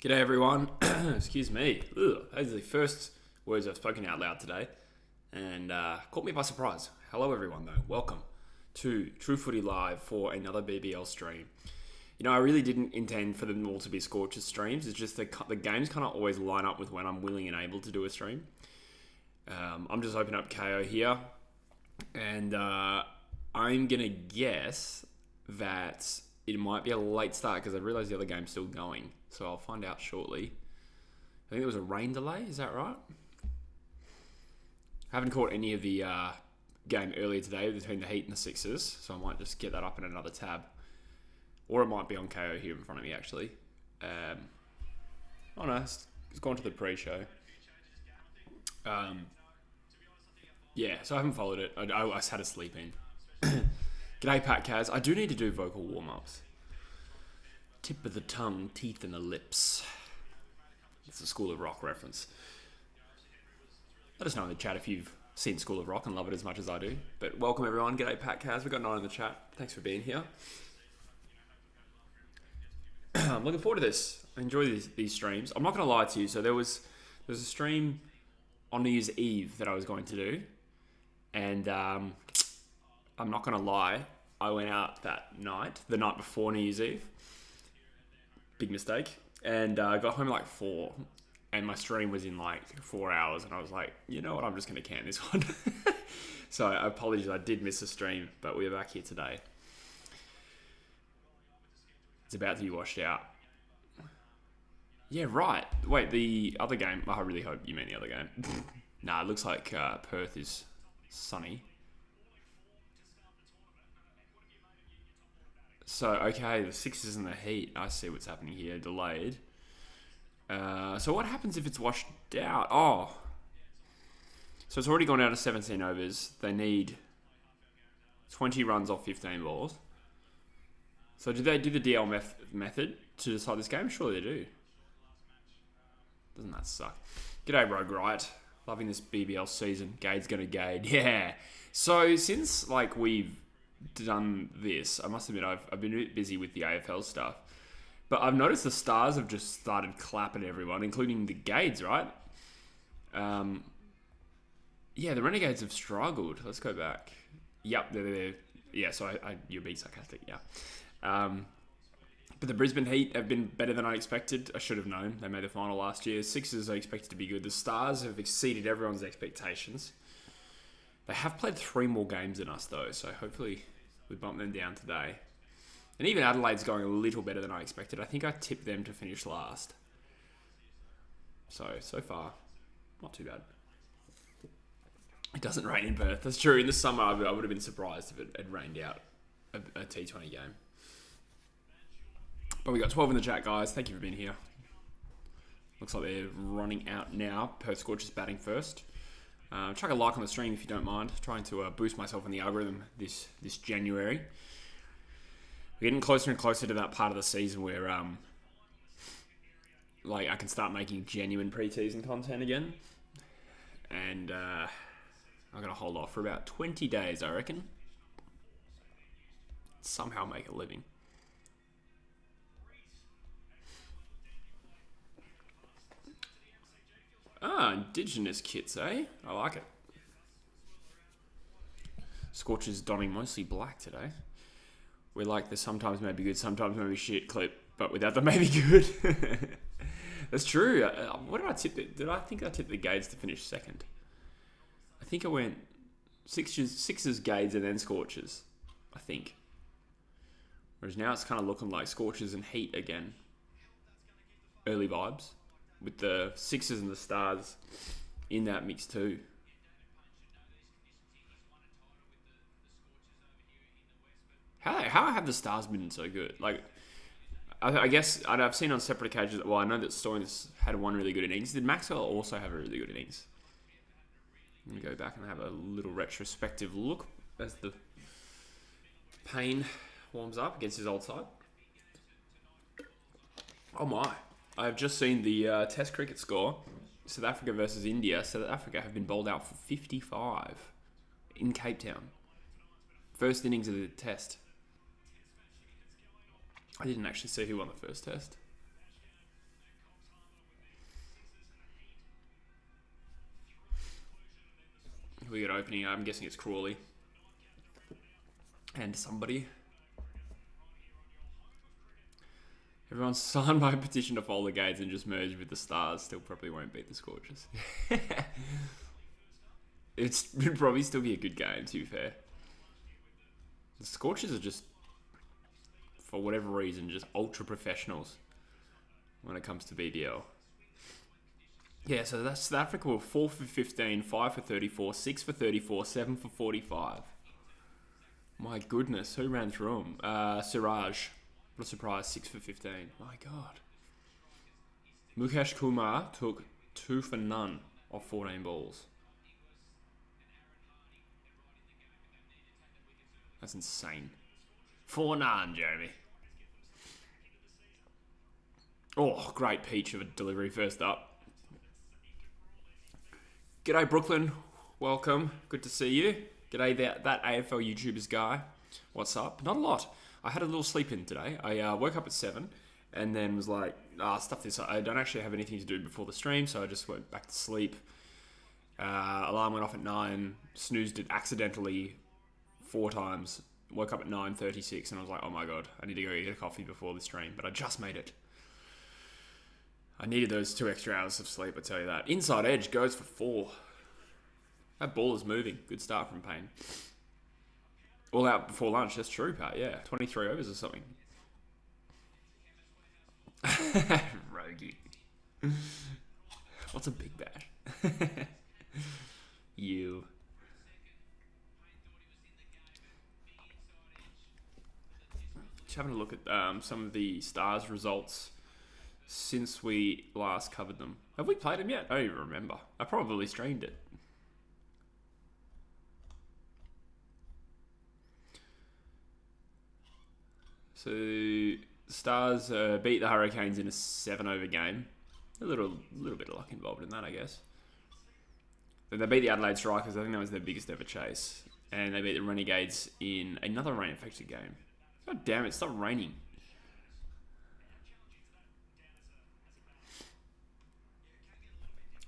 G'day everyone. Excuse me. Ugh, those are the first words I've spoken out loud today, and caught me by surprise. Hello everyone, though. Welcome to True Footy Live for another BBL stream. You know, I really didn't intend for them all to be Scorchers streams. It's just the games kind of always line up with when I'm willing and able to do a stream. I'm just opening up KO here, and I'm gonna guess that it might be a late start because I realise the other game's still going. So I'll find out shortly. I think there was a rain delay, is that right? I haven't caught any of the game earlier today between the Heat and the Sixers, so I might just get that up in another tab. Or it might be on KO here in front of me, actually. Oh no, it's gone to the pre-show. Yeah, so I haven't followed it. I just had to sleep in. G'day, Pat Kaz. I do need to do vocal warm-ups. Tip of the tongue, teeth in the lips. It's a School of Rock reference. Let us know in the chat if you've seen School of Rock and love it as much as I do. But welcome everyone. G'day, Pat Kaz. We've got 9 in the chat. Thanks for being here. I'm looking forward to this. I enjoy these streams. I'm not going to lie to you. So there's a stream on New Year's Eve that I was going to do. And I'm not going to lie. I went out that night, the night before New Year's Eve. Big mistake. And I got home at like 4. And my stream was in like 4 hours. And I was like, you know what? I'm just going to can this one. So I apologize. I did miss the stream. But we're back here today. It's about to be washed out. Yeah, right. Wait, the other game. Oh, I really hope you mean the other game. Nah, it looks like Perth is sunny. So, okay, the Sixers and the Heat. I see what's happening here. Delayed. So what happens if it's washed out? Oh. So it's already gone out of 17 overs. They need 20 runs off 15 balls. So do they do the DL method to decide this game? Surely they do. Doesn't that suck? G'day, Rogue Riot. Loving this BBL season. Gade's gonna gade. Yeah. So since like we've done this, I must admit I've been a bit busy with the AFL stuff, but I've noticed the Stars have just started clapping everyone, including the Gades, right? Yeah, the Renegades have struggled. Let's go back. Yep, they're yeah. So you're being sarcastic, yeah. But the Brisbane Heat have been better than I expected. I should have known. They made the final last year. Sixers are expected to be good. The Stars have exceeded everyone's expectations. They have played 3 more games than us, though, so hopefully we bump them down today. And even Adelaide's going a little better than I expected. I think I tipped them to finish last. So far, not too bad. It doesn't rain in Perth. That's true. In the summer, I would have been surprised if it had rained out a T20 game. But we got 12 in the chat, guys. Thank you for being here. Looks like they're running out now. Perth Scorchers batting first. Chuck a like on the stream if you don't mind. Trying to boost myself in the algorithm this January. We're getting closer and closer to that part of the season where like I can start making genuine pre-season content again. And I'm going to hold off for about 20 days, I reckon. Somehow make a living. Ah, Indigenous kits, eh? I like it. Scorchers donning mostly black today. We're like the sometimes maybe good, sometimes maybe shit clip, but without the maybe good. That's true. What did I tip it? I think I tipped the Gades to finish second. I think I went Sixers, Gades, and then Scorchers. I think. Whereas now it's kind of looking like Scorchers and Heat again. Early vibes. With the Sixers and the Stars in that mix too. How have the Stars been so good? Like, I guess I've seen on separate occasions. Well, I know that Stones had one really good innings. Did Maxwell also have a really good innings? I'm going to go back and have a little retrospective look as the Payne warms up against his old side. Oh my. I've just seen the Test cricket score. South Africa versus India. South Africa have been bowled out for 55 in Cape Town. First innings of the Test. I didn't actually see who won the first Test. We got opening. I'm guessing it's Crawley. And somebody. Everyone signed my petition to fold the Gates and just merge with the Stars. Still probably won't beat the Scorchers. It'd probably still be a good game, to be fair. The Scorchers are just, for whatever reason, just ultra professionals when it comes to BBL. Yeah, so that's South Africa were 4 for 15, 5 for 34, 6 for 34, 7 for 45. My goodness, who ran through them? Siraj. What a surprise, 6 for 15. My God. Mukesh Kumar took 2 for none off 14 balls. That's insane. 4-9, Jeremy. Oh, great peach of a delivery first up. G'day, Brooklyn. Welcome. Good to see you. G'day, that AFL YouTubers guy. What's up? Not a lot. I had a little sleep in today. I woke up at 7 and then was like, stuff this. I don't actually have anything to do before the stream, so I just went back to sleep. Alarm went off at 9. Snoozed it accidentally 4 times. Woke up at 9:36 and I was like, oh my God, I need to go get a coffee before the stream. But I just made it. I needed those 2 extra hours of sleep, I tell you that. Inside edge goes for 4. That ball is moving. Good start from Payne. All out before lunch. That's true, Pat. Yeah, 23 overs or something. Rogie. What's a big bash? You. Just having a look at some of the Stars results since we last covered them. Have we played them yet? I don't even remember. I probably streamed it. So, Stars beat the Hurricanes in a 7-over game. A little bit of luck involved in that, I guess. Then they beat the Adelaide Strikers. I think that was their biggest ever chase. And they beat the Renegades in another rain-affected game. God damn it, stop raining.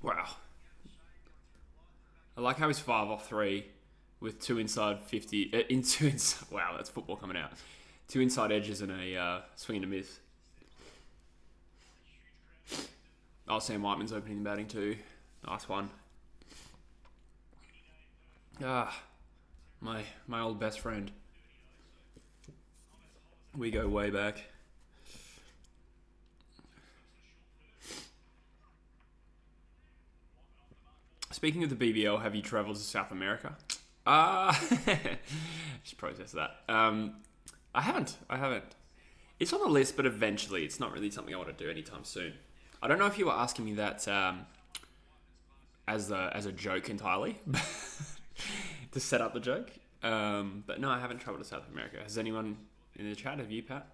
Wow. I like how he's 5 off 3 with 2 inside 50. Wow, that's football coming out. 2 inside edges and a swing and a miss. Oh, Sam Whiteman's opening the batting too. Nice one. My old best friend. We go way back. Speaking of the BBL, have you travelled to South America? Just process that. I haven't. It's on the list, but eventually. It's not really something I want to do anytime soon. I don't know if you were asking me that as a joke entirely, to set up the joke. But no, I haven't travelled to South America. Has anyone in the chat? Have you, Pat?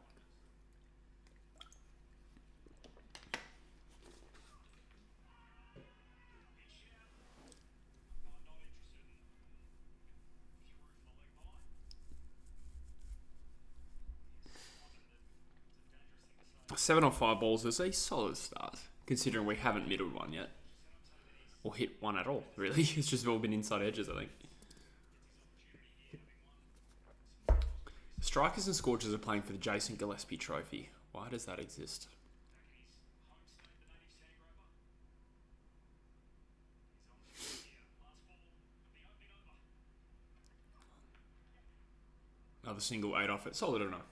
Seven on 5 balls is a solid start, considering we haven't middled one yet. Or hit one at all, really. It's just all been inside edges, I think. Strikers and Scorchers are playing for the Jason Gillespie Trophy. Why does that exist? Another single 8 off it. Solid enough.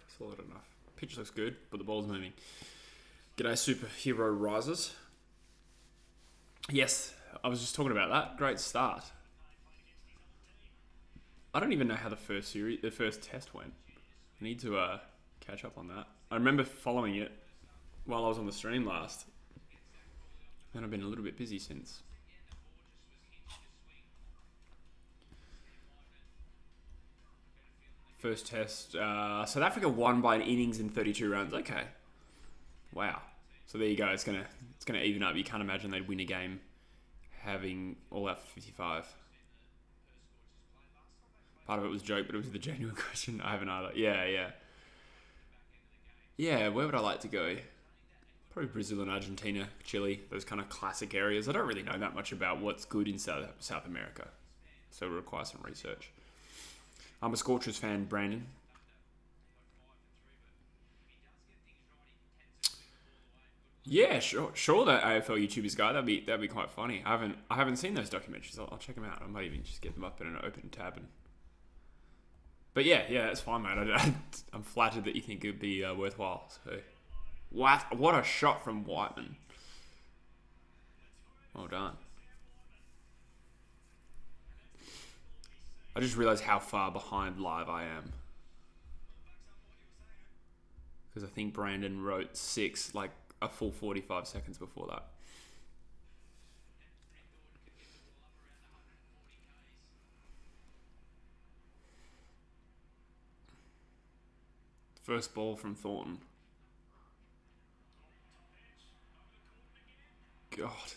Pitch looks good, but the ball's moving. G'day, Superhero Risers. Yes, I was just talking about that. Great start. I don't even know how the first test went. I need to catch up on that. I remember following it while I was on the stream last. And I've been a little bit busy since. First test, South Africa won by an innings in 32 runs. Okay, wow. So there you go. It's gonna even up. You can't imagine they'd win a game having all out 55. Part of it was a joke, but it was the genuine question. I haven't either. Yeah. Where would I like to go? Probably Brazil and Argentina, Chile, those kind of classic areas. I don't really know that much about what's good in South America. so it'll require some research. I'm a Scorchers fan, Brandon. Yeah, sure. That AFL YouTubers guy, that'd be quite funny. I haven't seen those documentaries. I'll check them out. I might even just get them up in an open tab. But yeah, that's fine, mate. I'm flattered that you think it'd be worthwhile. So, what a shot from Whiteman. Well done. I just realised how far behind live I am. Because I think Brandon wrote 6 like a full 45 seconds before that. First ball from Thornton. God.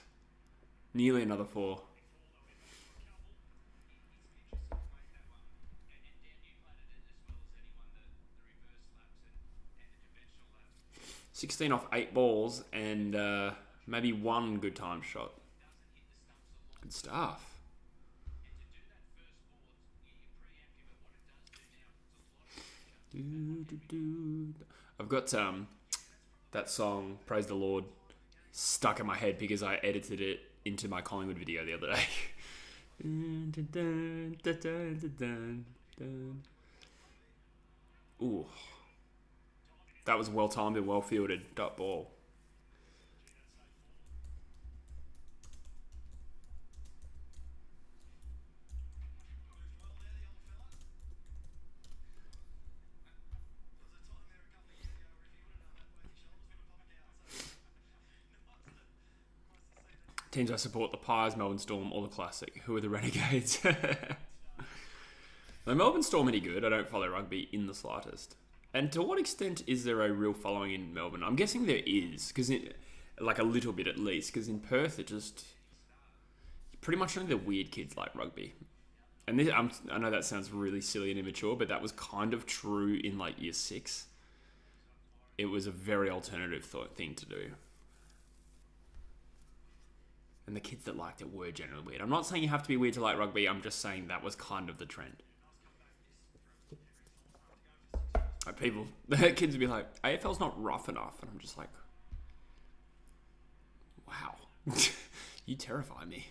Nearly another 4. "16 off 8 balls and maybe 1 good time shot." Good stuff. I've got that song "Praise the Lord" stuck in my head because I edited it into my Collingwood video the other day. Ooh, that was well timed and well fielded. Dot ball. Teams I support: the Pies, Melbourne Storm, or the Classic. Who are the Renegades? The Melbourne Storm any good? I don't follow rugby in the slightest. And to what extent is there a real following in Melbourne? I'm guessing there is, because like a little bit at least. Because in Perth, it just pretty much only the weird kids like rugby. And I know that sounds really silly and immature, but that was kind of true in like year 6. It was a very alternative thing to do. And the kids that liked it were generally weird. I'm not saying you have to be weird to like rugby. I'm just saying that was kind of the trend. Like the kids would be like, AFL's not rough enough. And I'm just like, wow. You terrify me.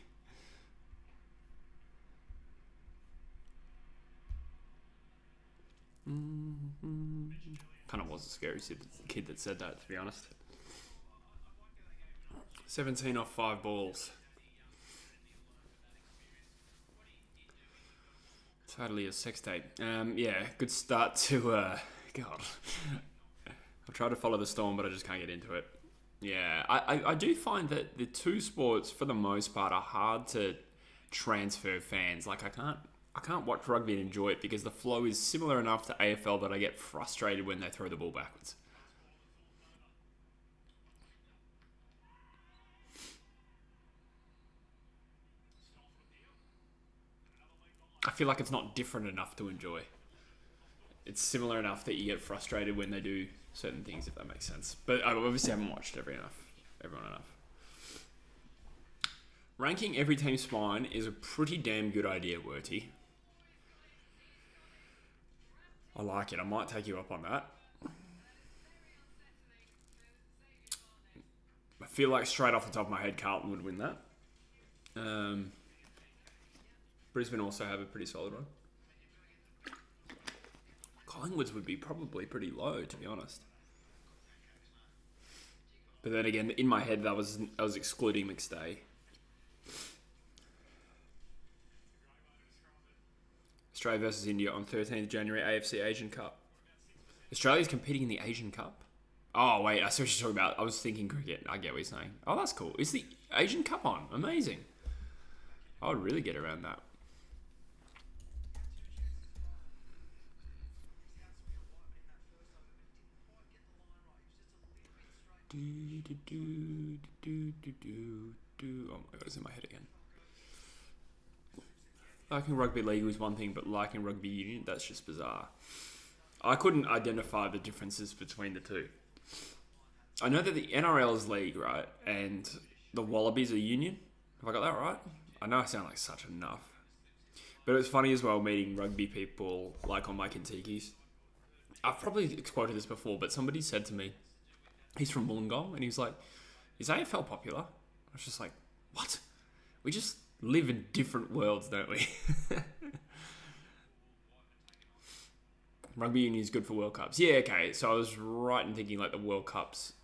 Kind of was a scary kid that said that, to be honest. 17 off 5 balls. Totally a sex tape. Yeah, good start to... God. I'll try to follow the Storm, but I just can't get into it. Yeah, I do find that the two sports, for the most part, are hard to transfer fans. Like, I can't watch rugby and enjoy it because the flow is similar enough to AFL that I get frustrated when they throw the ball backwards. I feel like it's not different enough to enjoy. It's similar enough that you get frustrated when they do certain things, if that makes sense. But I obviously haven't watched everyone enough. Ranking every team's spine is a pretty damn good idea, Werty. I like it. I might take you up on that. I feel like straight off the top of my head, Carlton would win that. Brisbane also have a pretty solid one. Collingwood's would be probably pretty low, to be honest. But then again, in my head, I was excluding McStay. Australia versus India on 13th January, AFC Asian Cup. Australia's competing in the Asian Cup? Oh, wait, I see what you're talking about. I was thinking cricket. I get what you're saying. Oh, that's cool. Is the Asian Cup on? Amazing. I would really get around that. Oh my god, it's in my head again. Liking rugby league was one thing, but liking rugby union, that's just bizarre. I couldn't identify the differences between the two. I know that the NRL is league, right? And the Wallabies are union. Have I got that right? I know I sound like such a nuff. But it's funny as well meeting rugby people like on my Kentuckies. I've probably quoted this before, but somebody said to me, he's from Wollongong, and he was like, is AFL popular? I was just like, what? We just live in different worlds, don't we? Rugby union is good for World Cups. Yeah, okay. So I was right in thinking like the World Cups,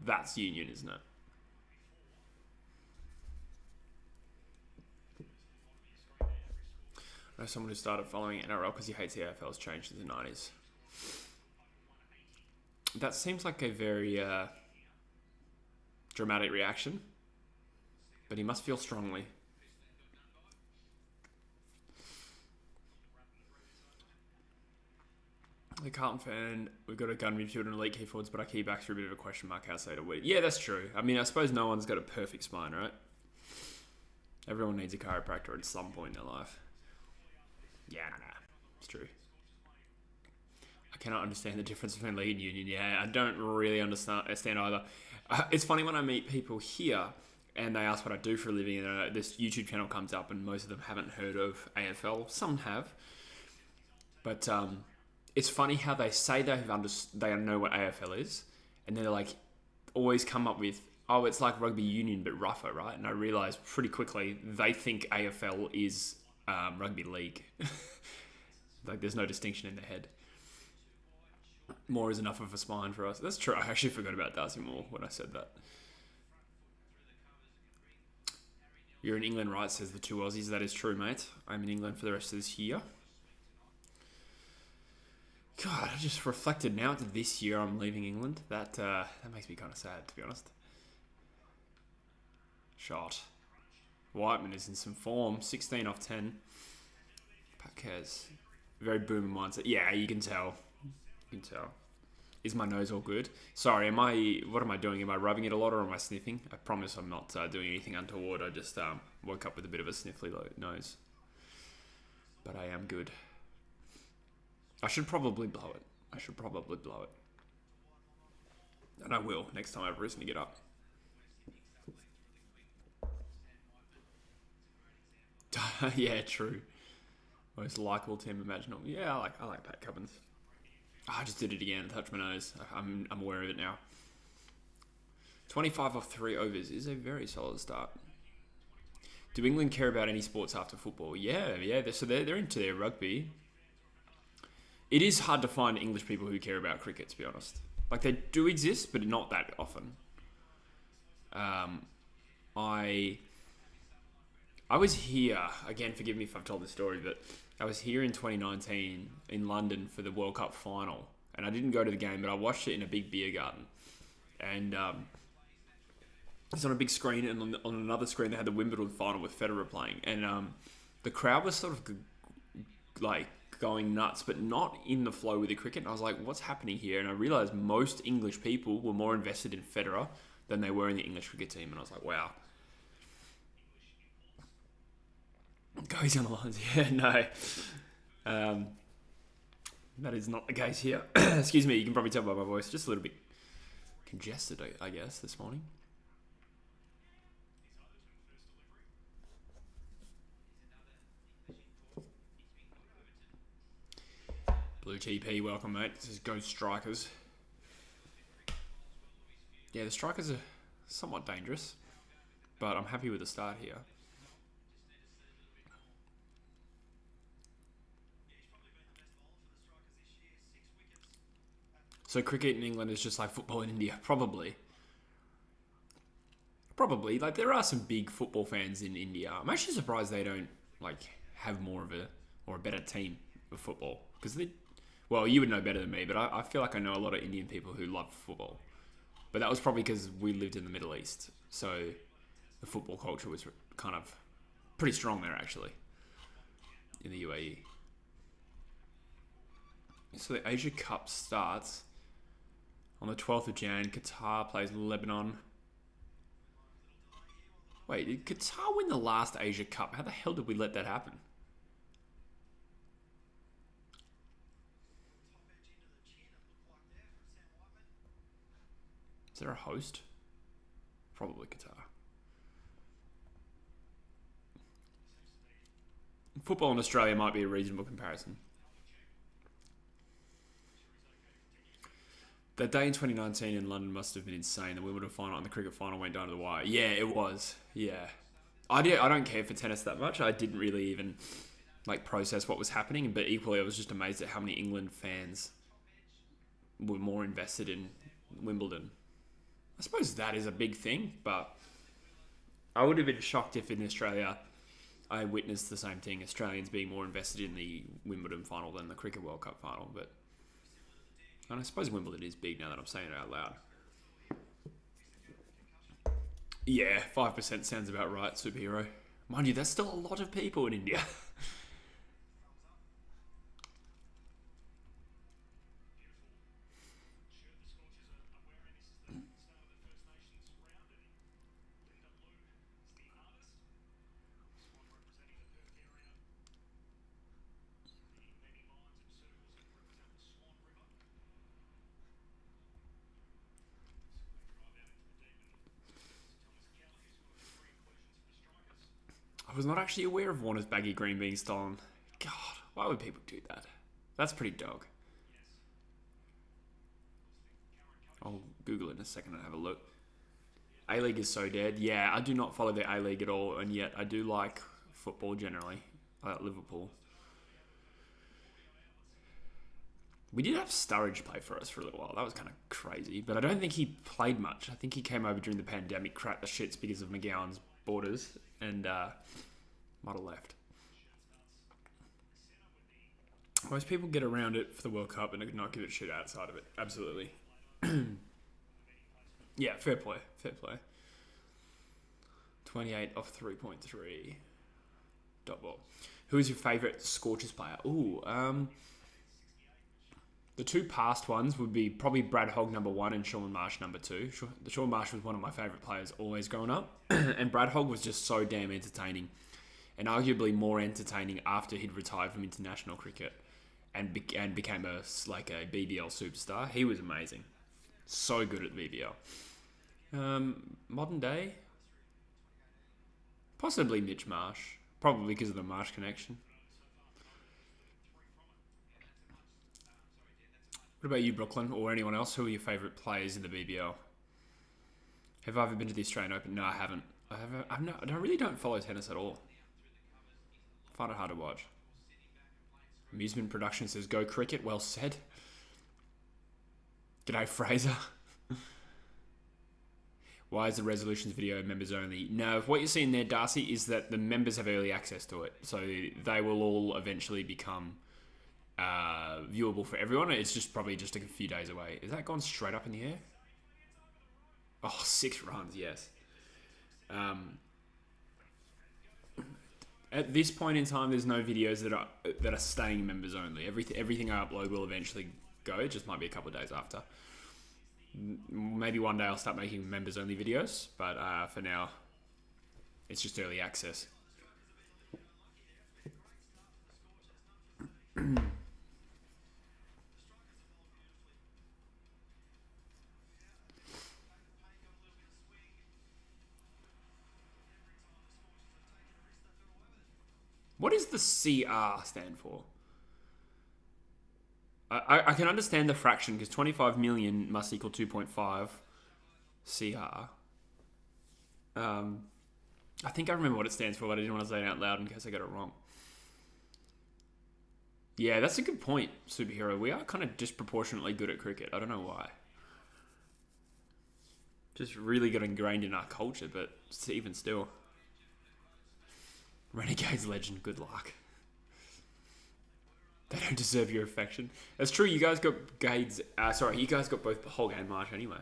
that's union, isn't it? I know someone who started following NRL because he hates the AFL's changed in the 90s. That seems like a very dramatic reaction, but he must feel strongly. The Carlton fan, we've got a gun midfield and elite key forwards, but our key backs are a bit of a question mark outside of Wheat. Yeah, that's true. I mean, I suppose no one's got a perfect spine, right? Everyone needs a chiropractor at some point in their life. Yeah, nah, it's true. I cannot understand the difference between league and union. Yeah, I don't really understand either. It's funny when I meet people here and they ask what I do for a living, and this YouTube channel comes up, and most of them haven't heard of AFL. Some have, but it's funny how they say they know what AFL is, and then they're like, always come up with, oh, it's like rugby union but rougher, right? And I realise pretty quickly they think AFL is rugby league. Like there's no distinction in their head. Moore is enough of a spine for us. That's true. I actually forgot about Darcy Moore when I said that. You're in England, right? Says the two Aussies. That is true, mate. I'm in England for the rest of this year. God, I just reflected now to this year I'm leaving England. That makes me kind of sad, to be honest. Shot. Whiteman is in some form. 16 off 10. Paquez. Very boomer mindset. Yeah, you can tell. You can tell. Is my nose all good? Sorry, what am I doing? Am I rubbing it a lot or am I sniffing? I promise I'm not doing anything untoward. I just woke up with a bit of a sniffly nose. But I am good. I should probably blow it. And I will next time I have reason to get up. Yeah, true. Most likable team imaginable. Yeah, I like Pat Cummins. Oh, I just did it again. Touch my nose. I'm aware of it now. 25 off 3 overs is a very solid start. Do England care about any sports after football? Yeah. They're into their rugby. It is hard to find English people who care about cricket, to be honest. Like, they do exist, but not that often. I was here, again, forgive me if I've told this story, but I was here in 2019 in London for the World Cup final. And I didn't go to the game, but I watched it in a big beer garden. And it's on a big screen, and on another screen they had the Wimbledon final with Federer playing. And the crowd was sort of like going nuts, but not in the flow with the cricket. And I was like, what's happening here? And I realised most English people were more invested in Federer than they were in the English cricket team. And I was like, wow. Goes on the lines. Yeah, no. That is not the case here. Excuse me, you can probably tell by my voice. Just a little bit congested, I guess, this morning. Blue TP, welcome, mate. This is Ghost Strikers. Yeah, the Strikers are somewhat dangerous, but I'm happy with the start here. So cricket in England is just like football in India, probably. Like, there are some big football fans in India. I'm actually surprised they don't have more of a better team of football, because well, you would know better than me, but I feel like I know a lot of Indian people who love football. But that was probably because we lived in the Middle East, so the football culture was kind of pretty strong there, actually, in the UAE. So the Asia Cup starts on the 12th of Jan. Qatar plays Lebanon. Wait, did Qatar win the last Asia Cup? How the hell did we let that happen? Is there a host? Probably Qatar. Football in Australia might be a reasonable comparison. That day in 2019 in London must have been insane. The Wimbledon final and the cricket final went down to the wire. Yeah, it was. Yeah. I don't care for tennis that much. I didn't really even process what was happening, but equally I was just amazed at how many England fans were more invested in Wimbledon. I suppose that is a big thing, but I would have been shocked if in Australia I witnessed the same thing, Australians being more invested in the Wimbledon final than the Cricket World Cup final. But and I suppose Wimbledon is big now that I'm saying it out loud. Yeah, 5% sounds about right, superhero. Mind you, there's still a lot of people in India. I was not actually aware of Warner's baggy green being stolen. God, why would people do that? That's pretty dog. I'll Google it in a second and have a look. A-League is so dead. Yeah, I do not follow the A-League at all, and yet I do like football generally. I like Liverpool. We did have Sturridge play for us for a little while. That was kind of crazy, but I don't think he played much. I think he came over during the pandemic, cracked the shits because of McGowan's borders, and might have left. Most people get around it for the World Cup and not give it shit outside of it. Absolutely. Yeah, fair play. Fair play. 28 off 3.3. Dot ball. Who is your favourite Scorchers player? Ooh, the two past ones would be probably Brad Hogg number 1 and Sean Marsh number 2. Sean Marsh was one of my favourite players always growing up. And Brad Hogg was just so damn entertaining. And arguably more entertaining after he'd retired from international cricket and became a BBL superstar. He was amazing. So good at the BBL. Modern day? Possibly Mitch Marsh. Probably because of the Marsh connection. What about you, Brooklyn, or anyone else? Who are your favourite players in the BBL? Have I ever been to the Australian Open? No, I haven't. I really don't follow tennis at all. Find it hard to watch. Amusement Production says, go cricket. Well said. G'day, Fraser. Why is the resolutions video members only? No, what you're seeing there, Darcy, is that the members have early access to it. So they will all eventually become viewable for everyone. It's just probably just a few days away. Is that gone straight up in the air? Oh, 6 runs, yes. At this point in time, there's no videos that are staying members only. Everything I upload will eventually go. It just might be a couple of days after. Maybe one day I'll start making members only videos, but for now, it's just early access. What does the CR stand for? I can understand the fraction because 25 million must equal 2.5 CR. I think I remember what it stands for, but I didn't want to say it out loud in case I got it wrong. Yeah, that's a good point, Superhero. We are kind of disproportionately good at cricket. I don't know why. Just really got ingrained in our culture, but even still. Renegades legend, good luck. They don't deserve your affection. That's true, you guys got you guys got both Hogg and Marsh anyway.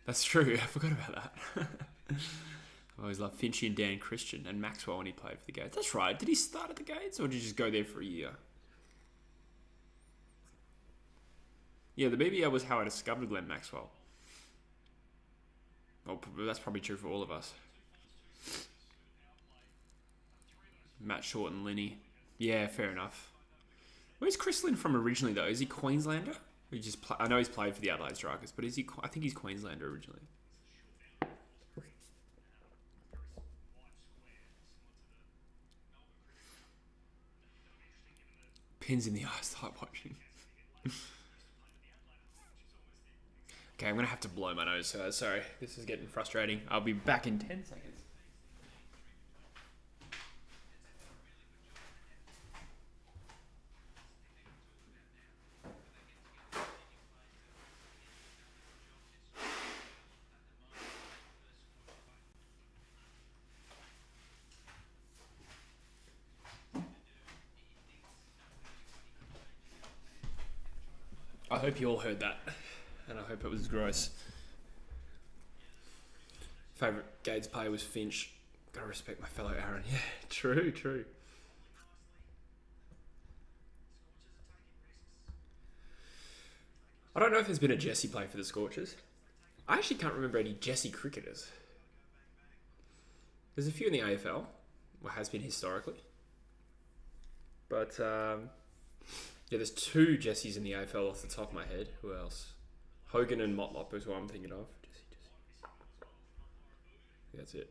That's true, I forgot about that. I always loved Finchy and Dan Christian and Maxwell when he played for the Gades. That's right, did he start at the Gades or did he just go there for a year? Yeah, the BBL was how I discovered Glenn Maxwell. Well, that's probably true for all of us. Matt Short and Linney. Yeah, fair enough. Where's Chris Lynn from originally, though? Is he Queenslander? I know he's played for the Adelaide Strikers, but is he? I think he's Queenslander originally. Pins in the eye, start watching. Okay, I'm going to have to blow my nose. Sorry, this is getting frustrating. I'll be back in 10 seconds. I hope you all heard that, and I hope it was gross. Favourite Gades player was Finch. Gotta respect my fellow Aaron. Yeah, true. I don't know if there's been a Jesse play for the Scorchers. I actually can't remember any Jesse cricketers. There's a few in the AFL, or has been historically. But, yeah, there's 2 Jessies in the AFL off the top of my head. Who else? Hogan and Motlop is who I'm thinking of. Jesse. That's it.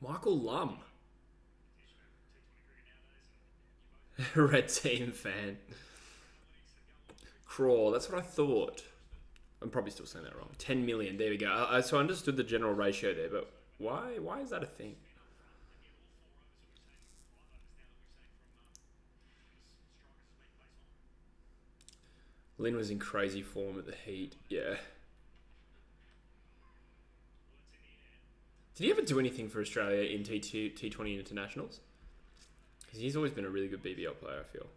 Michael Lum. Red team fan. Craw, that's what I thought. I'm probably still saying that wrong. 10 million, there we go. So I understood the general ratio there, but why is that a thing? Lynn was in crazy form at the Heat, yeah. Did he ever do anything for Australia in T20 internationals? Because he's always been a really good BBL player, I feel.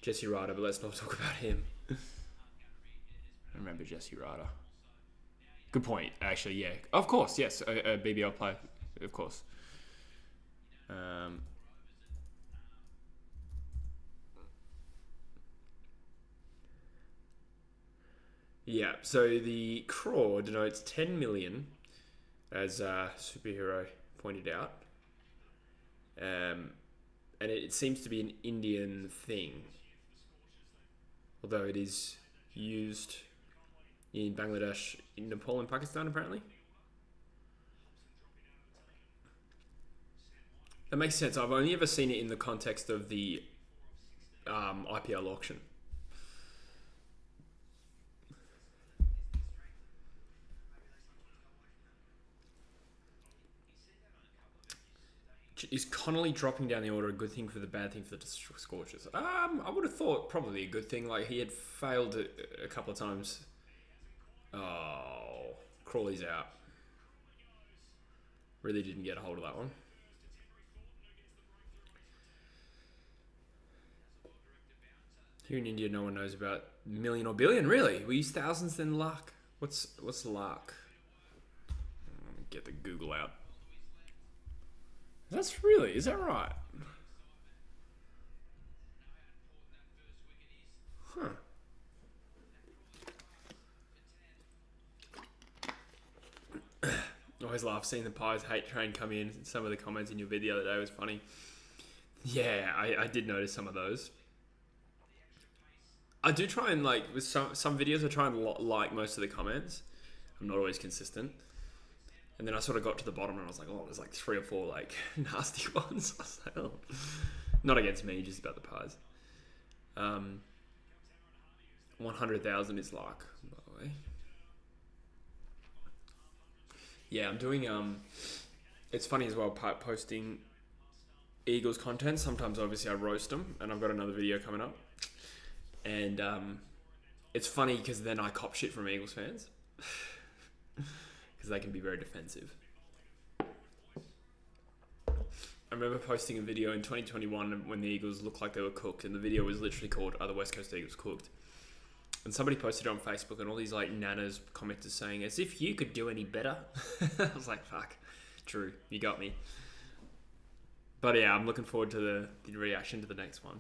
Jesse Ryder, but let's not talk about him. I remember Jesse Ryder. Good point, actually, yeah. Of course, yes, a BBL player, of course. Yeah, so the Craw denotes 10 million, as Superhero pointed out. And it seems to be an Indian thing. Although it is used in Bangladesh, in Nepal and Pakistan, apparently. That makes sense. I've only ever seen it in the context of the IPL auction. Is Connolly dropping down the order a good thing for the bad thing for the Scorchers? I would have thought probably a good thing. Like, he had failed a couple of times. Oh, Crawley's out. Really didn't get a hold of that one. Here in India, no one knows about million or billion, really. We use thousands, then lakh. What's lakh? Get the Google out. Is that right? Huh. I always laugh seeing the Pies hate train come in. Some of the comments in your video the other day was funny. Yeah, I did notice some of those. I do try and, like, with some videos, I try and like most of the comments. I'm not always consistent. And then I sort of got to the bottom and I was like, oh, there's like 3 or 4 like nasty ones. I was like, oh. Not against me, just about the Pies. 100,000 is like, by the way. Yeah, I'm doing, it's funny as well, posting Eagles content. Sometimes, obviously, I roast them, and I've got another video coming up. And it's funny because then I cop shit from Eagles fans. Because they can be very defensive. I remember posting a video in 2021 when the Eagles looked like they were cooked, and the video was literally called "Are the West Coast Eagles Cooked?" And somebody posted it on Facebook, and all these like nanas commenters saying, "As if you could do any better." I was like, "Fuck, true, you got me." But yeah, I'm looking forward to the reaction to the next one.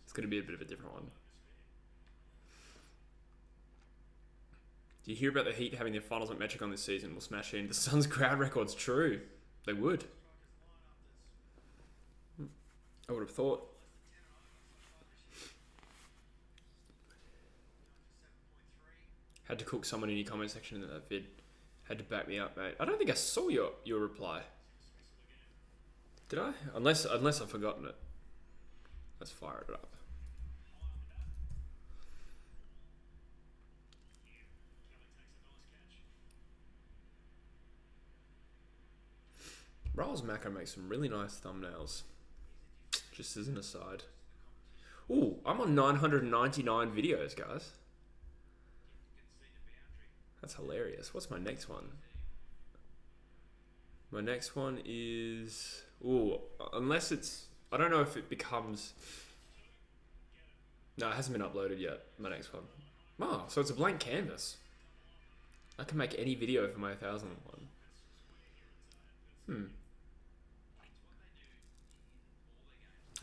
It's going to be a bit of a different one. Do you hear about the Heat having their finals at Metricon this season? Will smash in the Suns' crowd records. True, they would. I would have thought. Had to cook someone in your comment section in that vid. Had to back me up, mate. I don't think I saw your reply. Did I? Unless I've forgotten it. Let's fire it up. Rolls Macro makes some really nice thumbnails. Just as an aside. Ooh, I'm on 999 videos, guys. That's hilarious. What's my next one? My next one is... Ooh, unless it's... I don't know if it becomes... No, it hasn't been uploaded yet, my next one. Oh, so it's a blank canvas. I can make any video for my 1000 one.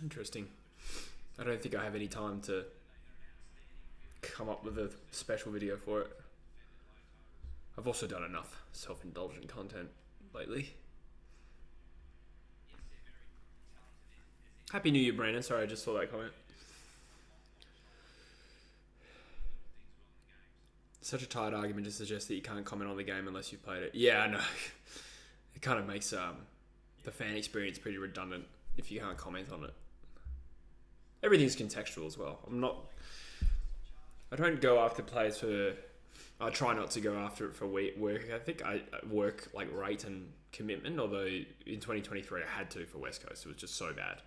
Interesting. I don't think I have any time to come up with a special video for it. I've also done enough self-indulgent content lately. Happy New Year, Brandon. Sorry, I just saw that comment. Such a tired argument to suggest that you can't comment on the game unless you've played it. Yeah, I know. It kind of makes the fan experience pretty redundant if you can't comment on it. Everything's contextual as well. I don't go after players for... I try not to go after it for work. I think I work like rate and commitment, although in 2023 I had to for West Coast. It was just so bad.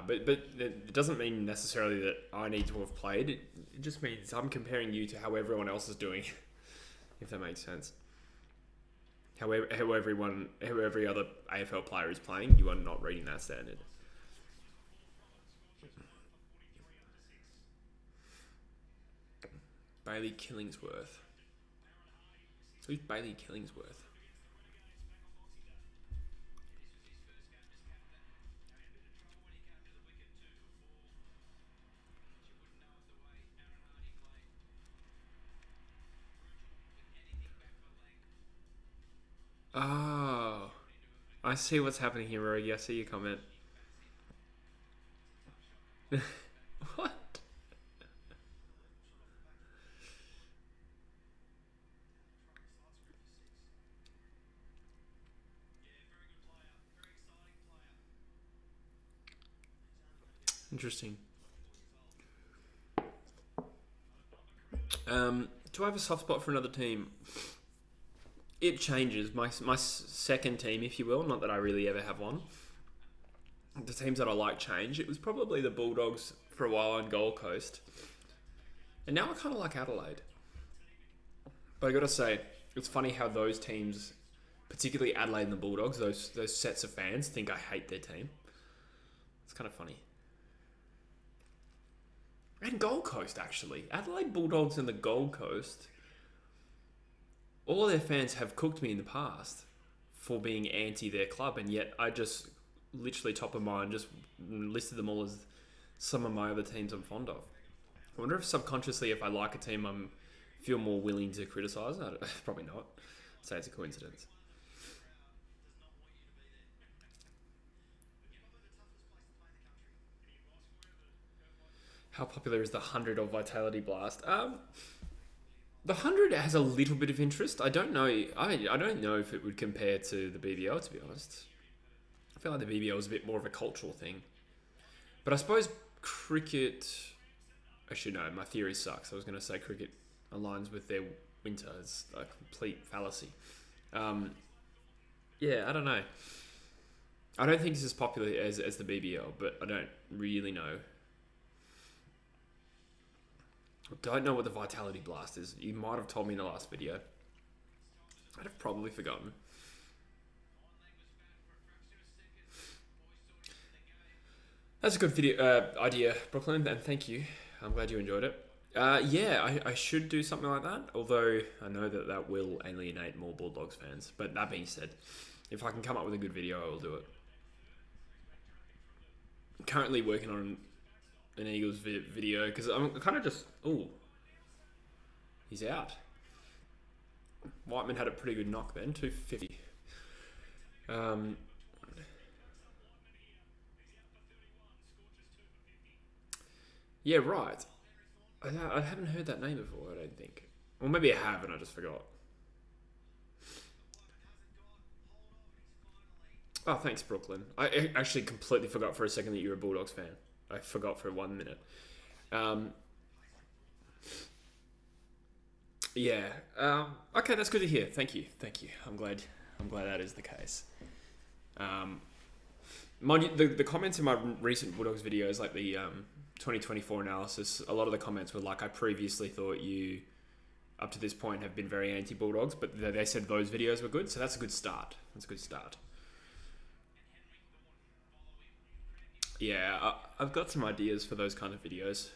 But it doesn't mean necessarily that I need to have played. It just means I'm comparing you to how everyone else is doing, if that makes sense. How every other AFL player is playing, you are not reading that standard. Bailey Killingsworth. Who's Bailey Killingsworth? Oh, I see what's happening here, Rory. I see your comment. What? Interesting. Do I have a soft spot for another team? It changes. My second team, if you will, not that I really ever have one. The teams that I like change. It was probably the Bulldogs for a while on Gold Coast. And now I kind of like Adelaide. But I got to say, it's funny how those teams, particularly Adelaide and the Bulldogs, those sets of fans think I hate their team. It's kind of funny. And Gold Coast, actually. Adelaide Bulldogs and the Gold Coast, all of their fans have cooked me in the past for being anti their club, and yet I just literally top of mind just listed them all as some of my other teams I'm fond of. I wonder if subconsciously, if I like a team, I'm feel more willing to criticise it. Probably not. I'd say it's a coincidence. How popular is the 100 of Vitality Blast? The 100 has a little bit of interest. I don't know. I don't know if it would compare to the BBL, to be honest. I feel like the BBL is a bit more of a cultural thing. But I suppose cricket... Actually, no, my theory sucks. I was going to say cricket aligns with their winter. It's a complete fallacy. Yeah, I don't know. I don't think it's as popular as the BBL, but I don't really know. I don't know what the Vitality Blast is. You might have told me in the last video. I'd have probably forgotten. That's a good video idea, Brooklyn, and thank you. I'm glad you enjoyed it. Yeah, I should do something like that, although I know that will alienate more Bulldogs fans. But that being said, if I can come up with a good video, I will do it. I'm currently working on an Eagles video because I'm kind of just... Ooh. He's out. Whiteman had a pretty good knock then, 250. Yeah, right. I haven't heard that name before, I don't think. Or maybe I have and I just forgot. Oh, thanks, Brooklyn. I actually completely forgot for a second that you're a Bulldogs fan. I forgot for 1 minute. Um, yeah. Okay, that's good to hear. Thank you. Thank you. I'm glad. That is the case. Um, mind you, the comments in my recent Bulldogs videos, like the 2024 analysis, a lot of the comments were like, I previously thought you, up to this point, have been very anti-Bulldogs, but they said those videos were good, so that's a good start. Yeah, I've got some ideas for those kind of videos.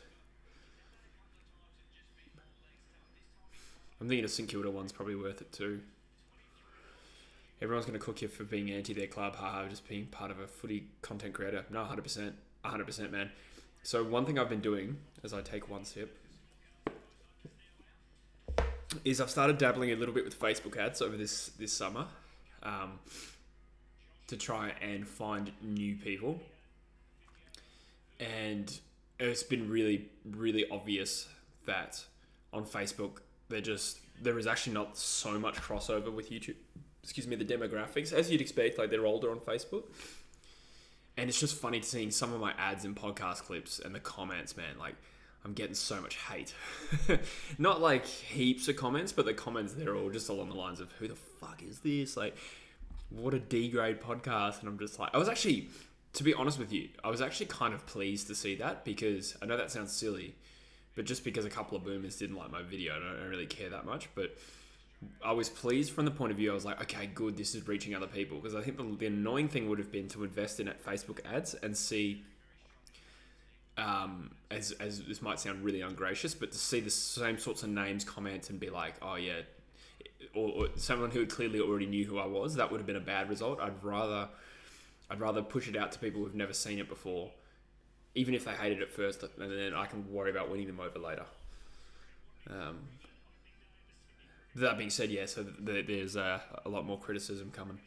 I'm thinking a St Kilda one's probably worth it too. Everyone's going to cook you for being anti their club, haha, just being part of a footy content creator. No, 100%. 100%, man. So one thing I've been doing, as I take one sip, is I've started dabbling a little bit with Facebook ads over this summer, to try and find new people. And it's been really, really obvious that on Facebook, there is actually not so much crossover with YouTube. Excuse me, the demographics, as you'd expect, like they're older on Facebook. And it's just funny seeing some of my ads and podcast clips and the comments, man. Like, I'm getting so much hate. Not like heaps of comments, but the comments, they're all just along the lines of, who the fuck is this? Like, what a D-grade podcast. And I'm just like, to be honest with you, I was actually kind of pleased to see that, because I know that sounds silly, but just because a couple of boomers didn't like my video, I don't really care that much. But I was pleased from the point of view, I was like, okay, good, this is reaching other people. Because I think the annoying thing would have been to invest in Facebook ads and see, as this might sound really ungracious, but to see the same sorts of names comment and be like, oh yeah, or someone who clearly already knew who I was, that would have been a bad result. I'd rather push it out to people who've never seen it before, even if they hated it first, and then I can worry about winning them over later. That being said, yeah, so there's a lot more criticism coming.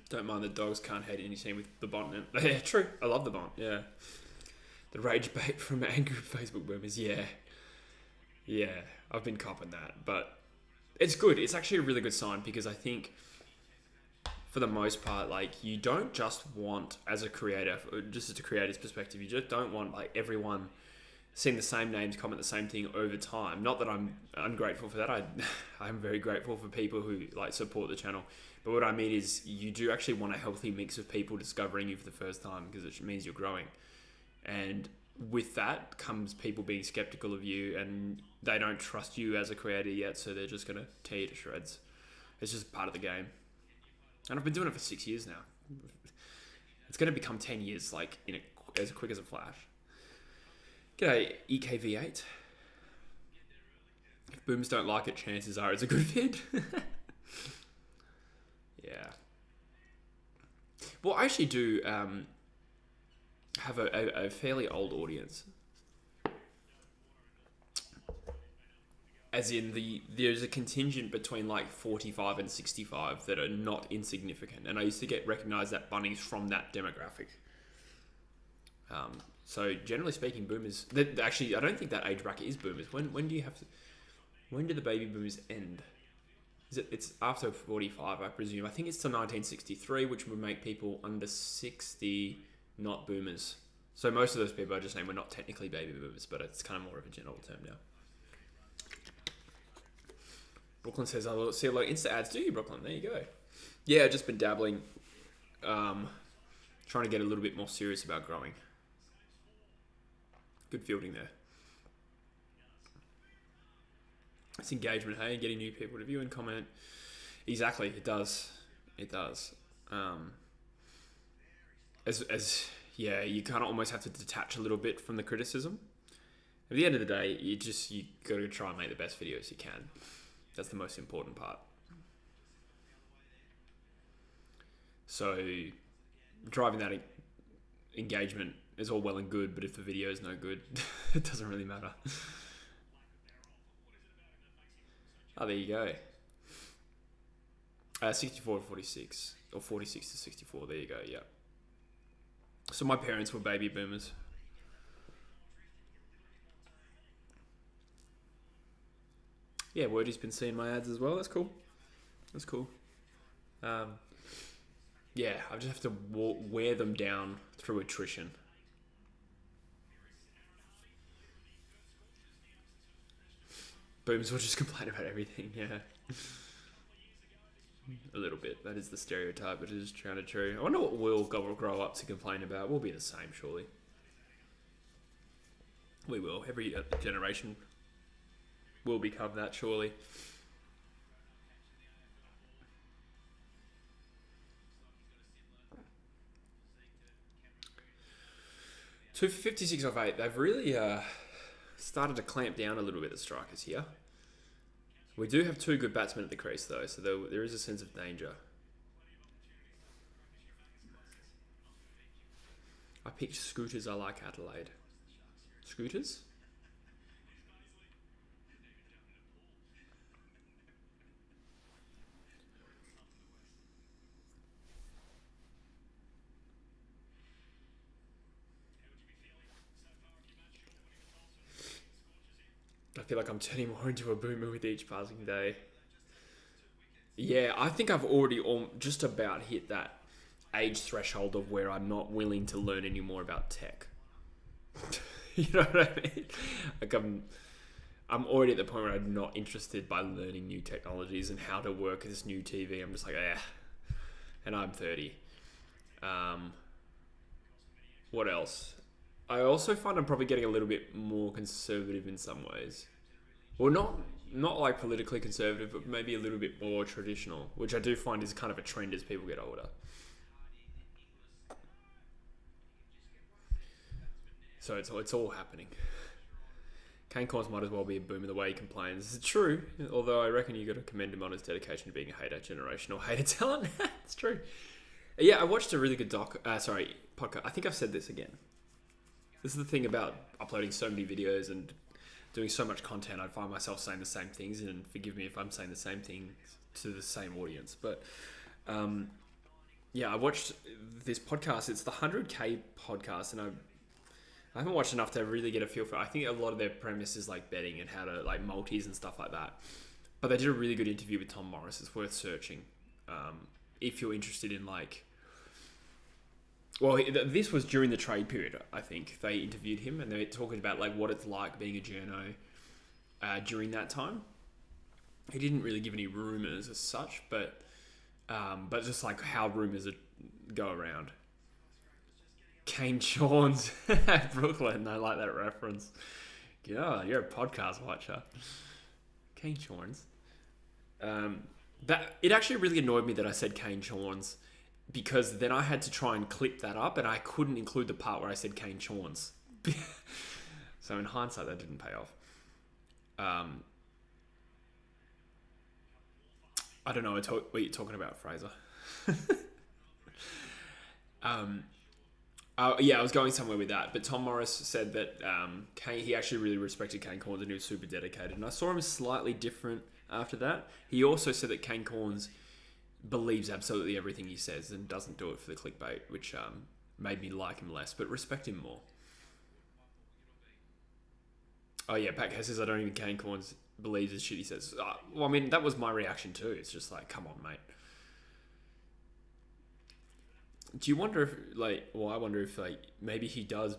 Don't mind the dogs, can't hate any team with the bont. Yeah, true. I love the bont, yeah. The rage bait from angry Facebook boomers, yeah. Yeah, I've been copping that. But it's good. It's actually a really good sign, because I think, for the most part, like, you don't just want, as a creator, just as a creator's perspective, you just don't want, like, everyone seeing the same names comment the same thing over time. Not that I'm ungrateful for that. I'm very grateful for people who, like, support the channel. But what I mean is, you do actually want a healthy mix of people discovering you for the first time, because it means you're growing. And with that comes people being skeptical of you, and they don't trust you as a creator yet, so they're just going to tear you to shreds. It's just part of the game. And I've been doing it for 6 years now. It's going to become 10 years, like, as quick as a flash. G'day, EKV8. If boomers don't like it, chances are it's a good vid. Yeah. Well, I actually do have a fairly old audience. As in, there's a contingent between like 45 and 65 that are not insignificant. And I used to get recognised at Bunnings from that demographic. So generally speaking, boomers... Actually, I don't think that age bracket is boomers. When do you have to... When do the baby boomers end? It's after 45, I presume. I think it's to 1963, which would make people under 60 not boomers. So most of those people I just named were not technically baby boomers, but it's kind of more of a general term now. Brooklyn says, I see a lot of Insta ads. Do you, Brooklyn? There you go. Yeah, I've just been dabbling, trying to get a little bit more serious about growing. Good fielding there. It's engagement, hey, getting new people to view and comment. Exactly, it does. It does. Yeah, you kind of almost have to detach a little bit from the criticism. At the end of the day, you got to try and make the best videos you can. That's the most important part. So, driving that engagement is all well and good, but if the video is no good, it doesn't really matter. Oh, there you go. 64 to 46, or 46 to 64. There you go. Yeah. So my parents were baby boomers. Yeah, Wordy's been seeing my ads as well. That's cool. That's cool. Yeah, I just have to wear them down through attrition. Booms will just complain about everything, yeah. A little bit. That is the stereotype, but it is kind of true. I wonder what we'll grow up to complain about. We'll be the same, surely. We will. Every generation will become that, surely. 256 off 8. They've really started to clamp down a little bit, the Strikers here. We do have two good batsmen at the crease, though, so there is a sense of danger. I picked Scooters. I like Adelaide. Scooters? I feel like I'm turning more into a boomer with each passing day. Yeah, I think I've already just about hit that age threshold of where I'm not willing to learn any more about tech. You know what I mean? Like I'm already at the point where I'm not interested by learning new technologies and how to work this new TV. I'm just like, and I'm 30. What else? I also find I'm probably getting a little bit more conservative in some ways. Well, not like politically conservative, but maybe a little bit more traditional, which I do find is kind of a trend as people get older. So it's all happening. Kane Cornes might as well be a boomer the way he complains. It's true, although I reckon you got to commend him on his dedication to being a hater, generational hater talent. It's true. Yeah, I watched a really good podcast. I think I've said this again. This is the thing about uploading so many videos and doing so much content. I find myself saying the same things, and forgive me if I'm saying the same thing to the same audience. But I watched this podcast. It's the 100K podcast, and I haven't watched enough to really get a feel for it. I think a lot of their premise is like betting and how to like multis and stuff like that. But they did a really good interview with Tom Morris. It's worth searching if you're interested in like. Well, this was during the trade period, I think. They interviewed him and they're talking about like what it's like being a journo during that time. He didn't really give any rumours as such, but just like how rumours go around. Kane Chorns, Brooklyn, I like that reference. Yeah, you're a podcast watcher. Kane Chorns. It actually really annoyed me that I said Kane Chorns, because then I had to try and clip that up and I couldn't include the part where I said Kane Chorns. So in hindsight, that didn't pay off. I don't know what you're talking about, Fraser. I was going somewhere with that, but Tom Morris said that he actually really respected Kane Cornes and he was super dedicated. And I saw him slightly different after that. He also said that Kane Cornes believes absolutely everything he says and doesn't do it for the clickbait, which made me like him less, but respect him more. Oh yeah, Pat K says I don't even Kane Cornes believes the shit he says. Well, I mean, that was my reaction too. It's just like, come on, mate. Do you wonder if, I wonder if, maybe he does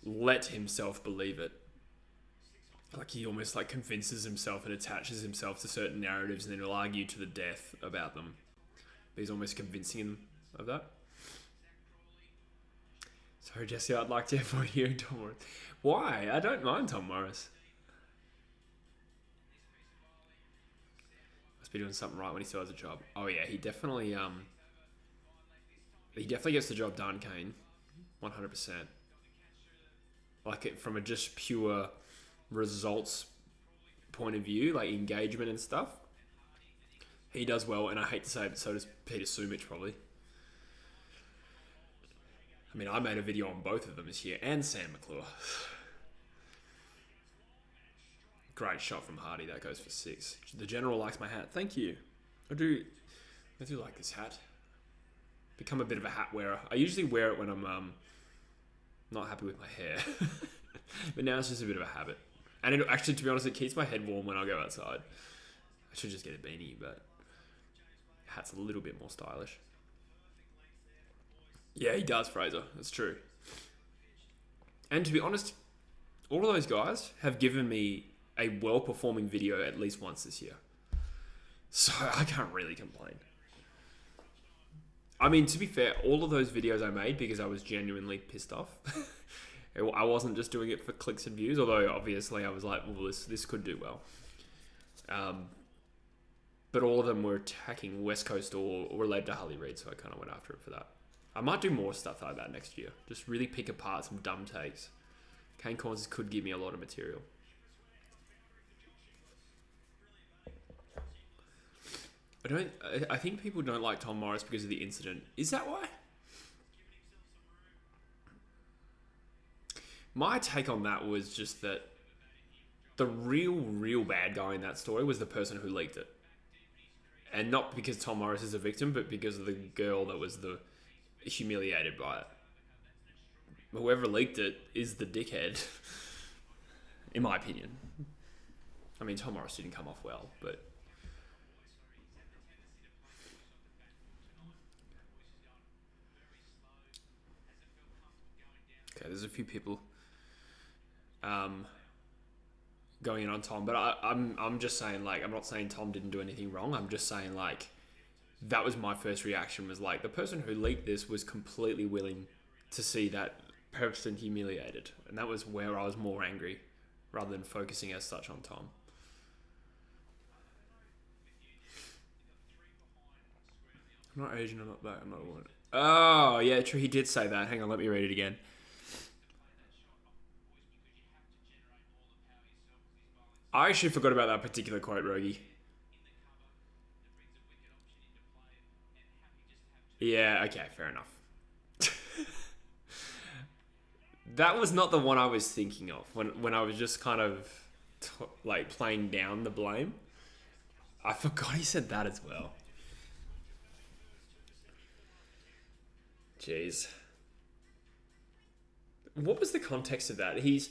let himself believe it. Like, he almost, convinces himself and attaches himself to certain narratives and then will argue to the death about them. But he's almost convincing him of that. Sorry, Jesse, I'd like to avoid hearing Tom Morris. Why? I don't mind Tom Morris. Must be doing something right when he still has a job. Oh, yeah, he definitely gets the job done, Kane. 100%. From a just pure results point of view, like engagement and stuff, he does well, and I hate to say it, but so does Peter Sumich probably. I mean, I made a video on both of them this year, and Sam McClure. Great shot from Hardy, that goes for 6. The General likes my hat. Thank you. I do like this hat. Become a bit of a hat wearer. I usually wear it when I'm not happy with my hair. But now it's just a bit of a habit. And actually, to be honest, it keeps my head warm when I go outside. I should just get a beanie, but Hat's a little bit more stylish. Yeah, he does, Fraser. That's true. And to be honest, all of those guys have given me a well-performing video at least once this year. So I can't really complain. I mean, to be fair, all of those videos I made because I was genuinely pissed off. I wasn't just doing it for clicks and views, although obviously I was like, well, this could do well. But all of them were attacking West Coast or related to Harley Reid, so I kind of went after it for that. I might do more stuff like that next year. Just really pick apart some dumb takes. Kane Corns could give me a lot of material. I think people don't like Tom Morris because of the incident. Is that why? My take on that was just that the real bad guy in that story was the person who leaked it. And not because Tom Morris is a victim, but because of the girl that was the humiliated by it. Whoever leaked it is the dickhead, in my opinion. I mean, Tom Morris didn't come off well, but... Okay, there's a few people going in on Tom, but I'm just saying, like, I'm not saying Tom didn't do anything wrong. I'm just saying, like, that was my first reaction, was like, the person who leaked this was completely willing to see that person humiliated, and that was where I was more angry rather than focusing as such on Tom. I'm not Asian, I'm not black, I'm not a woman. Oh, yeah, true, he did say that. Hang on, let me read it again. I actually forgot about that particular quote, Rogie. Yeah, okay, fair enough. That was not the one I was thinking of when I was just kind of like playing down the blame. I forgot he said that as well. Jeez. What was the context of that? He's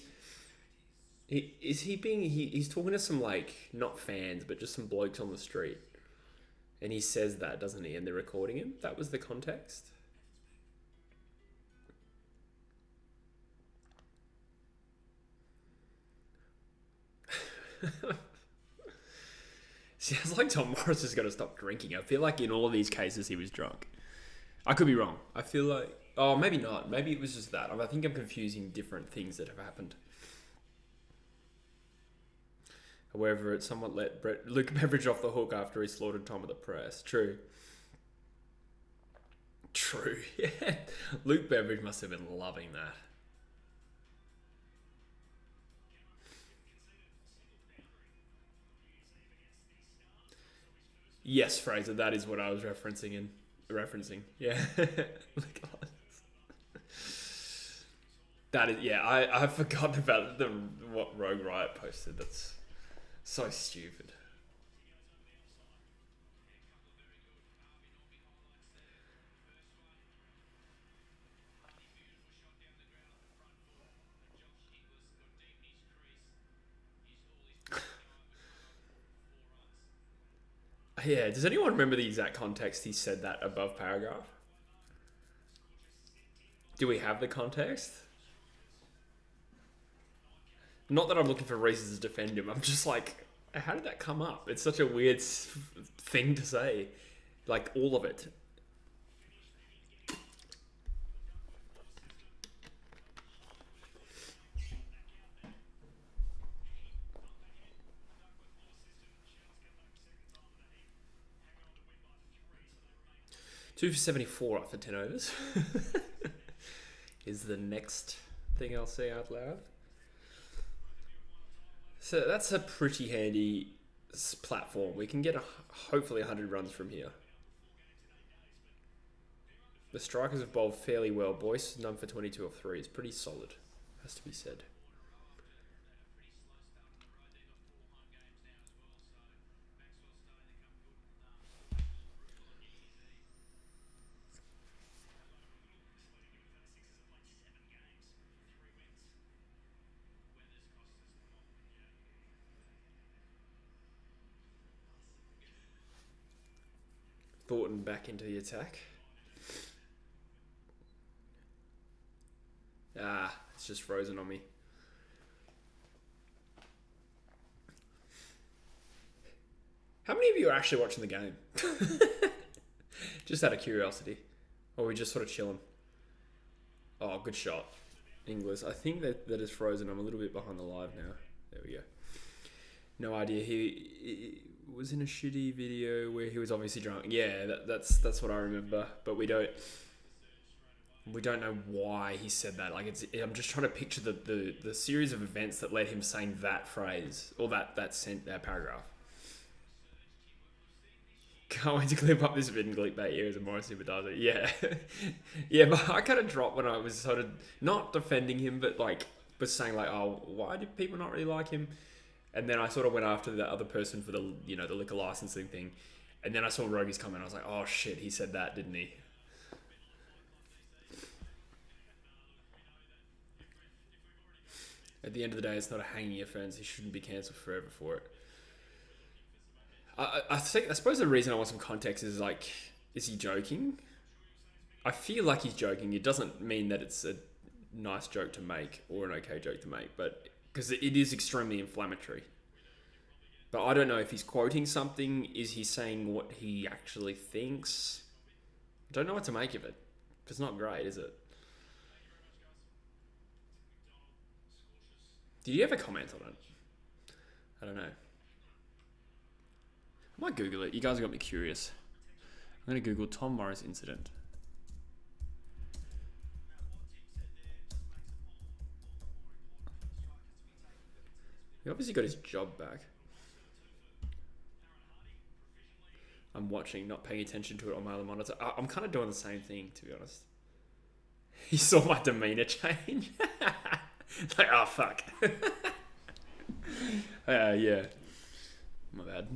talking to some, like, not fans, but just some blokes on the street. And he says that, doesn't he? And they're recording him. That was the context. Sounds like Tom Morris is going to stop drinking. I feel like in all of these cases he was drunk. I could be wrong. I feel like... Oh, maybe not. Maybe it was just that. I think I'm confusing different things that have happened. However, it somewhat let Luke Beveridge off the hook after he slaughtered Tom at the press. True. Yeah. Luke Beveridge must have been loving that. Yes, Fraser, that is what I was referencing. Yeah. That is, yeah, I've forgotten about what Rogue Riot posted. That's so stupid. Yeah, does anyone remember the exact context he said that above paragraph? Do we have the context? Not that I'm looking for reasons to defend him. I'm just like, how did that come up? It's such a weird thing to say. Like, all of it. Two for 74 after 10 overs. Is the next thing I'll say out loud. So that's a pretty handy platform. We can get hopefully 100 runs from here. The Strikers have bowled fairly well. Boyce, none for 22 off 3. It's pretty solid, has to be said. Thornton back into the attack. It's just frozen on me. How many of you are actually watching the game? Just out of curiosity. Or are we just sort of chilling? Oh, good shot. Inglis. I think that is frozen. I'm a little bit behind the live now. There we go. No idea. He was in a shitty video where he was obviously drunk. Yeah, that's what I remember. But we don't know why he said that. Like, I'm just trying to picture the series of events that led him saying that phrase or that paragraph. Can't wait to clip up this vid and clickbait here as a Morris Super does it. Yeah. Yeah, but I kind of dropped when I was sort of not defending him, but like was saying like, oh, why do people not really like him? And then I sort of went after the other person for the liquor licensing thing. And then I saw Rogi's comment. I was like, oh shit, he said that, didn't he? At the end of the day, it's not a hanging offence. He shouldn't be cancelled forever for it. I suppose the reason I want some context is like, is he joking? I feel like he's joking. It doesn't mean that it's a nice joke to make or an okay joke to make, but because it is extremely inflammatory. But I don't know if he's quoting something. Is he saying what he actually thinks? I don't know what to make of it. It's not great, is it? Did you ever comment on it? I don't know. I might Google it. You guys have got me curious. I'm going to Google Tom Morris incident. He obviously got his job back. I'm watching, not paying attention to it on my other monitor. I'm kind of doing the same thing, to be honest. He saw my demeanor change. Like, oh, fuck. Yeah. My bad.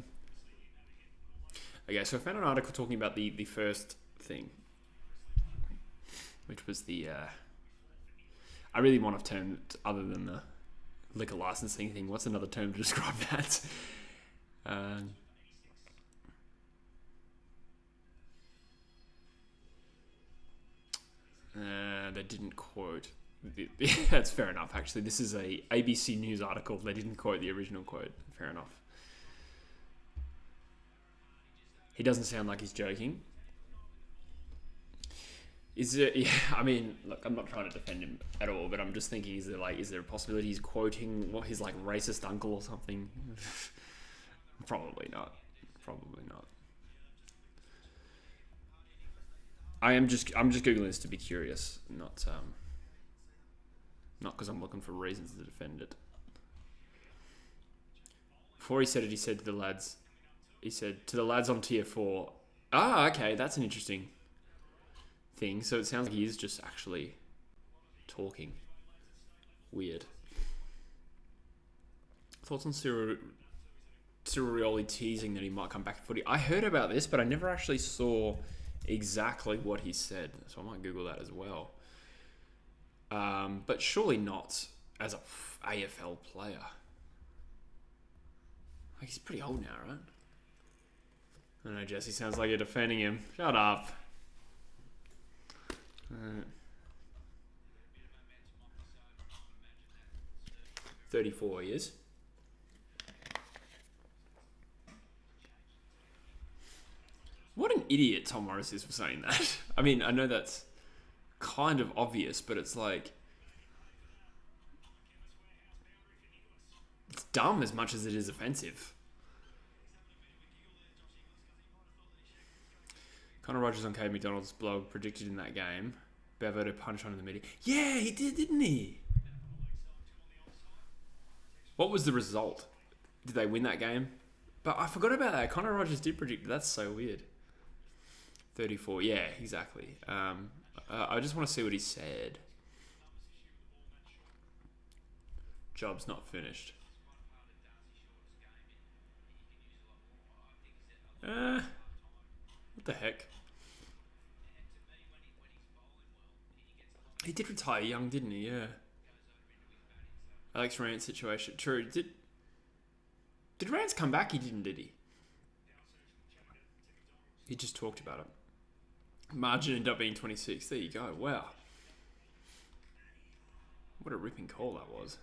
Okay, so I found an article talking about the first thing, which was the... I really want a term other than the liquor licensing thing. What's another term to describe that? They didn't quote... That's fair enough, actually. This is a ABC News article. They didn't quote the original quote. Fair enough. He doesn't sound like he's joking. Is it? Yeah, I mean, look, I'm not trying to defend him at all, but I'm just thinking, is there a possibility he's quoting his like racist uncle or something? Probably not. Probably not. I'm just googling this to be curious, not because I'm looking for reasons to defend it. Before he said it, he said to the lads. He said, to the lads on tier 4. Ah, okay, that's an interesting thing. So it sounds like he is just actually talking. Weird. Thoughts on Cirioli teasing that he might come back to footy? I heard about this, but I never actually saw exactly what he said. So I might Google that as well. But surely not as a AFL player. Like, he's pretty old now, right? I don't know, Jesse. Sounds like you're defending him. Shut up. 34 years. What an idiot Tom Morris is for saying that. I mean, I know that's kind of obvious, but it's like... It's dumb as much as it is offensive. Connor Rogers on Cade McDonald's blog predicted in that game Bevo to punch on in the media. Yeah, he did, didn't he? What was the result? Did they win that game? But I forgot about that. Connor Rogers did predict. That's so weird. 34. Yeah, exactly. I just want to see what he said. Job's not finished. What the heck? He did retire young, didn't he? Yeah. Alex Rance situation. True. Did Rance come back? He didn't, did he? He just talked about it. Margin ended up being 26. There you go. Wow. What a ripping call that was.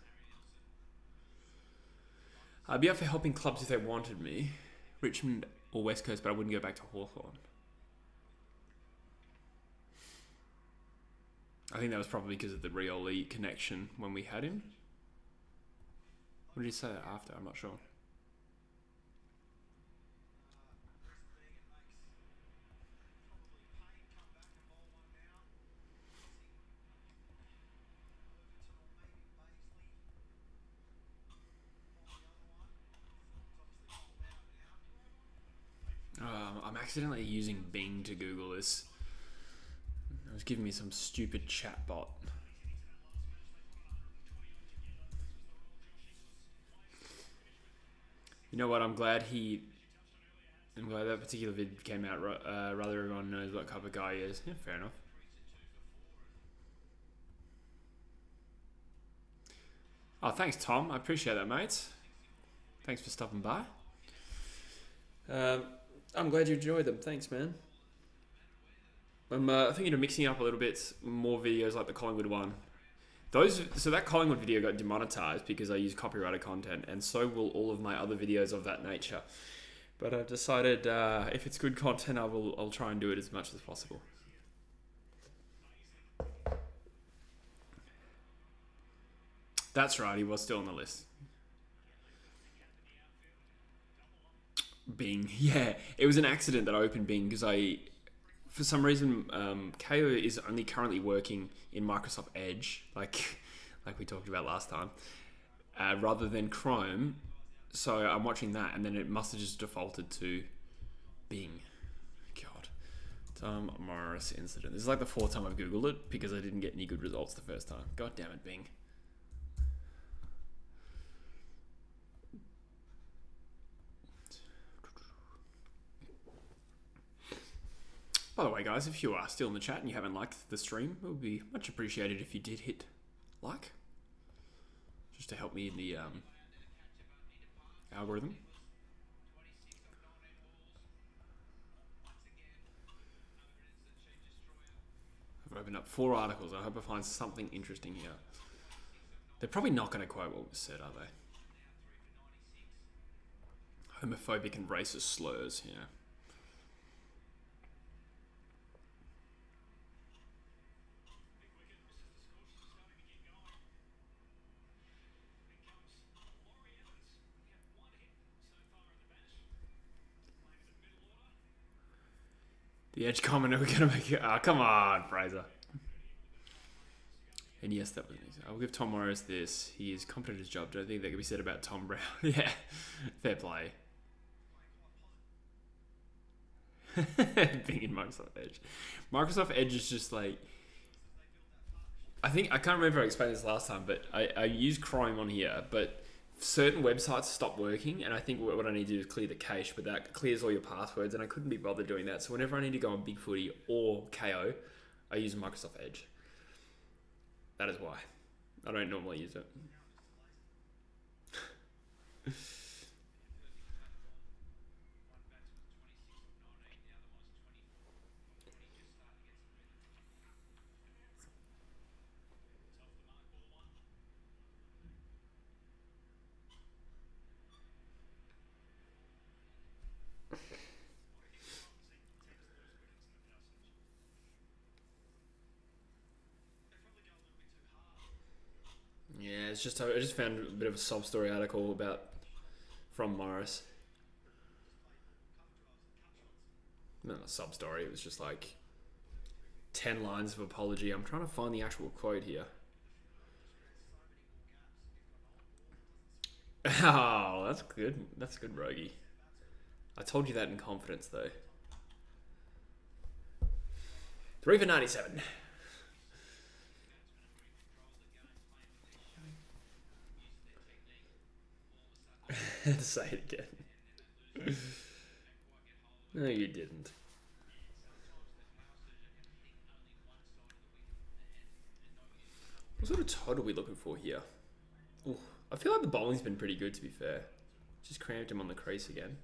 I'd be up for helping clubs if they wanted me. Richmond or West Coast, but I wouldn't go back to Hawthorn. I think that was probably because of the Rioli connection when we had him. What did he say that after? I'm not sure. I'm accidentally using Bing to Google this. It was giving me some stupid chatbot. You know what? I'm glad that particular vid came out. Rather, everyone knows what type of guy he is. Yeah, fair enough. Oh, thanks, Tom. I appreciate that, mate. Thanks for stopping by. I'm glad you enjoyed them. Thanks, man. I'm thinking of mixing up a little bit more videos like the Collingwood one. So that Collingwood video got demonetized because I use copyrighted content, and so will all of my other videos of that nature. But I've decided if it's good content, I'll try and do it as much as possible. That's right, he was still on the list. Bing, yeah, it was an accident that I opened Bing because for some reason, KO is only currently working in Microsoft Edge, like we talked about last time, rather than Chrome. So I'm watching that, and then it must have just defaulted to Bing. God, Tom Morris incident. This is like the fourth time I've Googled it because I didn't get any good results the first time. God damn it, Bing. By the way, guys, if you are still in the chat and you haven't liked the stream, it would be much appreciated if you did hit like, just to help me in the algorithm. I've opened up 4 articles. I hope I find something interesting here. They're probably not going to quote what was said, are they? Homophobic and racist slurs, yeah. The Edge comment, we're going to make it... Oh, come on, Fraser. And yes, that was easy. I'll give Tom Morris this. He is competent at his job. Don't think that can be said about Tom Brown. Yeah, fair play. Being in Microsoft Edge. Microsoft Edge is just like... I can't remember if I explained this last time, but I use Chrome on here, but certain websites stop working, and I think what I need to do is clear the cache, but that clears all your passwords, and I couldn't be bothered doing that. So whenever I need to go on Big Footy or KO, I use Microsoft Edge. That is why. I don't normally use it. Yeah, I just found a bit of a sob story article from Morris. Not a sub story. It was just like 10 lines of apology. I'm trying to find the actual quote here. Oh, that's good. That's good, Rogie. I told you that in confidence, though. 3 for 97. Say it again. No, you didn't. What sort of total are we looking for here? Ooh, I feel like the bowling's been pretty good, to be fair. Just cramped him on the crease again.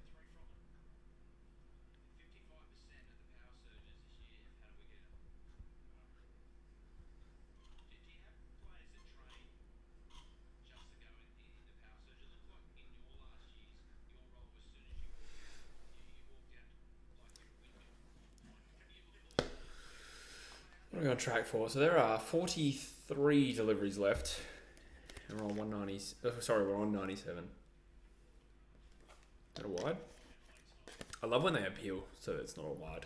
What are we on track for? So there are 43 deliveries left. And we're on 190. Oh, sorry, we're on 97. Is that a wide? I love when they appeal so it's not a wide.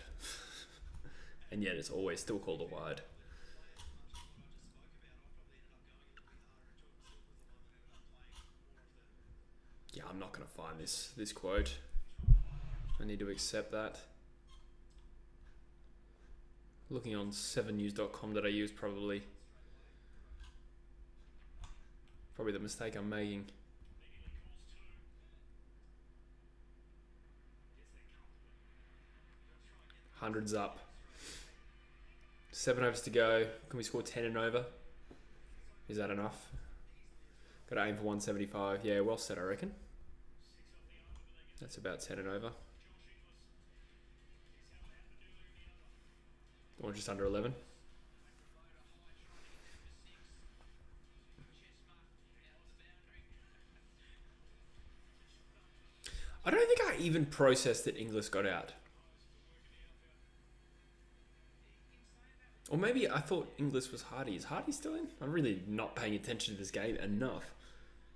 And yet it's always still called a wide. Yeah, I'm not going to find this quote. I need to accept that. Looking on 7news.com.au is probably the mistake I'm making. Hundreds up. 7 overs to go. Can we score 10 and over? Is that enough? Got to aim for 175. Yeah, well set, I reckon. That's about 10 and over. Or just under 11. I don't think I even processed that Inglis got out. Or maybe I thought Inglis was Hardy. Is Hardy still in? I'm really not paying attention to this game enough.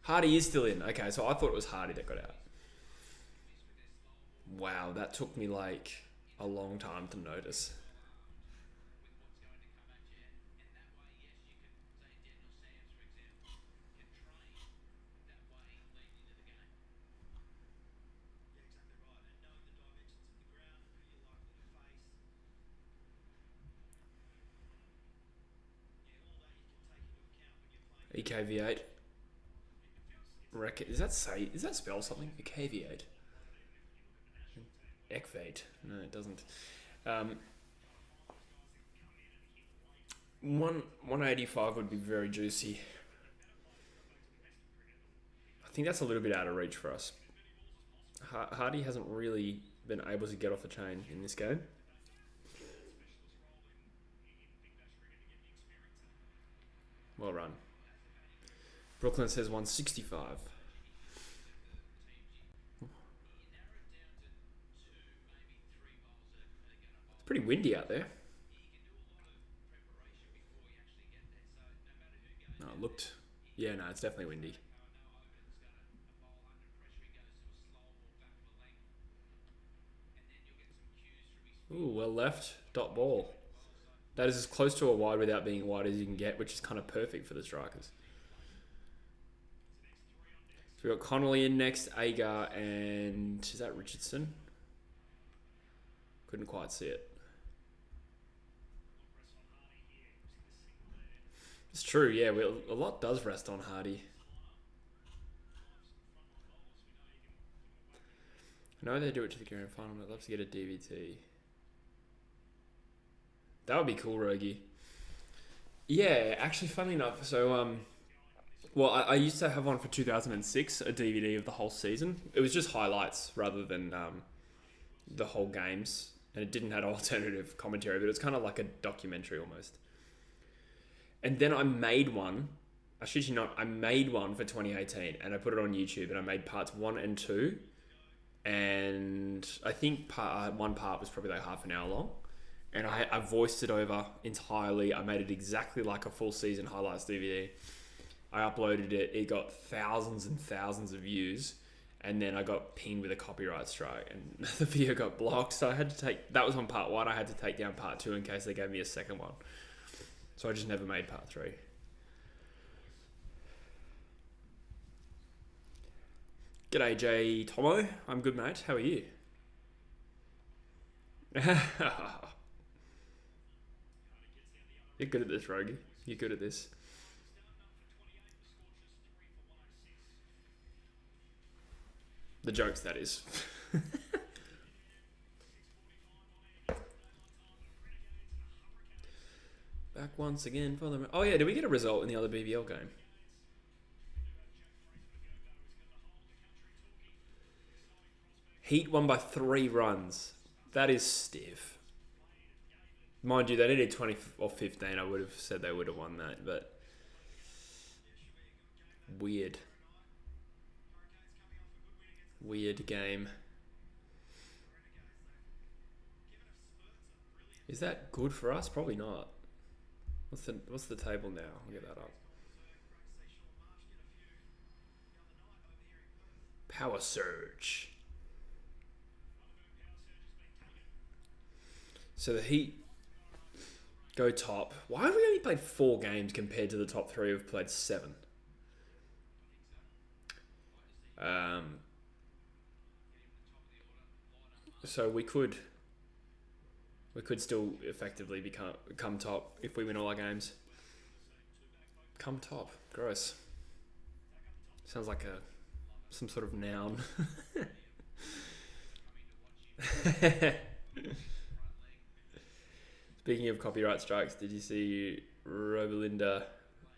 Hardy is still in. Okay, so I thought it was Hardy that got out. Wow, that took me like a long time to notice. EKV8. Is that spell something? EKV8. EKV8. No, it doesn't. 185 would be very juicy. I think that's a little bit out of reach for us. Hardy hasn't really been able to get off the chain in this game. Well run. Brooklyn says 165. It's pretty windy out there. No, it looked... Yeah, no, it's definitely windy. Ooh, well left. Dot ball. That is as close to a wide without being wide as you can get, which is kind of perfect for the Strikers. So we've got Connolly in next, Agar, and... Is that Richardson? Couldn't quite see it. It's true, yeah. A lot does rest on Hardy. I know they do it to the grand final, but I'd love to get a DVT. That would be cool, Rogie. Yeah, actually, funnily enough, so well, I used to have one for 2006, a DVD of the whole season. It was just highlights rather than the whole games, and it didn't have alternative commentary, but it was kind of like a documentary almost. And then I made one. I shit you not, I made one for 2018, and I put it on YouTube, and I made parts 1 and 2, and I think one part was probably like half an hour long. And I voiced it over entirely. I made it exactly like a full season highlights DVD. I uploaded it. It got thousands and thousands of views. And then I got pinged with a copyright strike. And the video got blocked. So I had to take... That was on part 1. I had to take down part 2 in case they gave me a second one. So I just never made part 3. G'day, J. Tomo. I'm good, mate. How are you? You're good at this, Rogie. You're good at this. The jokes, that is. Back once again for them. Oh yeah, did we get a result in the other BBL game? Heat won by 3 runs. That is stiff. Mind you, they needed 20 or 15. I would have said they would have won that, but weird. Weird game. Is that good for us? Probably not. What's the table now? I'll get that up. Power Surge. So the Heat go top. Why have we only played 4 games compared to the top 3 who've played 7? So we could still effectively become top if we win all our games. Come top. Gross. Sounds like some sort of noun. Speaking of copyright strikes, did you see Robalinda?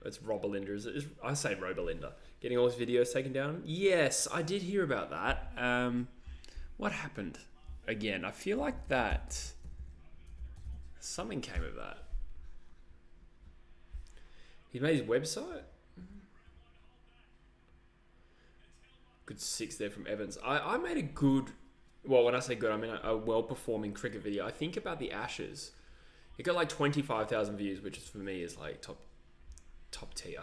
It's Robalinda, is it? I say Robalinda. Getting all his videos taken down? Yes, I did hear about that. What happened? Again, I feel like that... Something came of that. He made his website? Good 6 there from Evans. I made a good... Well, when I say good, I mean a well-performing cricket video. I think about the Ashes. It got like 25,000 views, which is, for me is like top tier.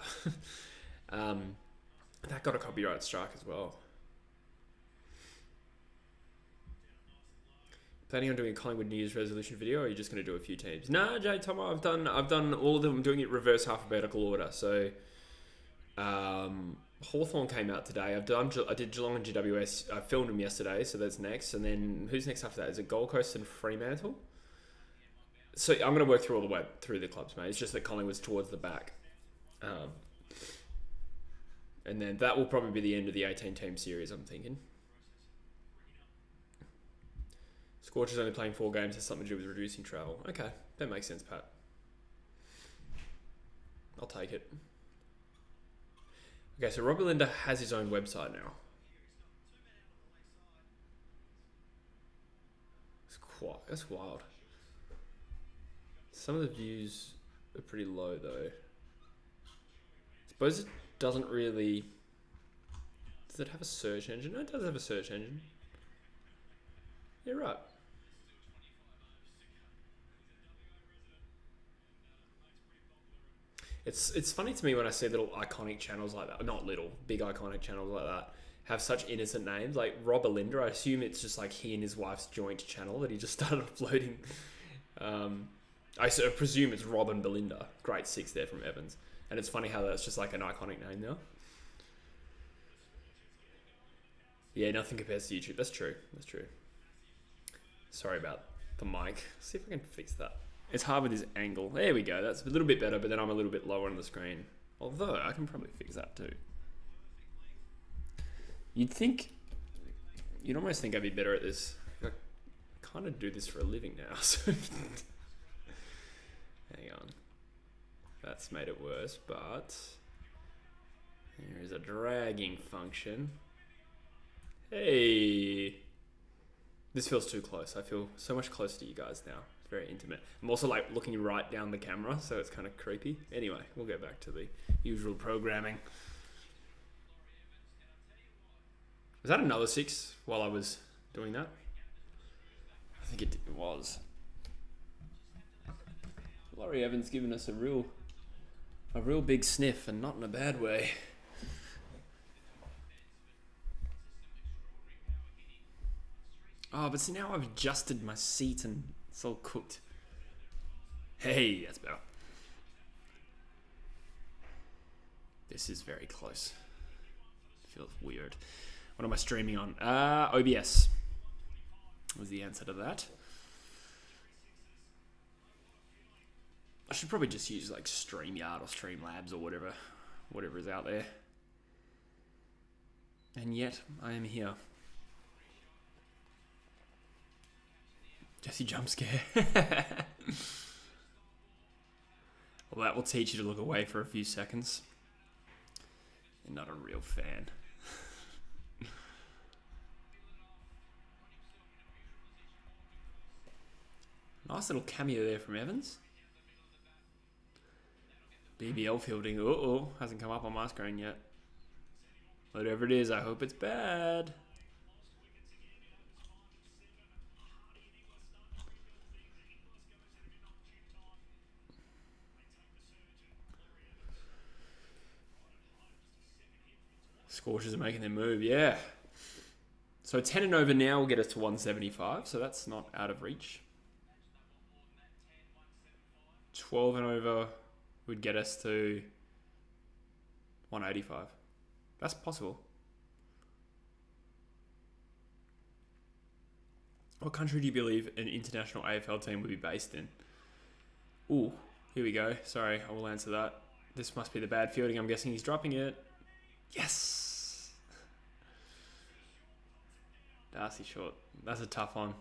That got a copyright strike as well. Planning on doing a Collingwood New Year's resolution video, or are you just going to do a few teams? Nah, Jay Tomo, I've done all of them. I'm doing it reverse alphabetical order. So, Hawthorn came out today. I did Geelong and GWS. I filmed them yesterday, so that's next. And then who's next after that? Is it Gold Coast and Fremantle? So I'm going to work through all the way through the clubs, mate. It's just that Collingwood's towards the back. And then that will probably be the end of the 18-team series, I'm thinking. Scorchers only playing 4 games has something to do with reducing travel. Okay, that makes sense, Pat. I'll take it. Okay, so Rob Linda has his own website now. That's wild. Some of the views are pretty low, though. I suppose it doesn't really... Does it have a search engine? No, it does have a search engine. Yeah, right. It's funny to me when I see little iconic channels like that. Not little, big iconic channels like that have such innocent names. Like Rob Alinda, I assume it's just like he and his wife's joint channel that he just started uploading. I presume it's Rob and Belinda. Great 6 there from Evans. And it's funny how that's just like an iconic name now. Yeah, nothing compares to YouTube. That's true. Sorry about the mic. See if I can fix that. It's hard with this angle. There we go. That's a little bit better, but then I'm a little bit lower on the screen. Although, I can probably fix that too. You'd almost think I'd be better at this. I kind of do this for a living now, so... Hang on. That's made it worse, but... There is a dragging function. Hey! This feels too close. I feel so much closer to you guys now. It's very intimate. I'm also like looking right down the camera, so it's kind of creepy. Anyway, we'll go back to the usual programming. Was that another 6 while I was doing that? I think it was. Laurie Evans giving us a real big sniff, and not in a bad way. Oh, but see, now I've adjusted my seat and it's all cooked. Hey, that's better. This is very close. Feels weird. What am I streaming on? OBS was the answer to that. I should probably just use like StreamYard or Streamlabs or whatever is out there. And yet, I am here. Jesse jump scare. Well, that will teach you to look away for a few seconds. You're not a real fan. Nice little cameo there from Evans. BBL fielding. Hasn't come up on my screen yet. Whatever it is, I hope it's bad. Scorchers are making their move, yeah. So 10 and over now will get us to 175, so that's not out of reach. 12 and over would get us to 185. That's possible. What country do you believe an international AFL team would be based in? Ooh, here we go. Sorry, I will answer that. This must be the bad fielding. I'm guessing he's dropping it. Yes! Darcy Short. That's a tough one.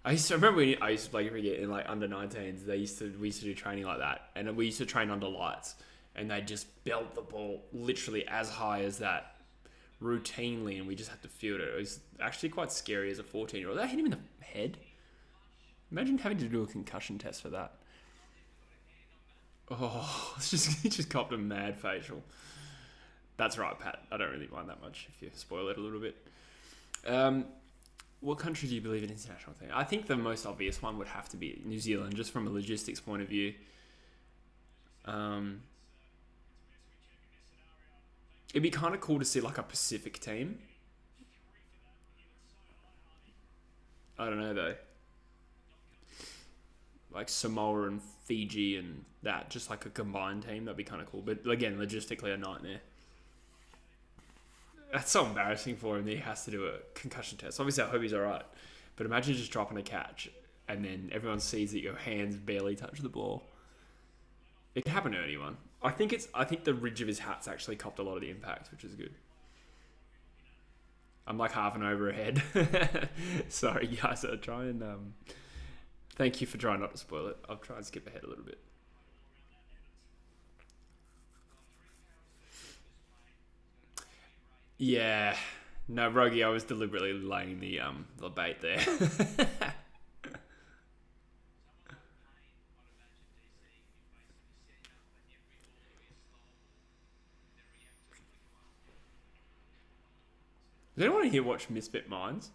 I remember when I used to play cricket in like under 19s. We used to do training like that, and we used to train under lights, and they just belt the ball literally as high as that routinely, and we just had to field it. It was actually quite scary as a 14-year-old. That hit him in the head. Imagine having to do a concussion test for that. Oh, he just copped a mad facial. That's right, Pat. I don't really mind that much if you spoil it a little bit. What country do you believe in international thing? I think the most obvious one would have to be New Zealand, just from a logistics point of view. It'd be kind of cool to see like a Pacific team. I don't know though. Like Samoa and Fiji and that, just like a combined team, that'd be kind of cool. But again, logistically a nightmare. That's so embarrassing for him that he has to do a concussion test. Obviously, I hope he's alright. But imagine just dropping a catch and then everyone sees that your hands barely touch the ball. It could happen to anyone. I think the ridge of his hat's actually copped a lot of the impact, which is good. I'm like half an over ahead. Sorry, guys. I'll try and thank you for trying not to spoil it. I'll try and skip ahead a little bit. Yeah. No, Rogie, I was deliberately laying the bait there. Does anyone here watch Misfit Minds?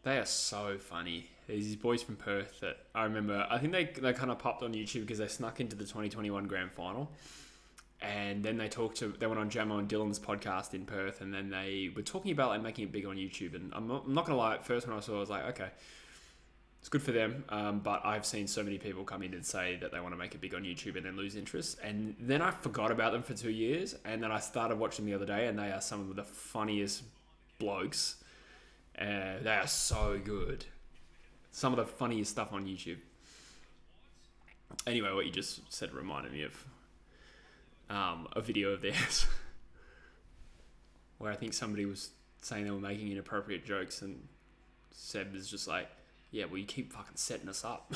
They are so funny. There's these boys from Perth that I remember. I think they kind of popped on YouTube because they snuck into the 2021 grand final. And then they went on Jamo and Dylan's podcast in Perth, and then they were talking about like making it big on YouTube. And I'm not gonna lie, at first when I saw it, I was like, okay, it's good for them. But I've seen so many people come in and say that they want to make it big on YouTube and then lose interest. And then I forgot about them for 2 years, and then I started watching the other day, and they are some of the funniest blokes. They are so good. Some of the funniest stuff on YouTube. Anyway, what you just said reminded me of a video of theirs where I think somebody was saying they were making inappropriate jokes, and Seb was just like, yeah, well, you keep fucking setting us up.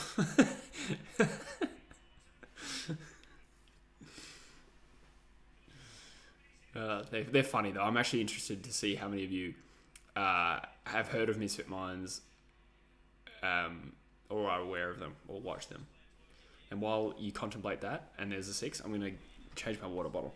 They're funny though. I'm actually interested to see how many of you have heard of Misfit Minds or are aware of them or watch them. And while you contemplate that, and there's a 6, I'm going to change my water bottle.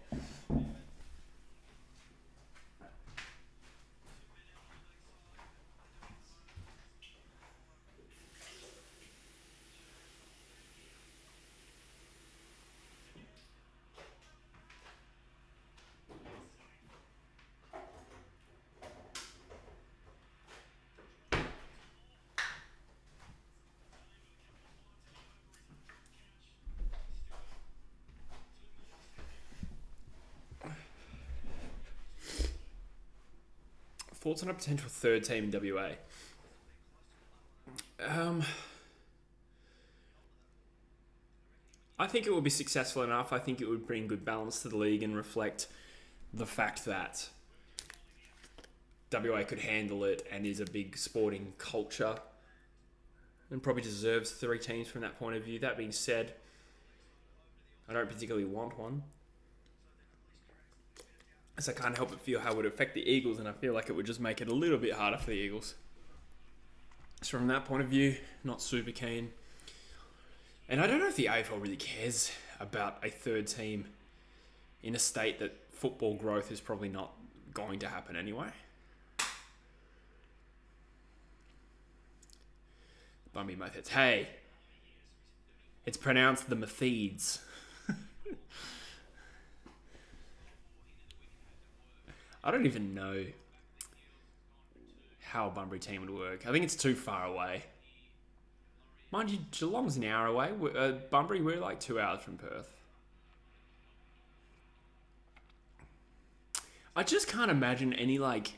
Thoughts on a potential third team in WA? I think it would be successful enough. I think it would bring good balance to the league and reflect the fact that WA could handle it and is a big sporting culture and probably deserves 3 teams from that point of view. That being said, I don't particularly want one. So I can't help but feel how it would affect the Eagles, and I feel like it would just make it a little bit harder for the Eagles. So from that point of view, not super keen. And I don't know if the AFL really cares about a third team in a state that football growth is probably not going to happen anyway. Bummy methods. Hey, it's pronounced the Methods. I don't even know how a Bunbury team would work. I think it's too far away. Mind you, Geelong's an hour away. Bunbury, we're like 2 hours from Perth. I just can't imagine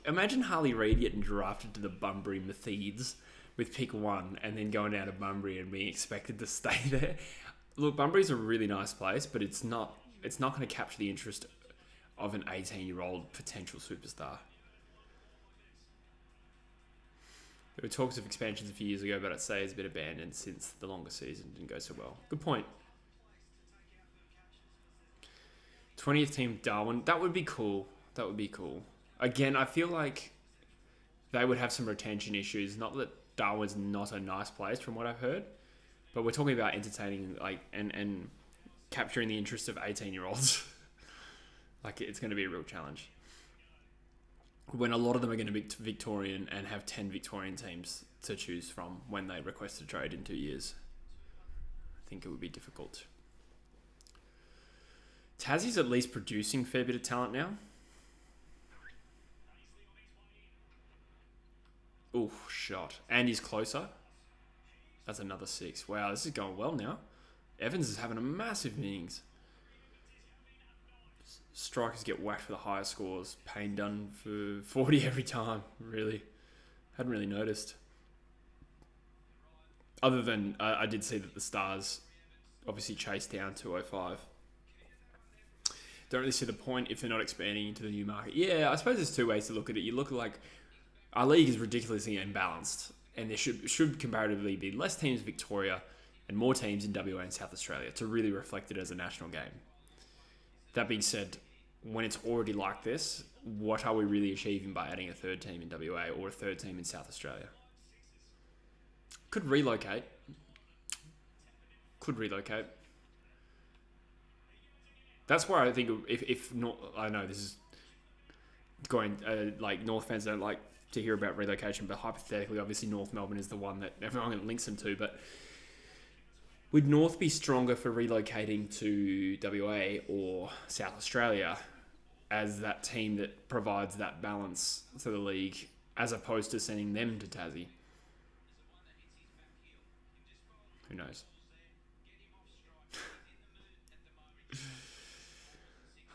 imagine Harley Reid getting drafted to the Bunbury Methides with pick 1 and then going down to Bunbury and being expected to stay there. Look, Bunbury's a really nice place, but it's not going to capture the interest of an 18-year-old potential superstar. There were talks of expansions a few years ago, but I'd say it's been abandoned since the longer season didn't go so well. Good point. 20th team Darwin. That would be cool. That would be cool. Again, I feel like they would have some retention issues. Not that Darwin's not a nice place from what I've heard, but we're talking about entertaining and capturing the interest of 18-year-olds. It's going to be a real challenge. When a lot of them are going to be Victorian and have 10 Victorian teams to choose from when they request a trade in 2 years. I think it would be difficult. Tassie's at least producing a fair bit of talent now. Ooh, shot. And he's closer. That's another 6. Wow, this is going well now. Evans is having a massive innings. Strikers get whacked for the higher scores. Payne done for 40 every time, really. Hadn't really noticed. Other than, I did see that the Stars obviously chased down 205. Don't really see the point if they're not expanding into the new market. Yeah, I suppose there's two ways to look at it. You look like our league is ridiculously imbalanced, and there should comparatively be less teams in Victoria and more teams in WA and South Australia to really reflect it as a national game. That being said, when it's already like this, what are we really achieving by adding a third team in WA or a third team in South Australia? Could relocate. That's where I think if not, I know this is going North fans don't like to hear about relocation, but hypothetically, obviously North Melbourne is the one that everyone links them to. But would North be stronger for relocating to WA or South Australia as that team that provides that balance to the league, as opposed to sending them to Tassie? Who knows?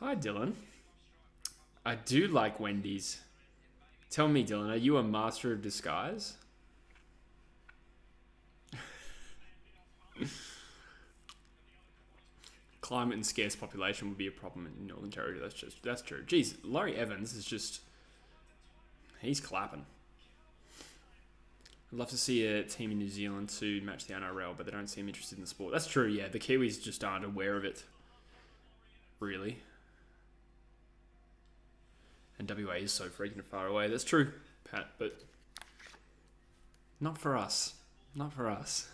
Hi, Dylan. I do like Wendy's. Tell me, Dylan, are you a master of disguise? Climate and scarce population would be a problem in Northern Territory. That's true. Geez, Laurie Evans is just... he's clapping. I'd love to see a team in New Zealand to match the NRL, but they don't seem interested in the sport. That's true, yeah. The Kiwis just aren't aware of it. Really. And WA is so freaking far away. That's true, Pat, but not for us. Not for us.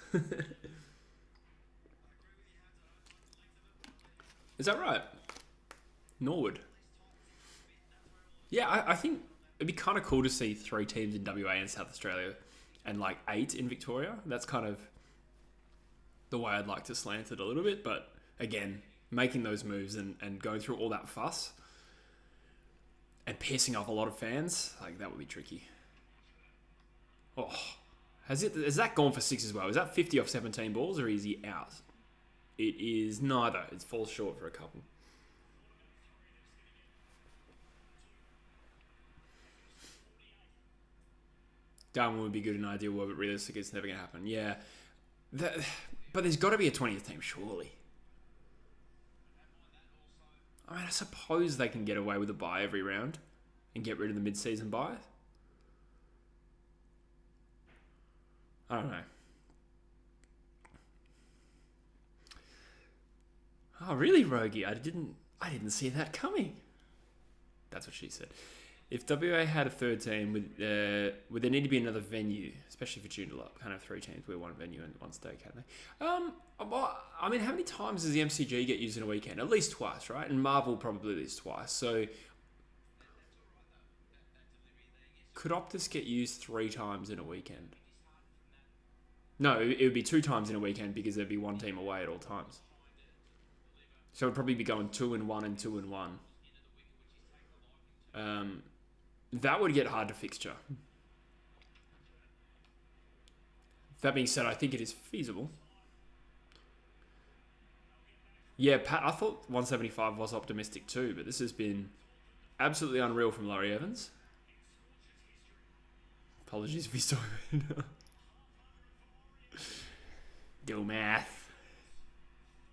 Is that right? Norwood. Yeah, I think it'd be kind of cool to see 3 teams in WA and South Australia and 8 in Victoria. That's kind of the way I'd like to slant it a little bit. But again, making those moves and going through all that fuss and pissing off a lot of fans, that would be tricky. Oh, has that gone for 6 as well? Is that 50 off 17 balls, or is he out? It is neither. It falls short for a couple. Darwin would be good in an ideal world, but realistically, it's never going to happen. Yeah. But there's got to be a 20th team, surely. I mean, I suppose they can get away with a bye every round and get rid of the mid-season bye. I don't know. Oh, really, Rogie? I didn't see that coming. That's what she said. If WA had a third team, would there need to be another venue, especially for Joondalup? Can't have 3 teams where one venue and one stay, can they? I mean, how many times does the MCG get used in a weekend? At least twice, right? And Marvel probably at least twice. So could Optus get used 3 times in a weekend? No, it would be 2 times in a weekend because there'd be one team away at all times. So it'd probably be going 2 and 1 and 2 and 1. That would get hard to fixture. That being said, I think it is feasible. Yeah, Pat, I thought 175 was optimistic too, but this has been absolutely unreal from Laurie Evans. Apologies if he's talking. Do math.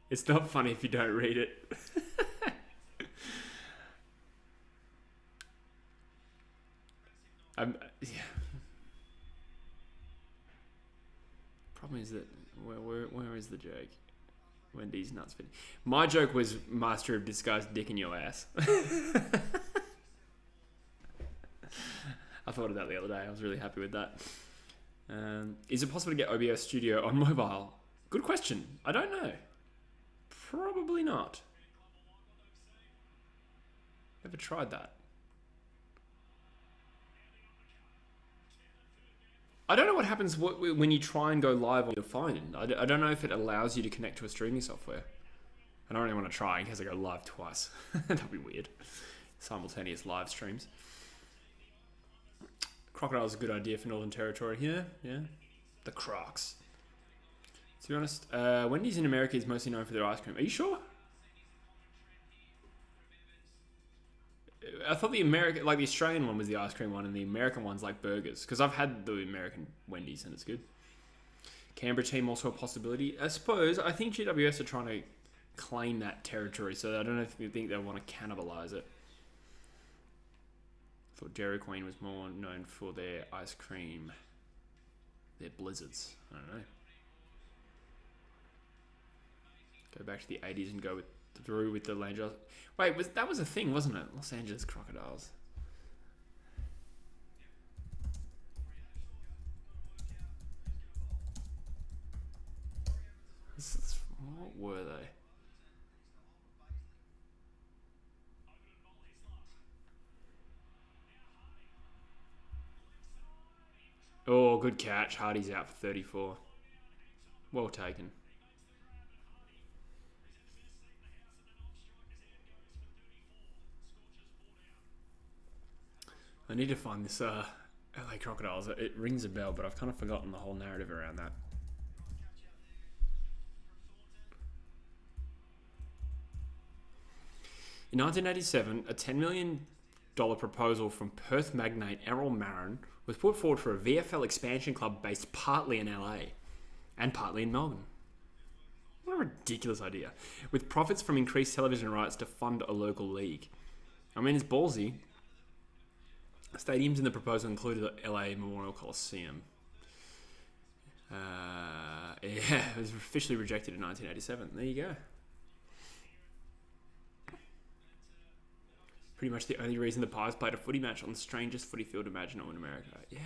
It's not funny if you don't read it. Yeah. Problem is that where is the joke? Wendy's nuts fit. My joke was master of disguise dick in your ass. I thought of that the other day. I was really happy with that. Is it possible to get OBS Studio on mobile? Good question. I don't know. Probably not. Never tried that. I don't know what happens when you try and go live on your phone. I don't know if it allows you to connect to a streaming software. I don't really want to try in case I go live twice. That'd be weird. Simultaneous live streams. Crocodile's a good idea for Northern Territory here. Yeah. The Crocs. To be honest, Wendy's in America is mostly known for their ice cream. Are you sure? I thought the Australian one was the ice cream one, and the American one's like burgers. Because I've had the American Wendy's and it's good. Canberra team also a possibility. I suppose. I think GWS are trying to claim that territory, so I don't know if you think they want to cannibalize it. I thought Dairy Queen was more known for their ice cream, their blizzards. I don't know. Go back to the 80s and go through with the Los Angeles. Wait, that was a thing, wasn't it? Los Angeles Crocodiles. What were they? Oh, good catch. Hardy's out for 34. Well taken. I need to find this LA Crocodiles. It rings a bell, but I've kind of forgotten the whole narrative around that. In 1987, a $10 million proposal from Perth magnate Errol Marin was put forward for a VFL expansion club based partly in LA and partly in Melbourne. What a ridiculous idea. With profits from increased television rights to fund a local league. I mean, it's ballsy. Stadiums in the proposal included the LA Memorial Coliseum. It was officially rejected in 1987. There you go. Pretty much the only reason the Pies played a footy match on the strangest footy field imaginable in America. Yeah.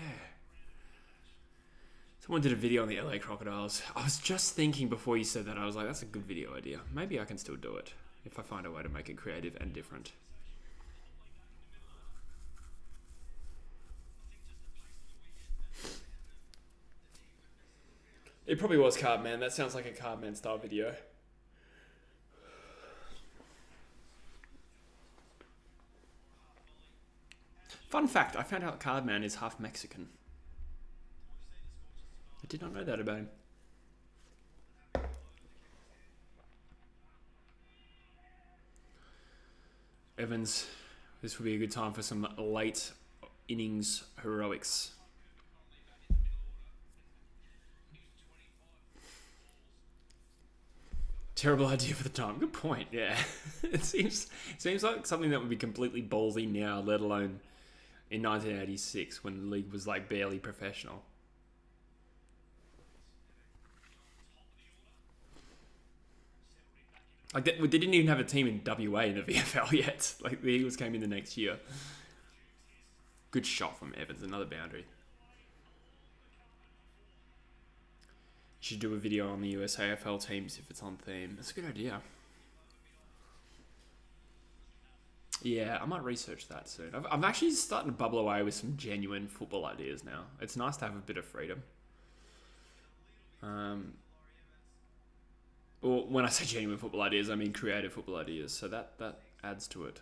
Someone did a video on the LA Crocodiles. I was just thinking before you said that, I was like, that's a good video idea. Maybe I can still do it if I find a way to make it creative and different. It probably was Cardman. That sounds like a Cardman style video. Fun fact, I found out Cardman is half Mexican. I did not know that about him. Evans, this would be a good time for some late innings heroics. Terrible idea for the time. Good point. Yeah, it seems like something that would be completely ballsy now, let alone in 1986 when the league was like barely professional. Like they didn't even have a team in WA in the VFL yet. Like the Eagles came in the next year. Good shot from Evans. Another boundary. You should do a video on the US AFL teams if it's on theme. That's a good idea. Yeah, I might research that soon. I'm actually starting to bubble away with some genuine football ideas now. It's nice to have a bit of freedom. Or when I say genuine football ideas, I mean creative football ideas. So that adds to it.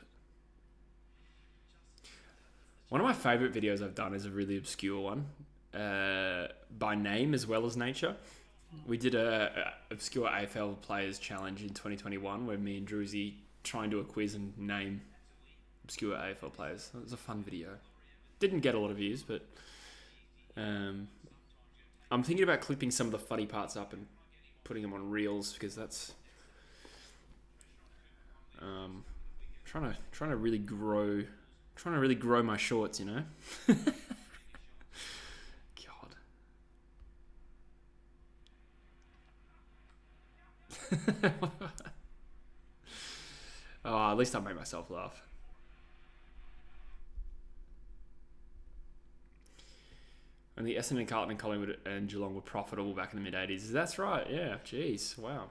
One of my favourite videos I've done is a really obscure one, by name as well as nature. We did a obscure AFL players challenge in 2021 where me and Drewzy try and do a quiz and name obscure AFL players. It was a fun video. Didn't get a lot of views, but I'm thinking about clipping some of the funny parts up and putting them on reels because that's trying to really grow my shorts, you know. God. Oh, at least I made myself laugh. Only Essendon, Carlton, Collingwood and Geelong were profitable back in the mid-80s. That's right, yeah. Jeez, wow.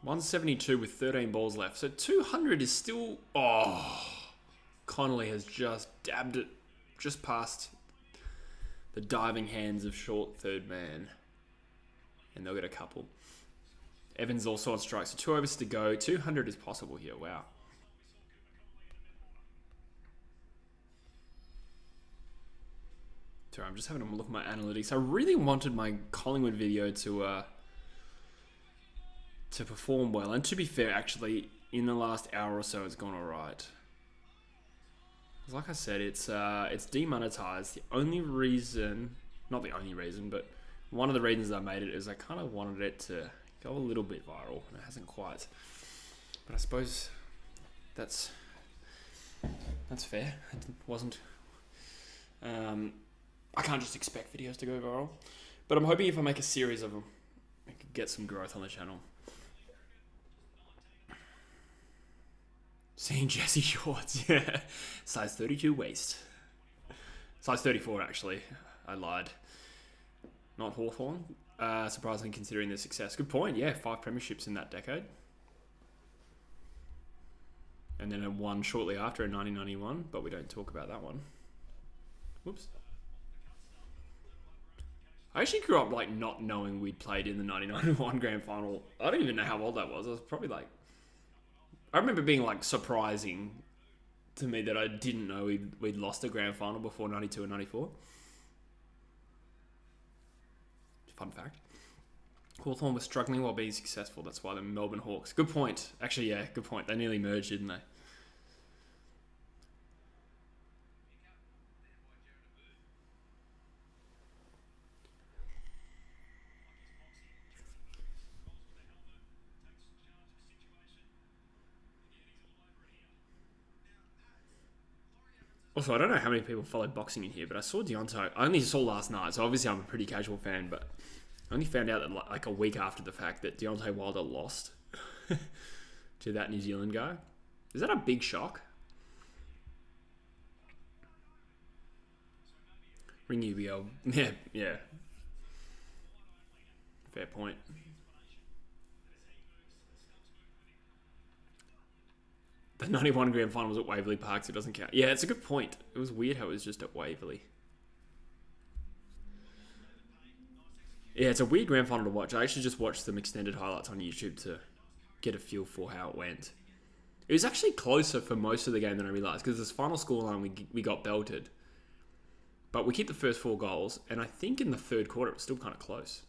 $172 with 13 balls left. So 200 is still... Oh, Connolly has just dabbed it just past the diving hands of short third man. And they'll get a couple. Evans also on strike. So 2 overs to go. 200 is possible here. Wow. Sorry, I'm just having a look at my analytics. I really wanted my Collingwood video to perform well. And to be fair, actually, in the last hour or so, it's gone all right. Like I said, it's demonetized. The only reason, not the only reason, but one of the reasons I made it is I kind of wanted it to go a little bit viral, and it hasn't quite. But I suppose that's fair. It wasn't. I can't just expect videos to go viral, but I'm hoping if I make a series of them, I could get some growth on the channel. Seeing Jesse shorts, yeah. Size 32 waist. Size 34, actually. I lied. Not Hawthorn. Surprising considering their success. Good point, yeah. 5 premierships in that decade. And then a 1 shortly after in 1991, but we don't talk about that one. Whoops. I actually grew up like not knowing we'd played in the 1991 grand final. I don't even know how old that was. I was probably like... I remember being like surprising to me that I didn't know we'd lost a grand final before 92 and 94. Fun fact. Hawthorn was struggling while being successful. That's why the Melbourne Hawks. Good point. Actually, yeah, good point. They nearly merged, didn't they? Also, I don't know how many people follow boxing in here, but I saw Deontay. I only saw last night, so obviously I'm a pretty casual fan, but I only found out that like a week after the fact that Deontay Wilder lost to that New Zealand guy. Is that a big shock? Ring UBL. Yeah. Fair point. The 91 grand final was at Waverley Park, so it doesn't count. Yeah, it's a good point. It was weird how it was just at Waverley. Yeah, it's a weird grand final to watch. I actually just watched some extended highlights on YouTube to get a feel for how it went. It was actually closer for most of the game than I realised, because this final scoreline we got belted. But we kicked the first 4 goals, and I think in the third quarter it was still kind of close.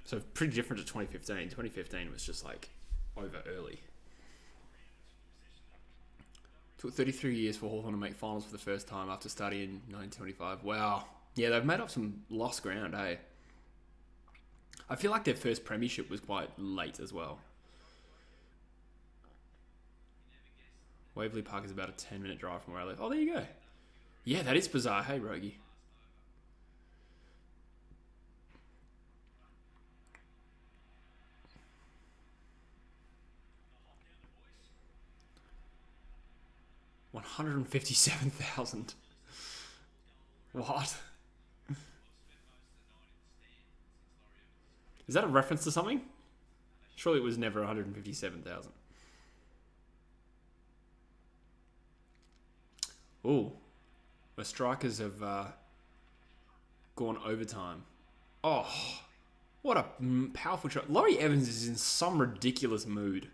So pretty different to 2015. 2015 was just like over early. Took 33 years for Hawthorn to make finals for the first time after starting in 1925. Wow. Yeah, they've made up some lost ground, eh? I feel like their first premiership was quite late as well. Waverley Park is about a 10-minute drive from where I live. Oh, there you go. Yeah, that is bizarre. Hey, Rogie. $157,000. What? Is that a reference to something? Surely it was never 157,000. Ooh. The Strikers have gone overtime. Oh, what a powerful shot. Laurie Evans is in some ridiculous mood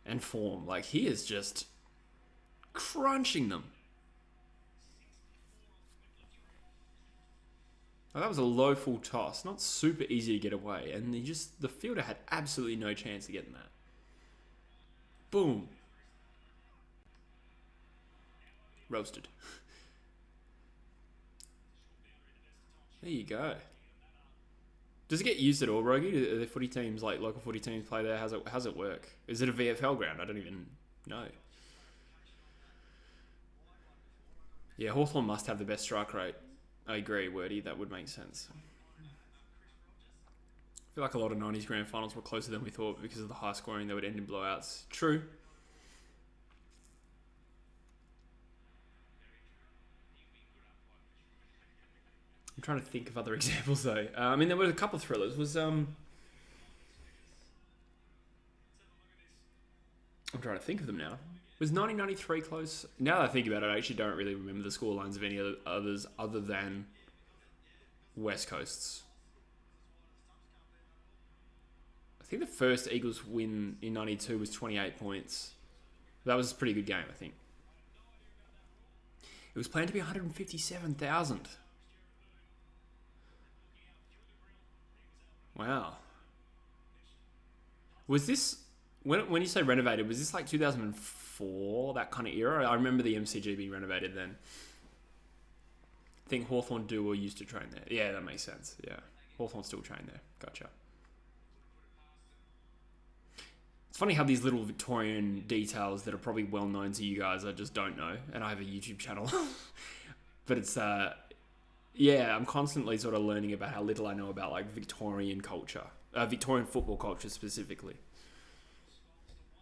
and form. Like, he is just crunching them. Oh, that was a low full toss. Not super easy to get away. And the fielder had absolutely no chance of getting that. Boom. Roasted. There you go. Does it get used at all, Rogie? Do the footy teams, like local footy teams, play there? How's it work? Is it a VFL ground? I don't even know. Yeah, Hawthorn must have the best strike rate. I agree, Wordy. That would make sense. I feel like a lot of 90s grand finals were closer than we thought because of the high scoring that would end in blowouts. True. I'm trying to think of other examples though. I mean, there were a couple of thrillers. I'm trying to think of them now. Was 1993 close? Now that I think about it, I actually don't really remember the scorelines of any others other than West Coast's. I think the first Eagles win in 92 was 28 points. That was a pretty good game, I think. It was planned to be 157,000. Wow. Was this, when you say renovated, was this like 2004, that kind of era? I remember the MCG being renovated then. I think Hawthorn do or used to train there. Yeah, that makes sense. Yeah. Hawthorn still train there. Gotcha. It's funny how these little Victorian details that are probably well known to you guys I just don't know. And I have a YouTube channel. But it's, yeah, I'm constantly sort of learning about how little I know about like Victorian culture. Victorian football culture specifically.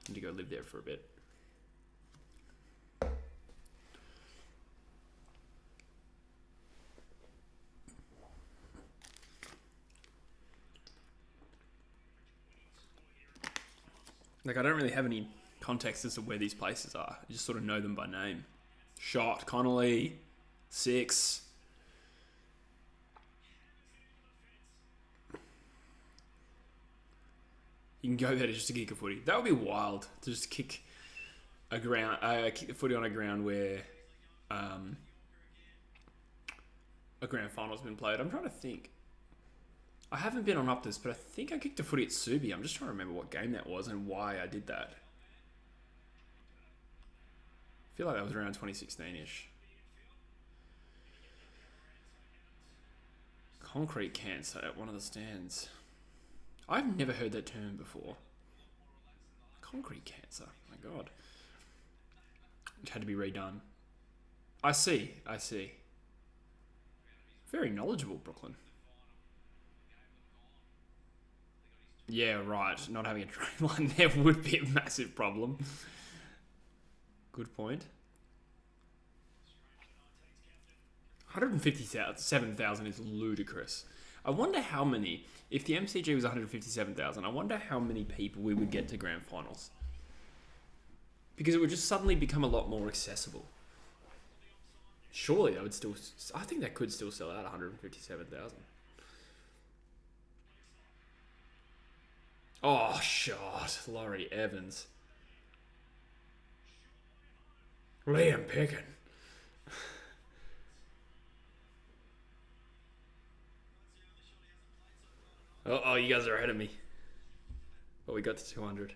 I need to go live there for a bit. Like, I don't really have any context as to where these places are. I just sort of know them by name. Shot, Connolly, 6. You can go there just to kick a footy. That would be wild to just kick the footy on a ground where a grand final's been played. I'm trying to think. I haven't been on Optus, but I think I kicked a footy at Subi. I'm just trying to remember what game that was and why I did that. I feel like that was around 2016-ish. Concrete cancer at one of the stands. I've never heard that term before. Concrete cancer. My God. It had to be redone. I see. Very knowledgeable, Brooklyn. Yeah, right. Not having a train line there would be a massive problem. Good point. 157,000 is ludicrous. I wonder how many, if the MCG was 157,000, I wonder how many people we would get to grand finals. Because it would just suddenly become a lot more accessible. Surely that would still, I think that could still sell out 157,000. Oh, shot. Laurie Evans. Liam Picken. Oh, you guys are ahead of me. But we got to 200.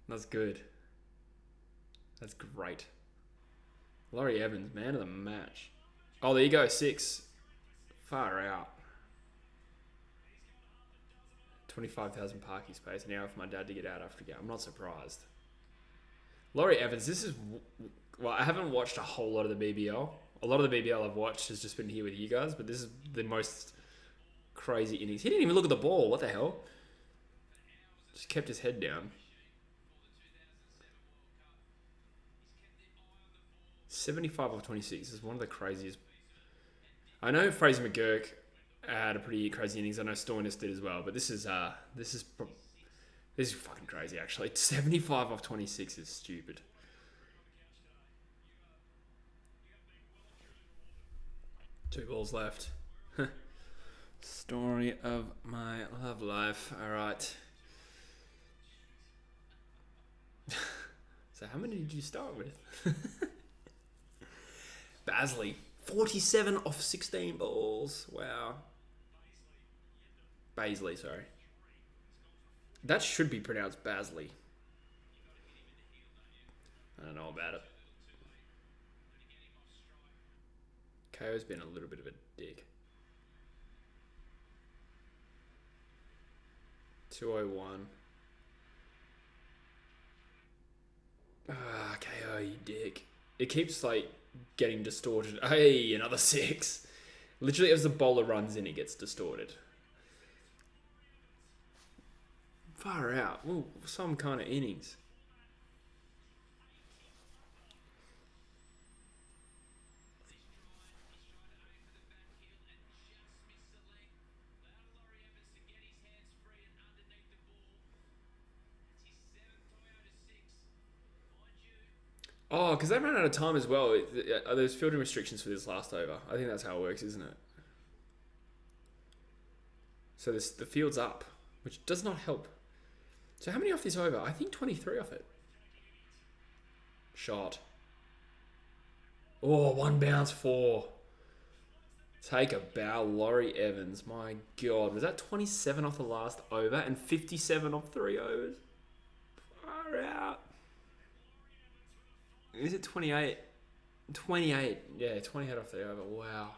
That's good. That's great. Laurie Evans, man of the match. Oh, there you go, 6. Far out. 25,000 parking space, now for my dad to get out after a game. I'm not surprised. Laurie Evans, this is... Well, I haven't watched a whole lot of the BBL. A lot of the BBL I've watched has just been here with you guys, but this is the most crazy innings. He didn't even look at the ball. What the hell? Just kept his head down. 75 of 26 is one of the craziest. I know Fraser McGurk had a pretty crazy innings. I know Stoinis did as well, but this is fucking crazy actually. 75 off 26 is stupid. Two balls left. Story of my love life. All right. So how many did you start with? Basley, 47 off 16 balls. Wow. Baisley, sorry. That should be pronounced Basley. I don't know about it. KO's been a little bit of a dick. 201. KO, you dick. It keeps like getting distorted. Hey, another 6. Literally, as the bowler runs in, it gets distorted. Far out. Ooh, some kind of innings. Oh, because they ran out of time as well. There's fielding restrictions for this last over. I think that's how it works, isn't it? So the field's up, which does not help. So how many off this over? I think 23 off it. Shot. Oh, one bounce 4. Take a bow, Laurie Evans. My God. Was that 27 off the last over and 57 off 3 overs? Far out. Is it 28? 28. Yeah, 28 off the over. Wow.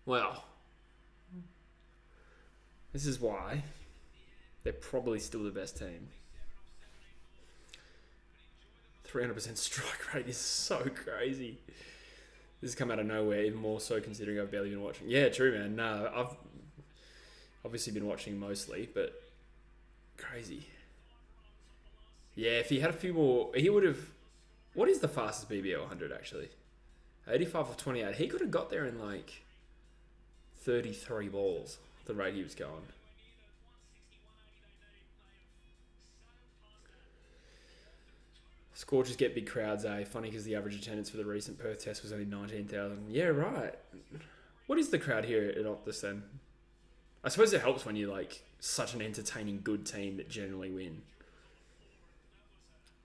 Well. This is why they're probably still the best team. 300% strike rate is so crazy. This has come out of nowhere, even more so considering I've barely been watching. Yeah, true, man. No, I've obviously been watching mostly, but crazy. Yeah, if he had a few more, he would have... What is the fastest BBL 100, actually? 85 of 28. He could have got there in, like, 33 balls, the rate he was going. Scorchers get big crowds, eh? Funny because the average attendance for the recent Perth test was only 19,000. Yeah, right. What is the crowd here at Optus then? I suppose it helps when you're, like, such an entertaining, good team that generally win.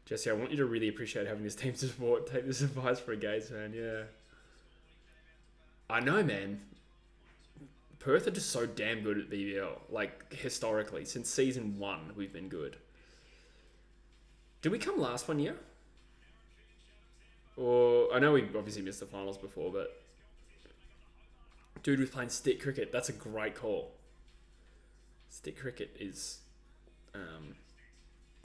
Jesse, I want you to really appreciate having this team support. Take this advice for a Gates fan, yeah. I know, man. Perth are just so damn good at BBL. Like, historically. Since season 1, we've been good. Did we come last one year? Or, I know we obviously missed the finals before, but... Dude was playing stick cricket. That's a great call. Stick cricket is...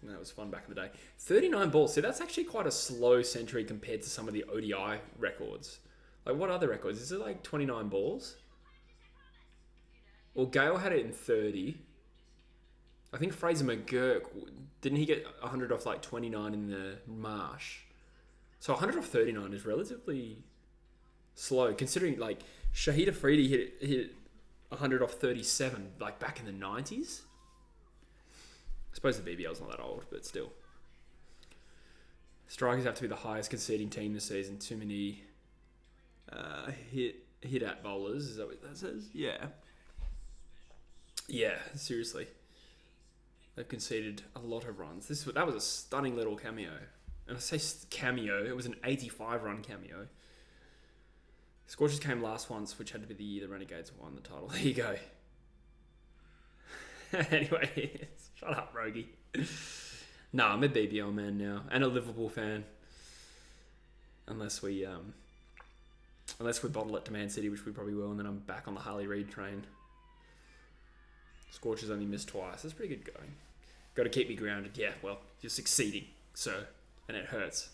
That was fun back in the day. 39 balls. See, that's actually quite a slow century compared to some of the ODI records. Like, what other records? Is it like 29 balls? Well, Gale had it in 30. I think Fraser McGurk, didn't he get 100 off like 29 in the Marsh? So 100 off 39 is relatively slow, considering like Shahid Afridi hit 100 off 37 like back in the 90s. I suppose the BBL's not that old, but still. Strikers have to be the highest conceding team this season. Too many hit at bowlers. Is that what that says? Yeah. Yeah, seriously. They've conceded a lot of runs. That was a stunning little cameo. And I say cameo, it was an 85-run cameo. Scorchers came last once, which had to be the year the Renegades won the title. There you go. Anyway, shut up, Rogie. Nah, I'm a BBL man now, and a Liverpool fan. Unless we bottle it to Man City, which we probably will, and then I'm back on the Harley Reid train. Scorchers only missed twice. That's pretty good going. Got to keep me grounded. Yeah, well, you're succeeding, so, and it hurts.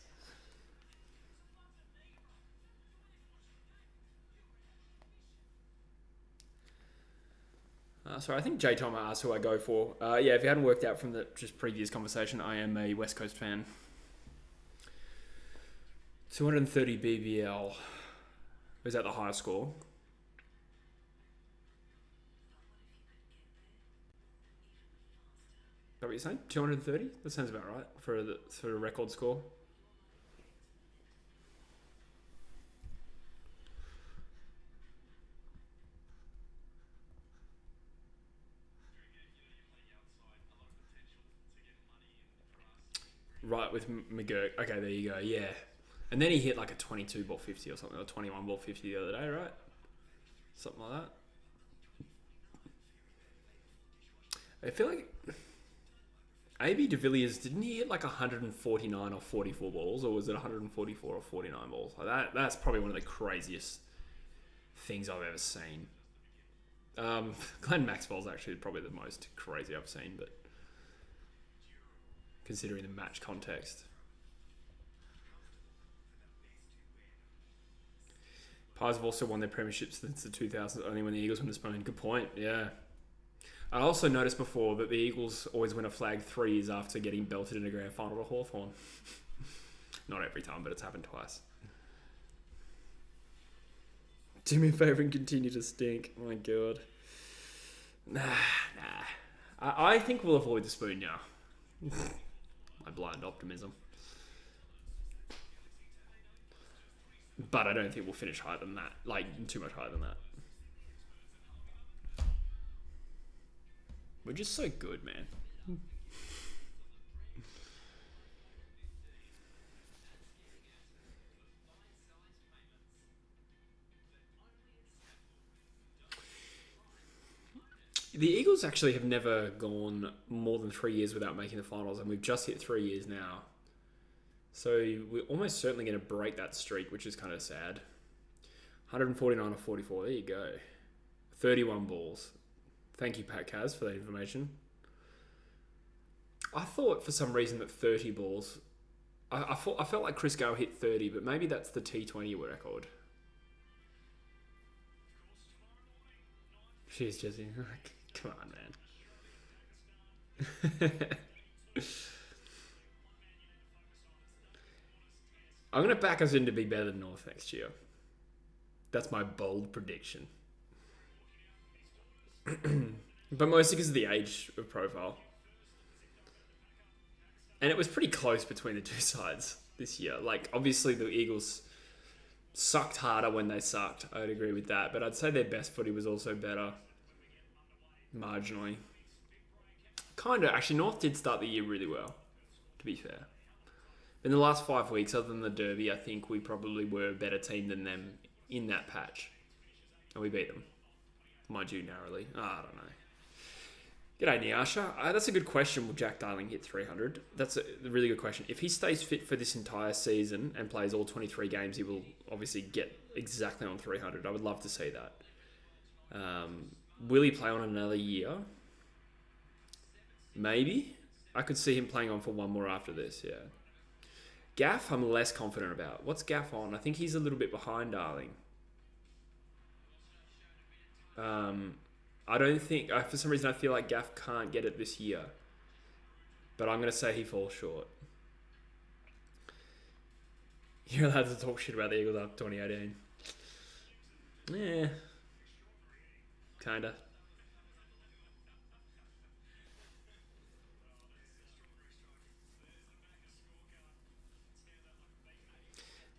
So I think J. Tom asked who I go for. Yeah, if you hadn't worked out from the just previous conversation, I am a West Coast fan. 230 BBL. Was that the highest score? you're saying? 230? That sounds about right for a record score. Right, with McGurk. Okay, there you go. Yeah. And then he hit like a 22 ball 50 or something, or 21 ball 50 the other day, right? Something like that. I feel like AB de Villiers, didn't he hit like 149 or 44 balls, or was it 144 or 49 balls? Like that's probably one of the craziest things I've ever seen. Glenn Maxwell's actually probably the most crazy I've seen, but considering the match context. Pies have also won their premierships since the 2000s, only when the Eagles won the spoon. Good point, yeah. I also noticed before that the Eagles always win a flag 3 years after getting belted in a grand final to Hawthorn. Not every time, but it's happened twice. Do me a favour and continue to stink. Oh my god. Nah. I think we'll avoid the spoon now. My blind optimism. But I don't think we'll finish higher than that. Like, too much higher than that. We're just so good, man. The Eagles actually have never gone more than 3 years without making the finals, and we've just hit 3 years now. So we're almost certainly going to break that streak, which is kind of sad. 149 or 44, there you go. 31 balls. Thank you, Pat Kaz, for that information. I thought for some reason that 30 balls... I felt like Chris Gale hit 30, but maybe that's the T20 record. Jeez, Jesse. Come on, man. I'm going to back us in to be better than North next year. That's my bold prediction. But mostly because of the age of profile. And it was pretty close between the two sides this year. Like, obviously the Eagles sucked harder when they sucked. I would agree with that. But I'd say their best footy was also better. Marginally. Kind of. Actually, North did start the year really well, to be fair. In the last 5 weeks, other than the Derby, I think we probably were a better team than them in that patch. And we beat them. Mind you, narrowly. I don't know. G'day, Niasha. That's a good question. Will Jack Darling hit 300? That's a really good question. If he stays fit for this entire season and plays all 23 games, he will obviously get exactly on 300. I would love to see that. Will he play on another year? Maybe. I could see him playing on for one more after this, yeah. Gaff, I'm less confident about. What's Gaff on? I think he's a little bit behind Darling. I don't think... for some reason, I feel like Gaff can't get it this year. But I'm going to say he falls short. You're allowed to talk shit about the Eagles after 2018. Yeah. Kinda.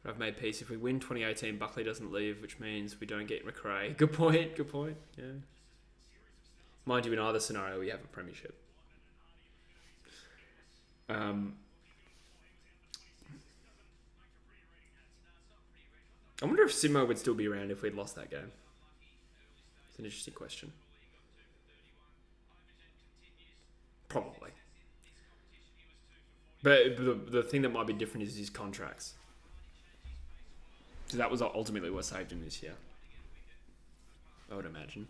I've made peace. If we win 2018, Buckley doesn't leave, which means we don't get McRae. Good point. Yeah. Mind you, in either scenario, we have a premiership. I wonder if Simo would still be around if we'd lost that game. It's an interesting question. Probably. But the thing that might be different is his contracts. So that was ultimately what saved him this year. I would imagine.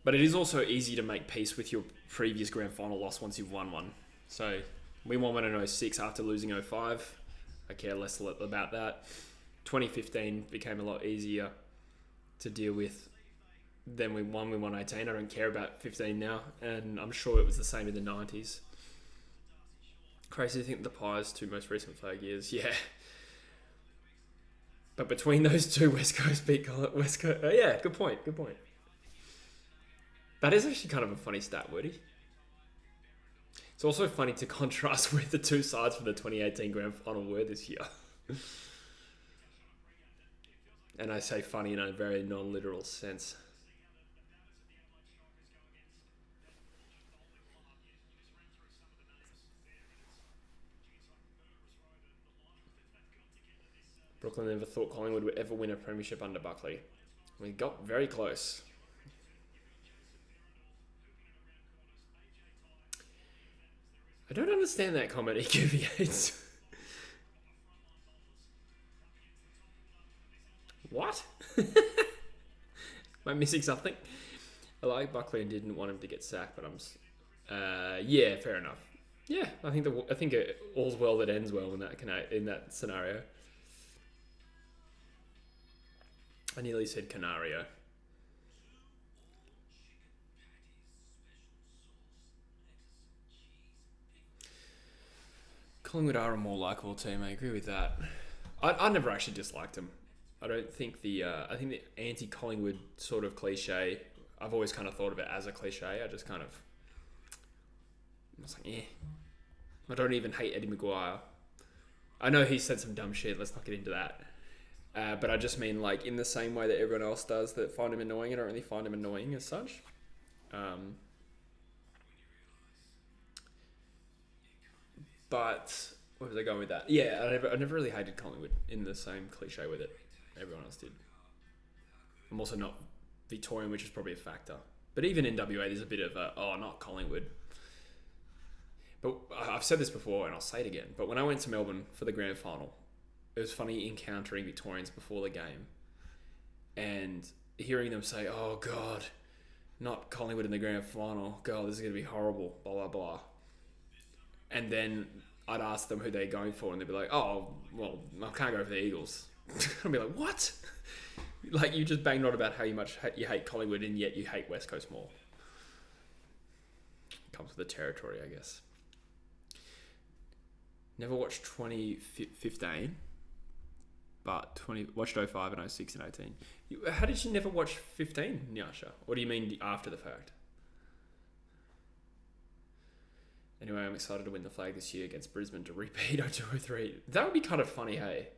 But it is also easy to make peace with your previous grand final loss once you've won one. So we won one in 06 after losing 05. I care less about that. 2015 became a lot easier to deal with. Then we won 18. I don't care about 15 now. And I'm sure it was the same in the 90s. Crazy to think the Pies' two most recent flag years. Yeah. But between those two, West Coast beat West Coast. Yeah, good point. That is actually kind of a funny stat, Woody. It's also funny to contrast with the two sides from the 2018 Grand Final were this year. And I say funny in a very non-literal sense. Brooklyn never thought Collingwood would ever win a premiership under Buckley. We got very close. I don't understand that comment, EQV Yates. What? Am I missing something? I like Buckley and didn't want him to get sacked, but yeah, fair enough. Yeah, I think all's well that ends well in that scenario. I nearly said Canario. Collingwood are a more likeable team. I agree with that. I never actually disliked them. I don't think I think the anti-Collingwood sort of cliche. I've always kind of thought of it as a cliche. I was like, I don't even hate Eddie Maguire. I know he said some dumb shit. Let's not get into that. But I just mean like in the same way that everyone else does that find him annoying. I don't really find him annoying as such. But where was I going with that? Yeah, I never really hated Collingwood in the same cliche with it. Everyone else did. I'm also not Victorian, which is probably a factor. But even in WA, there's a bit of not Collingwood. But I've said this before, and I'll say it again. But when I went to Melbourne for the grand final, it was funny encountering Victorians before the game and hearing them say, "Oh God, not Collingwood in the grand final. God, this is going to be horrible." Blah blah blah. And then I'd ask them who they're going for, and they'd be like, "Oh, well, I can't go for the Eagles." I'd be like, "What?" Like, you just banged on about how much you hate Collingwood, and yet you hate West Coast more. Comes with the territory, I guess. Never watched 2015, but watched 05 and 06 and 18. How did you never watch 15, Nyasha? Or do you mean after the fact? Anyway, I'm excited to win the flag this year against Brisbane to repeat 0203. That would be kind of funny, hey?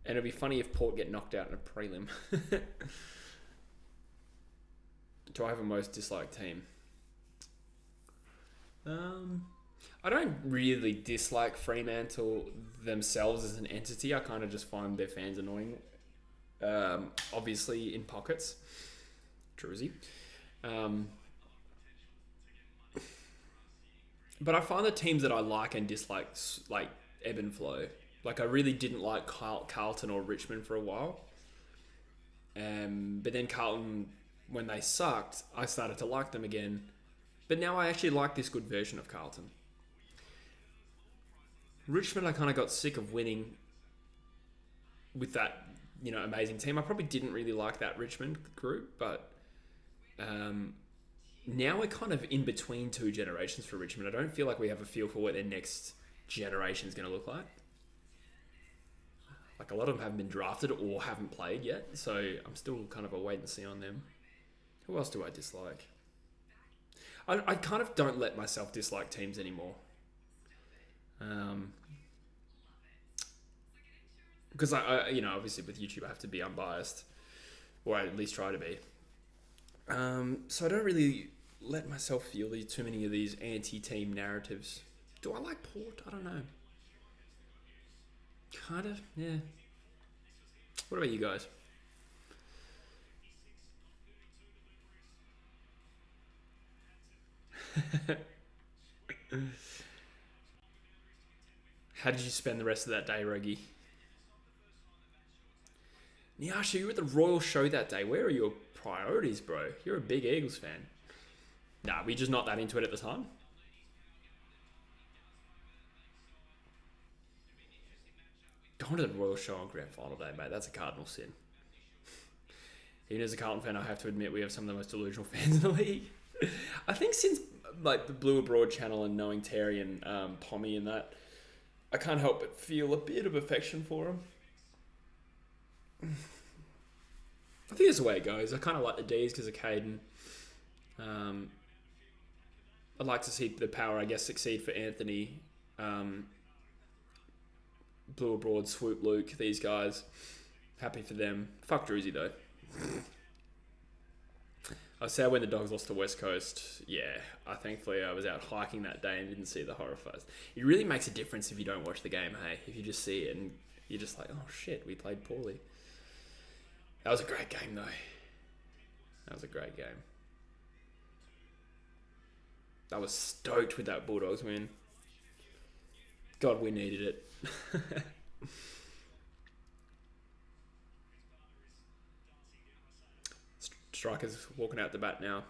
And it'd be funny if Port get knocked out in a prelim. Do I have a most disliked team? I don't really dislike Fremantle themselves as an entity. I kind of just find their fans annoying. Obviously, in pockets. Drewzy. But I find the teams that I like and dislike like ebb and flow. Like, I really didn't like Carlton or Richmond for a while. But then Carlton, when they sucked, I started to like them again. But now I actually like this good version of Carlton. Richmond, I kind of got sick of winning with that, amazing team. I probably didn't really like that Richmond group, but now we're kind of in between two generations for Richmond. I don't feel like we have a feel for what their next generation is going to look like. Like, a lot of them haven't been drafted or haven't played yet, so I'm still kind of a wait and see on them. Who else do I dislike? I kind of don't let myself dislike teams anymore. Because I obviously with YouTube I have to be unbiased, or I at least try to be. So I don't really let myself feel too many of these anti-team narratives. Do I like Port? I don't know. Kind of, yeah. What about you guys? How did you spend the rest of that day, Rogie? Nyasha, you were at the Royal Show that day. Where are your priorities, bro? You're a big Eagles fan. Nah, we just not that into it at the time. Going to the Royal Show on Grand Final day, mate, that's a cardinal sin. Even as a Carlton fan, I have to admit we have some of the most delusional fans in the league. I think since like the Blue Abroad channel and knowing Terry and Pommy and that, I can't help but feel a bit of affection for him. I think that's the way it goes. I kind of like the D's because of Caden. I'd like to see the power, I guess, succeed for Anthony. Blue Abroad, Swoop Luke, these guys. Happy for them. Fuck Drewzy, though. I say when the Dogs lost to West Coast, thankfully I was out hiking that day and didn't see the horror fest. It really makes a difference if you don't watch the game, hey? If you just see it and you're just like, oh shit, we played poorly. That was a great game, though. That was a great game. I was stoked with that Bulldogs win. God, we needed it. Strikers walking out the bat now.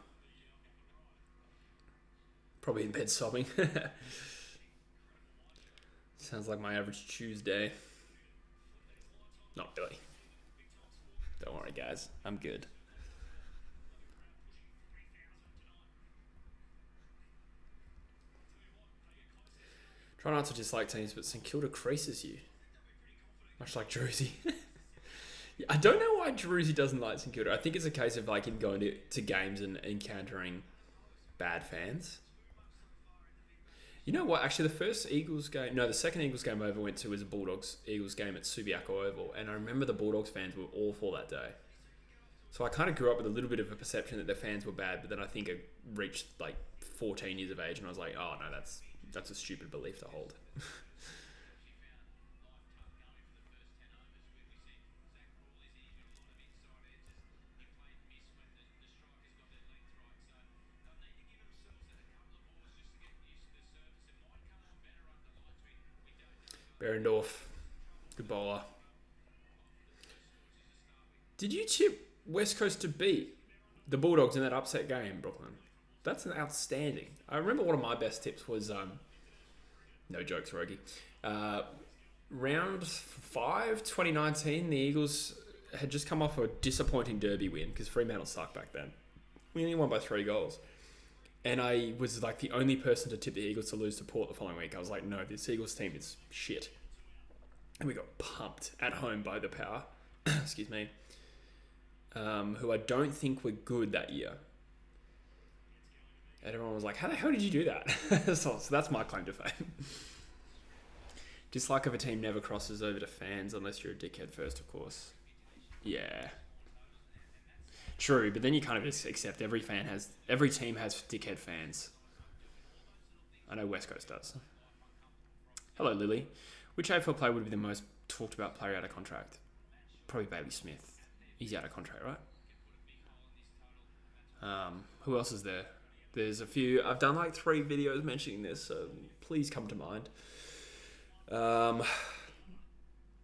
Probably in bed sobbing. Sounds like my average Tuesday. Not really. Don't worry, guys. I'm good. Try not to dislike teams, but St Kilda creases you. Much like Drewzy. I don't know why Drewzy doesn't like St Kilda. I think it's a case of like him going to games and encountering bad fans. You know what? Actually, the second Eagles game I ever went to was a Bulldogs-Eagles game at Subiaco Oval. And I remember the Bulldogs fans were awful that day. So I kind of grew up with a little bit of a perception that their fans were bad. But then I think I reached like 14 years of age and I was like, oh no, that's a stupid belief to hold. Berendorf, good bowler. Did you tip West Coast to beat the Bulldogs in that upset game, Brooklyn? That's an outstanding. I remember one of my best tips was, no jokes, Rogie. Round 5, 2019, the Eagles had just come off a disappointing derby win because Fremantle sucked back then. We only won by 3 goals. And I was like the only person to tip the Eagles to lose to Port the following week. I was like, no, this Eagles team is shit. And we got pumped at home by the Power. Excuse me. Who I don't think were good that year. And everyone was like, how the hell did you do that? So that's my claim to fame. Dislike of a team never crosses over to fans unless you're a dickhead first, of course. Yeah. True, but then you kind of just accept every team has dickhead fans. I know West Coast does. Hello, Lily. Which AFL player would be the most talked about player out of contract? Probably Bailey Smith. He's out of contract, right? Who else is there? There's a few. I've done like 3 videos mentioning this, so please come to mind.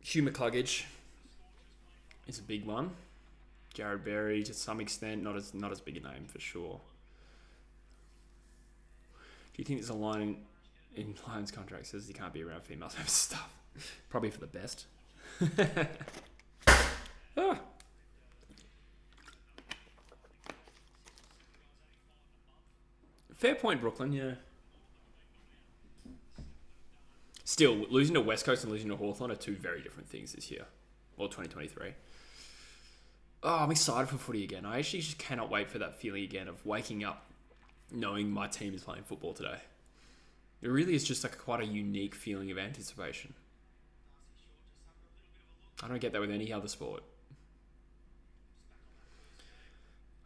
Hugh McCluggage is a big one. Jared Berry to some extent, not as big a name for sure. Do you think there's a line in Lions' contract that says he can't be around females and stuff? Probably for the best. Ah. Fair point, Brooklyn, yeah. Still, losing to West Coast and losing to Hawthorn are 2 very different things this year. Or 2023. Oh, I'm excited for footy again. I actually just cannot wait for that feeling again of waking up knowing my team is playing football today. It really is just like quite a unique feeling of anticipation. I don't get that with any other sport.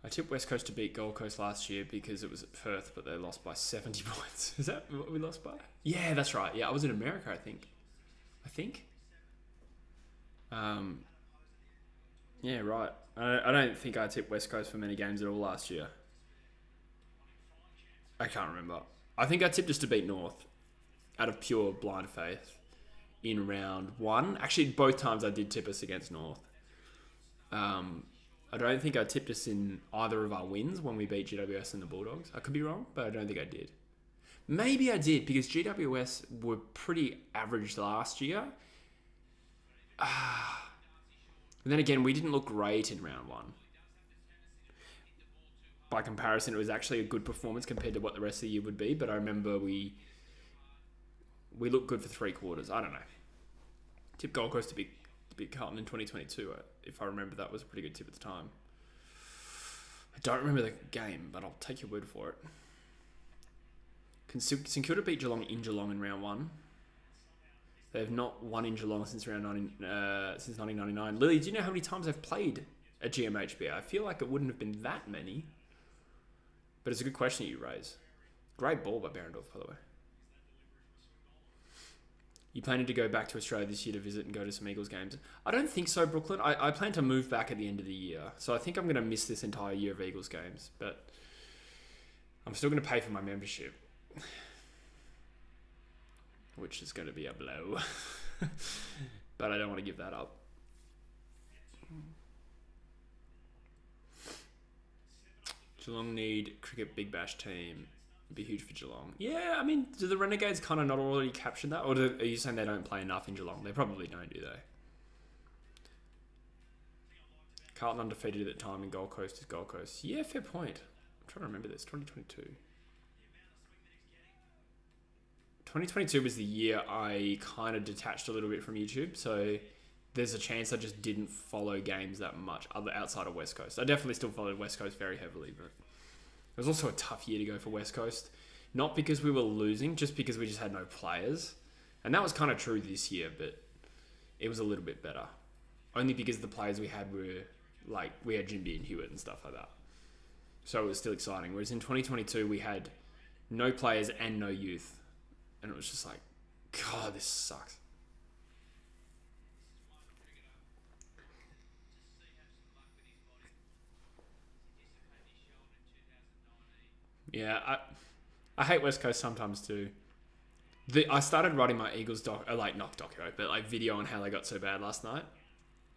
I tipped West Coast to beat Gold Coast last year because it was at Perth, but they lost by 70 points. Is that what we lost by? Yeah, that's right. Yeah, I was in America, I think. Yeah, right. I don't think I tipped West Coast for many games at all last year. I can't remember. I think I tipped us to beat North out of pure blind faith in round 1. Actually, both times I did tip us against North. I don't think I tipped us in either of our wins when we beat GWS and the Bulldogs. I could be wrong, but I don't think I did. Maybe I did because GWS were pretty average last year. And then again, we didn't look great in round 1. By comparison, it was actually a good performance compared to what the rest of the year would be. But I remember we looked good for 3 quarters. I don't know. Tip Gold Coast to beat Carlton in 2022. If I remember, that was a pretty good tip at the time. I don't remember the game, but I'll take your word for it. Can St Kilda beat Geelong in Geelong in round 1? They have not won in Geelong since since 1999. Lily, do you know how many times they've played at GMHBA? I feel like it wouldn't have been that many. But it's a good question that you raise. Great ball by Behrendorff, by the way. You planning to go back to Australia this year to visit and go to some Eagles games? I don't think so, Brooklyn. I plan to move back at the end of the year. So I think I'm going to miss this entire year of Eagles games. But I'm still going to pay for my membership. Which is going to be a blow. But I don't want to give that up. Geelong need cricket Big Bash team. It'd be huge for Geelong. Yeah, I mean, do the Renegades kind of not already capture that? Or are you saying they don't play enough in Geelong? They probably don't, do they? Carlton undefeated at the time and Gold Coast is Gold Coast. Yeah, fair point. I'm trying to remember this. 2022. 2022 was the year I kind of detached a little bit from YouTube, so there's a chance I just didn't follow games that much outside of West Coast. I definitely still followed West Coast very heavily, but it was also a tough year to go for West Coast. Not because we were losing, just because we just had no players. And that was kind of true this year, but it was a little bit better. Only because the players we had were, like, we had Jimby and Hewitt and stuff like that. So it was still exciting. Whereas in 2022, we had no players and no youth. And it was just like, God, this sucks. Yeah, I hate West Coast sometimes too. I started writing my Eagles video on how they got so bad last night.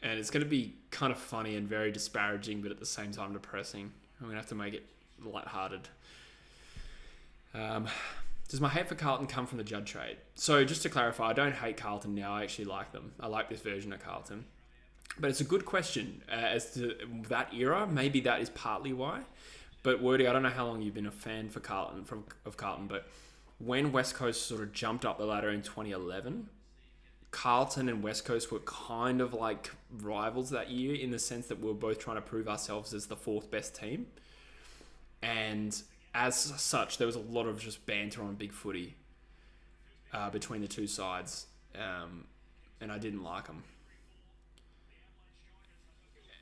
And it's going to be kind of funny and very disparaging, but at the same time depressing. I'm going to have to make it lighthearted. Does my hate for Carlton come from the Judd trade? So just to clarify, I don't hate Carlton now. I actually like them. I like this version of Carlton. But it's a good question as to that era. Maybe that is partly why. But Wordy, I don't know how long you've been a fan of Carlton, but when West Coast sort of jumped up the ladder in 2011, Carlton and West Coast were kind of like rivals that year in the sense that we were both trying to prove ourselves as the fourth best team. And as such, there was a lot of just banter on big footy between the two sides, and I didn't like them.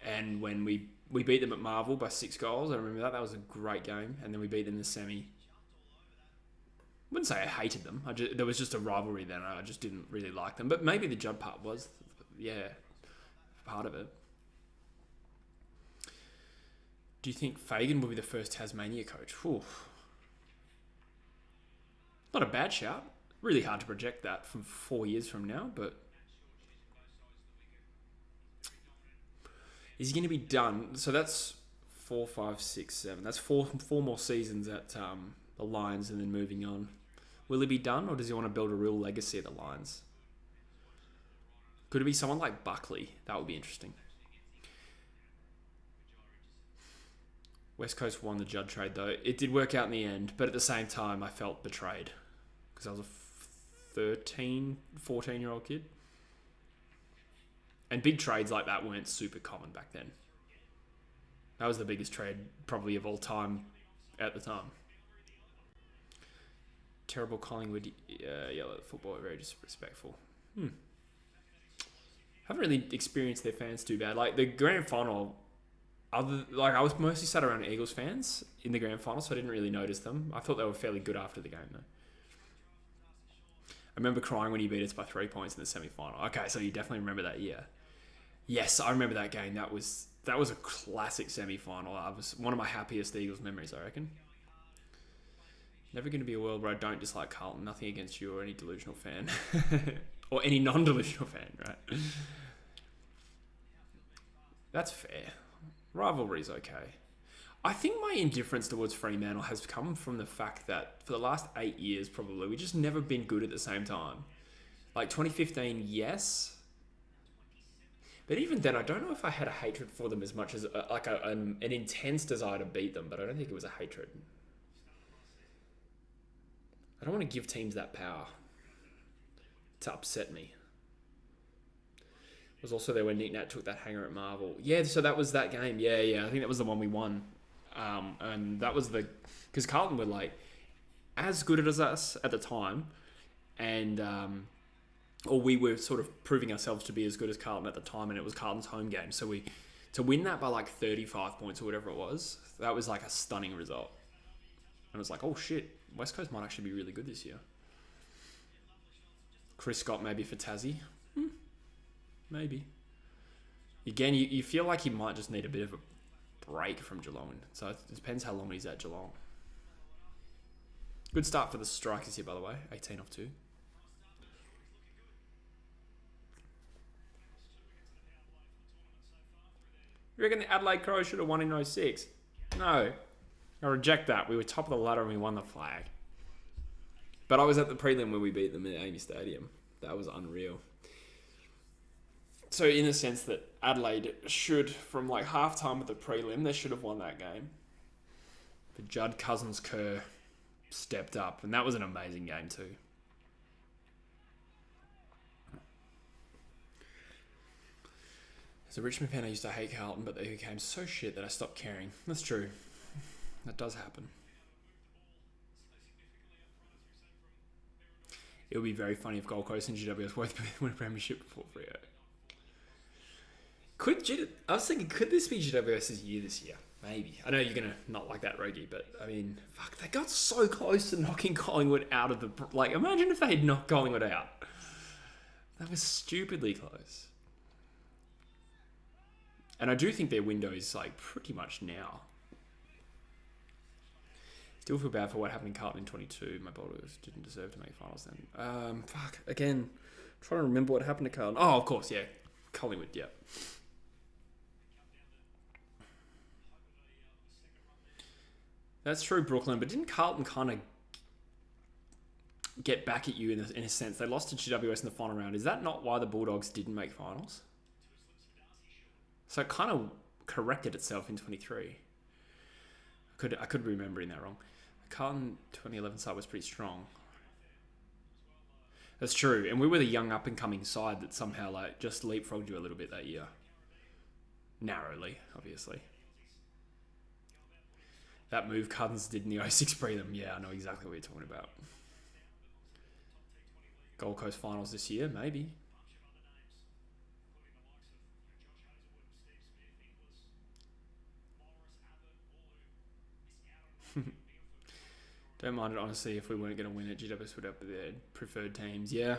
And when we beat them at Marvel by 6 goals, I remember that. That was a great game. And then we beat them in the semi. I wouldn't say I hated them. There was just a rivalry then. I just didn't really like them. But maybe the Judd part was, part of it. Do you think Fagan will be the first Tasmania coach? Whew. Not a bad shout. Really hard to project that from 4 years from now, but is he going to be done? So that's 4, 5, 6, 7. That's four more seasons at the Lions and then moving on. Will he be done, or does he want to build a real legacy at the Lions? Could it be someone like Buckley? That would be interesting. West Coast won the Judd trade, though. It did work out in the end, but at the same time, I felt betrayed because I was a 14-year-old kid. And big trades like that weren't super common back then. That was the biggest trade probably of all time at the time. Terrible Collingwood yell at football, very disrespectful. Haven't really experienced their fans too bad. Like the grand final, I was mostly sat around Eagles fans in the grand final, so I didn't really notice them. I thought they were fairly good after the game, though. I remember crying when he beat us by 3 points in the semi-final. Okay, so you definitely remember that year. Yes, I remember that game. That was a classic semi-final. That was one of my happiest Eagles memories, I reckon. Never going to be a world where I don't dislike Carlton. Nothing against you or any delusional fan. Or any non-delusional fan, right? That's fair. Rivalry's okay. I think my indifference towards Fremantle has come from the fact that for the last 8 years, probably, we've just never been good at the same time. Like 2015, yes. But even then, I don't know if I had a hatred for them as much as an intense desire to beat them, but I don't think it was a hatred. I don't want to give teams that power to upset me. It was also there when Nick Nat took that hanger at Marvel. Yeah, so that was that game. Yeah. I think that was the one we won. And that was because Carlton were like as good as us at the time, and or we were sort of proving ourselves to be as good as Carlton at the time, and it was Carlton's home game. So to win that by like 35 points or whatever it was, that was like a stunning result. And it was like, oh shit, West Coast might actually be really good this year. Chris Scott maybe for Tassie. Maybe. Again, you feel like he might just need a bit of a break from Geelong. So it depends how long he's at Geelong. Good start for the Strikers here, by the way. 18 off 2. You reckon the Adelaide Crows should have won in 06? No. I reject that. We were top of the ladder and we won the flag. But I was at the prelim when we beat them at Amy Stadium. That was unreal. So in a sense that Adelaide should, from like half-time of the prelim, they should have won that game. But Judd Cousins-Kerr stepped up, and that was an amazing game too. As a Richmond fan, I used to hate Carlton, but they became so shit that I stopped caring. That's true. That does happen. It would be very funny if Gold Coast and GWS both win a premiership before Freo. I was thinking, could this be GWS's year this year? Maybe. I know you're going to not like that, Rogie, but I mean, fuck, they got so close to knocking Collingwood out of the... Like, imagine if they had knocked Collingwood out. That was stupidly close. And I do think their window is, like, pretty much now. Still feel bad for what happened in Carlton in 22. My Bulldogs didn't deserve to make finals then. Again, trying to remember what happened to Carlton. Oh, of course, yeah. Collingwood, yeah. That's true, Brooklyn. But didn't Carlton kind of get back at you in a sense? They lost to GWS in the final round. Is that not why the Bulldogs didn't make finals? So it kind of corrected itself in 23. I could be remembering that wrong. The Carlton 2011 side was pretty strong. That's true. And we were the young up-and-coming side that somehow like just leapfrogged you a little bit that year. Narrowly, obviously. That move Cousins did in the 06 prelim. Yeah, I know exactly what you're talking about. Gold Coast finals this year, maybe. Don't mind it, honestly, if we weren't going to win it. GWS would have their preferred teams. Yeah.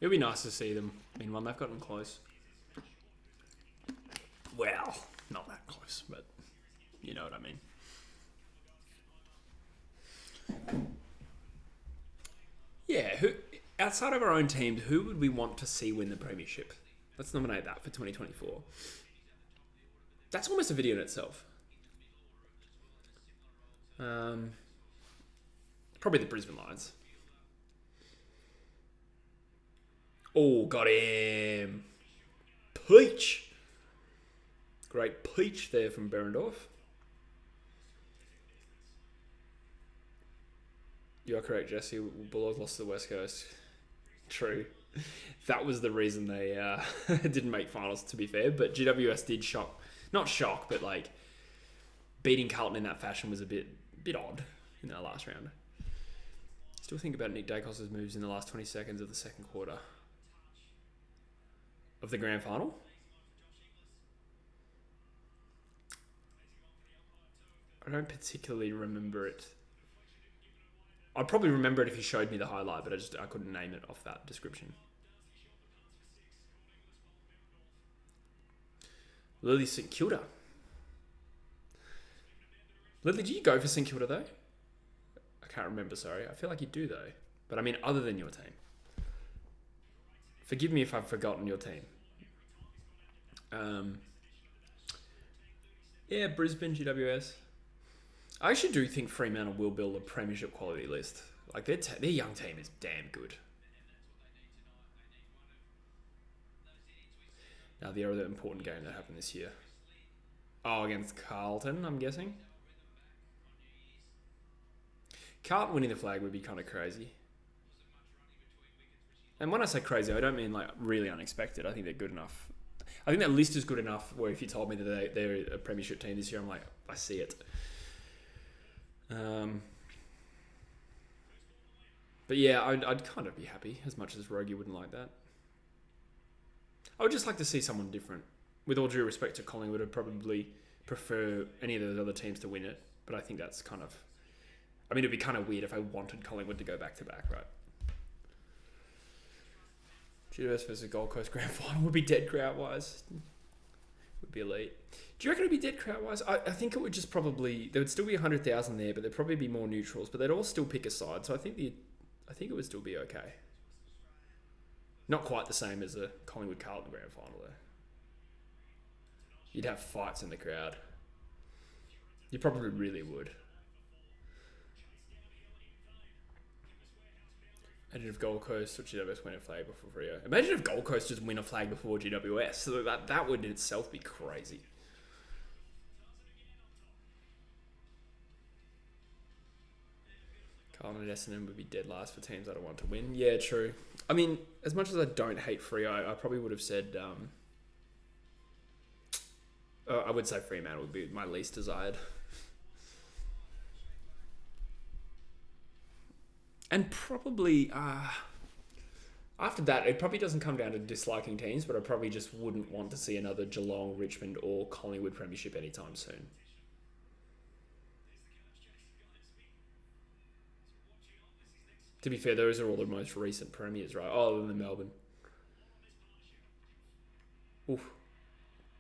It would be nice to see them. Meanwhile, they've gotten close. Well, not that close, but you know what I mean. Yeah, outside of our own teams, who would we want to see win the premiership? Let's nominate that for 2024. That's almost a video in itself. Probably the Brisbane Lions. Oh, got him. Peach. Great peach there from Berendorf. You are correct, Jesse. Bulldogs lost to the West Coast. True. That was the reason they didn't make finals, to be fair. But GWS did shock. Not shock, but like beating Carlton in that fashion was a bit odd in that last round. Still think about Nick Dacos' moves in the last 20 seconds of the second quarter of the grand final. I don't particularly remember it. I'd probably remember it if he showed me the highlight, but I couldn't name it off that description. Lily St Kilda. Lily, do you go for St Kilda though? I can't remember, sorry. I feel like you do though. But I mean, other than your team. Forgive me if I've forgotten your team. Yeah, Brisbane, GWS. I actually do think Fremantle will build a premiership quality list. Like their young team is damn good. Now the other important game that happened this year. Oh, against Carlton, I'm guessing. Carlton winning the flag would be kind of crazy. And when I say crazy, I don't mean like really unexpected. I think they're good enough I think that list is good enough where if you told me that they're a premiership team this year, I'm like, I see it. But yeah, I'd kind of be happy, as much as Rogie wouldn't like that. I would just like to see someone different. With all due respect to Collingwood, I'd probably prefer any of those other teams to win it. But I think that's kind of... I mean, it'd be kind of weird if I wanted Collingwood to go back-to-back, right? GWS versus Gold Coast Grand Final would be dead crowd-wise. Would be elite. Do you reckon it'd be dead crowd-wise? I think it would just probably... There would still be 100,000 there, but there'd probably be more neutrals. But they'd all still pick a side, so I think it would still be okay. Not quite the same as the Collingwood Carlton Grand Final, though. You'd have fights in the crowd. You probably really would. Imagine if Gold Coast or GWS win a flag before Freo. Imagine if Gold Coast just win a flag before GWS. So that would in itself be crazy. Carlton and Essendon would be dead last for teams I don't want to win. Yeah, true. I mean, as much as I don't hate Freo, I probably would have said... I would say Fremantle would be my least desired. And probably... after that, it probably doesn't come down to disliking teams, but I probably just wouldn't want to see another Geelong, Richmond or Collingwood premiership anytime soon. To be fair, those are all the most recent premiers, right? Oh, and the Melbourne. Oof.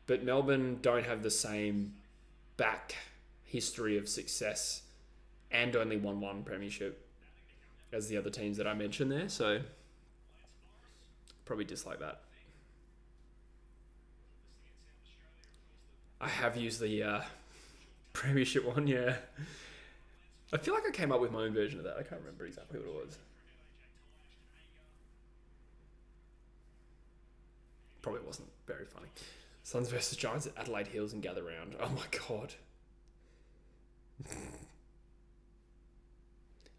But Melbourne don't have the same back history of success and only won one premiership as the other teams that I mentioned there, so probably dislike that. I have used the premiership one, yeah. I feel like I came up with my own version of that. I can't remember exactly what it was. Probably wasn't very funny. Suns versus Giants at Adelaide Hills and Gather Round. Oh my god.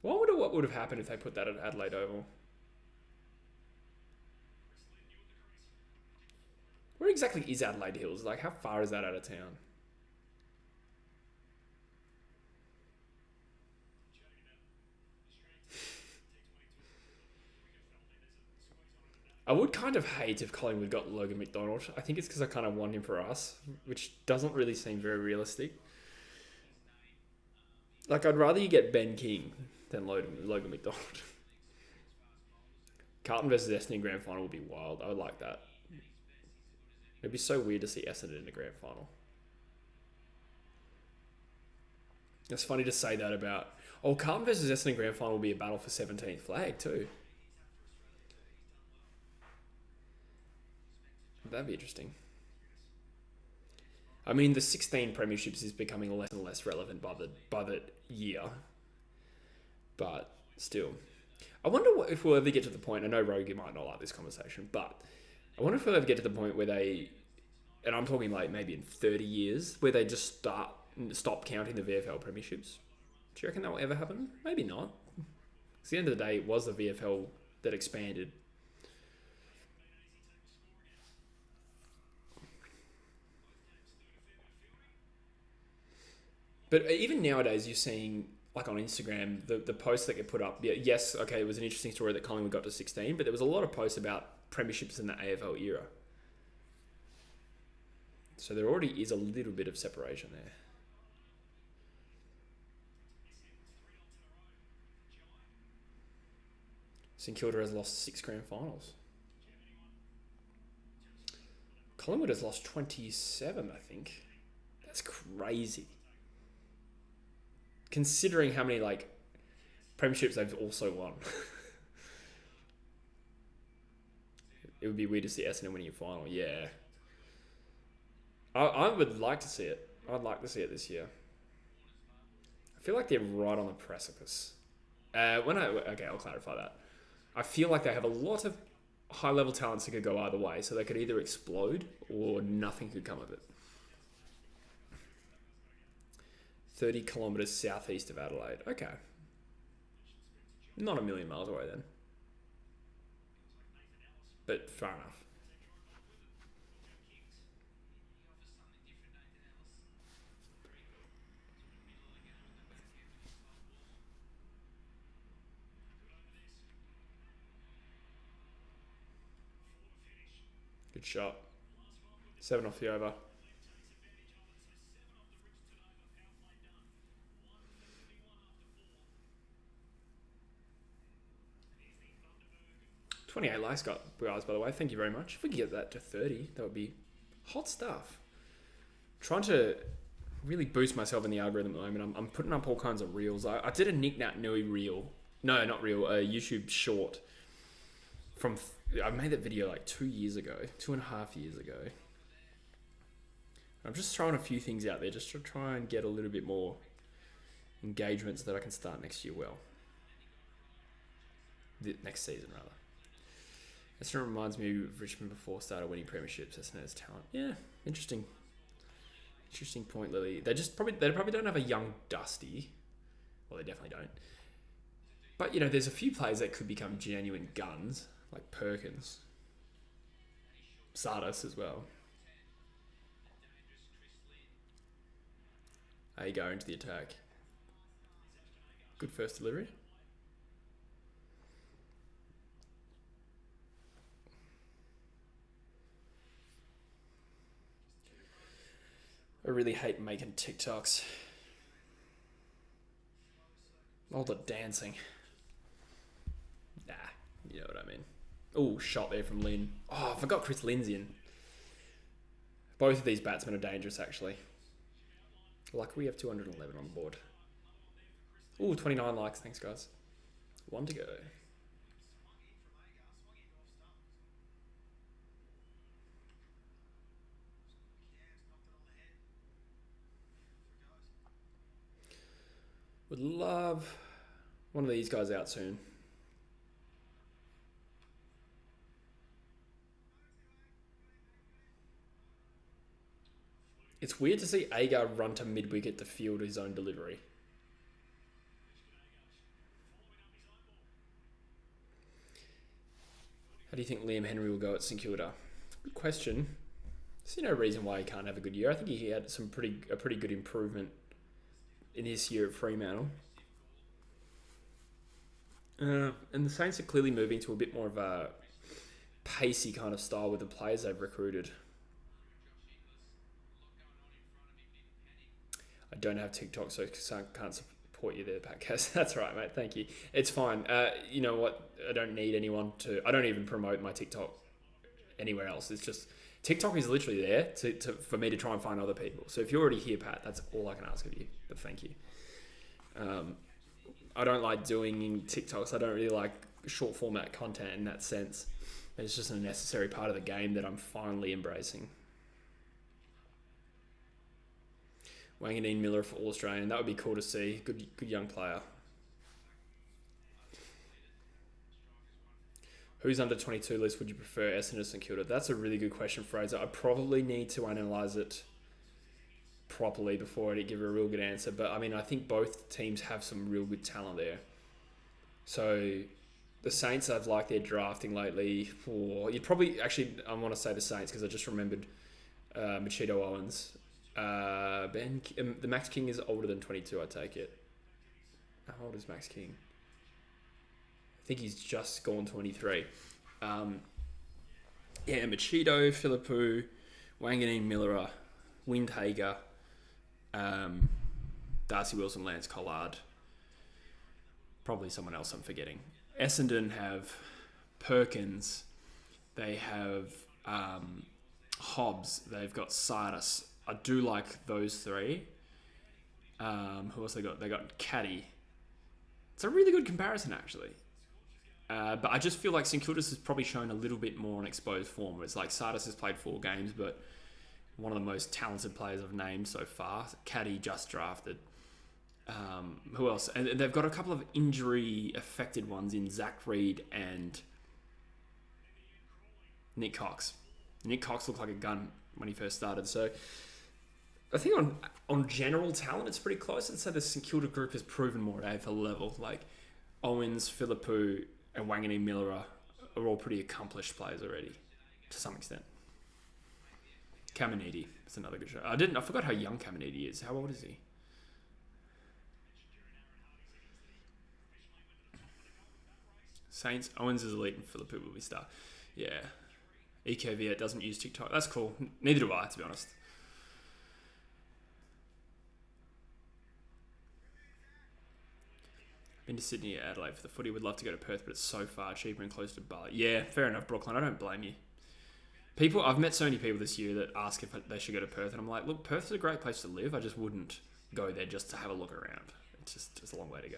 I wonder what would have happened if they put that at Adelaide Oval. Where exactly is Adelaide Hills? Like, how far is that out of town? I would kind of hate if Collingwood got Logan McDonald. I think it's because I kind of want him for us, which doesn't really seem very realistic. Like, I'd rather you get Ben King than Logan McDonald. Carlton versus Essendon Grand Final would be wild. I would like that. It'd be so weird to see Essendon in the Grand Final. It's funny to say that about... Oh, Carlton versus Essendon Grand Final will be a battle for 17th flag too. That'd be interesting. I mean, the 16 premierships is becoming less and less relevant by the year. But still. I wonder if we'll ever get to the point... I know Rogie might not like this conversation, but I wonder if we'll ever get to the point where they... And I'm talking like maybe in 30 years, where they just stop counting the VFL premierships. Do you reckon that will ever happen? Maybe not. Because at the end of the day, it was the VFL that expanded. But even nowadays, you're seeing, like on Instagram, the posts that get put up. Yeah, yes, okay, it was an interesting story that Collingwood got to 16, but there was a lot of posts about premierships in the AFL era. So there already is a little bit of separation there. St Kilda has lost 6 grand finals. Collingwood has lost 27, I think. That's crazy. Considering how many, like, premierships they've also won. It would be weird to see Essendon winning a final. Yeah. I would like to see it. I'd like to see it this year. I feel like they're right on the precipice. Okay, I'll clarify that. I feel like they have a lot of high-level talents that could go either way, so they could either explode or nothing could come of it. 30 kilometres southeast of Adelaide. Okay. Not a million miles away then. But fair enough. Good shot. 7 off the over. $28 likes, guys, by the way. Thank you very much. If we could get that to 30, that would be hot stuff. Trying to really boost myself in the algorithm at the moment. I'm putting up all kinds of reels. I did a Nick Nat Nui reel. No, not reel. A YouTube short. I made that video like 2 years ago. 2.5 years ago. I'm just throwing a few things out there just to try and get a little bit more engagement so that I can start next year well. Next season, rather. This reminds me of Richmond before started winning premierships. Essendon's talent. Yeah, interesting. Interesting point, Lily. They probably don't have a young Dusty. Well, they definitely don't. But there's a few players that could become genuine guns, like Perkins, Sardis as well. There you go into the attack. Good first delivery. I really hate making TikToks. All the dancing. Nah, you know what I mean. Oh, shot there from Lynn. Oh, I forgot Chris Lynn's in. Both of these batsmen are dangerous, actually. Luckily, we have 211 on the board. Oh, 29 likes. Thanks, guys. 1 to go. Would love one of these guys out soon. It's weird to see Agar run to mid-wicket to field his own delivery. How do you think Liam Henry will go at St Kilda? Good question. I see no reason why he can't have a good year. I think he had a pretty good improvement in his year at Fremantle. And the Saints are clearly moving to a bit more of a pacey kind of style with the players they've recruited. I don't have TikTok, so I can't support you there, Patcast. That's all right, mate. Thank you. It's fine. You know what? I don't need anyone to... I don't even promote my TikTok anywhere else. It's just... TikTok is literally there for me to try and find other people. So if you're already here, Pat, that's all I can ask of you. But thank you. I don't like doing TikToks. I don't really like short format content in that sense. It's just a necessary part of the game that I'm finally embracing. Wanganeen Miller for All Australian. That would be cool to see. Good young player. Who's under 22 list would you prefer, Essendon or St Kilda? That's a really good question, Fraser. I probably need to analyse it properly before I give a real good answer. But, I mean, I think both teams have some real good talent there. So, the Saints, I've liked their drafting lately. You'd probably... Actually, I want to say the Saints because I just remembered Machito Owens. The Max King is older than 22, I take it. How old is Max King? I think he's just gone 23. Machito, Philippou, Wanganeen Miller, Windhager, Darcy Wilson, Lance Collard. Probably someone else I'm forgetting. Essendon have Perkins. They have Hobbs. They've got Sardis. I do like those three. Who else they got? They got Caddy. It's a really good comparison, actually. But I just feel like St Kilda's has probably shown a little bit more on exposed form. It's like Sardis has played 4 games, but one of the most talented players I've named so far. Caddy just drafted. Who else? And they've got a couple of injury-affected ones in Zach Reed and Nick Cox. Nick Cox looked like a gun when he first started. So I think on general talent, it's pretty close. I'd say the St Kilda group has proven more at AFL level. Like Owens, Philippou, and Wanganeen Miller are all pretty accomplished players already, to some extent. Caminiti is another good show. I forgot how young Caminiti is. How old is he? Saints, Owens is elite and Philippou will be star. Yeah. EKV doesn't use TikTok. That's cool. Neither do I, to be honest. Been to Sydney or Adelaide for the footy. Would love to go to Perth, but it's so far, cheaper and close to Bali. Yeah, fair enough, Brooklyn. I don't blame you. I've met so many people this year that ask if they should go to Perth, and I'm like, look, Perth is a great place to live. I just wouldn't go there just to have a look around. It's a long way to go.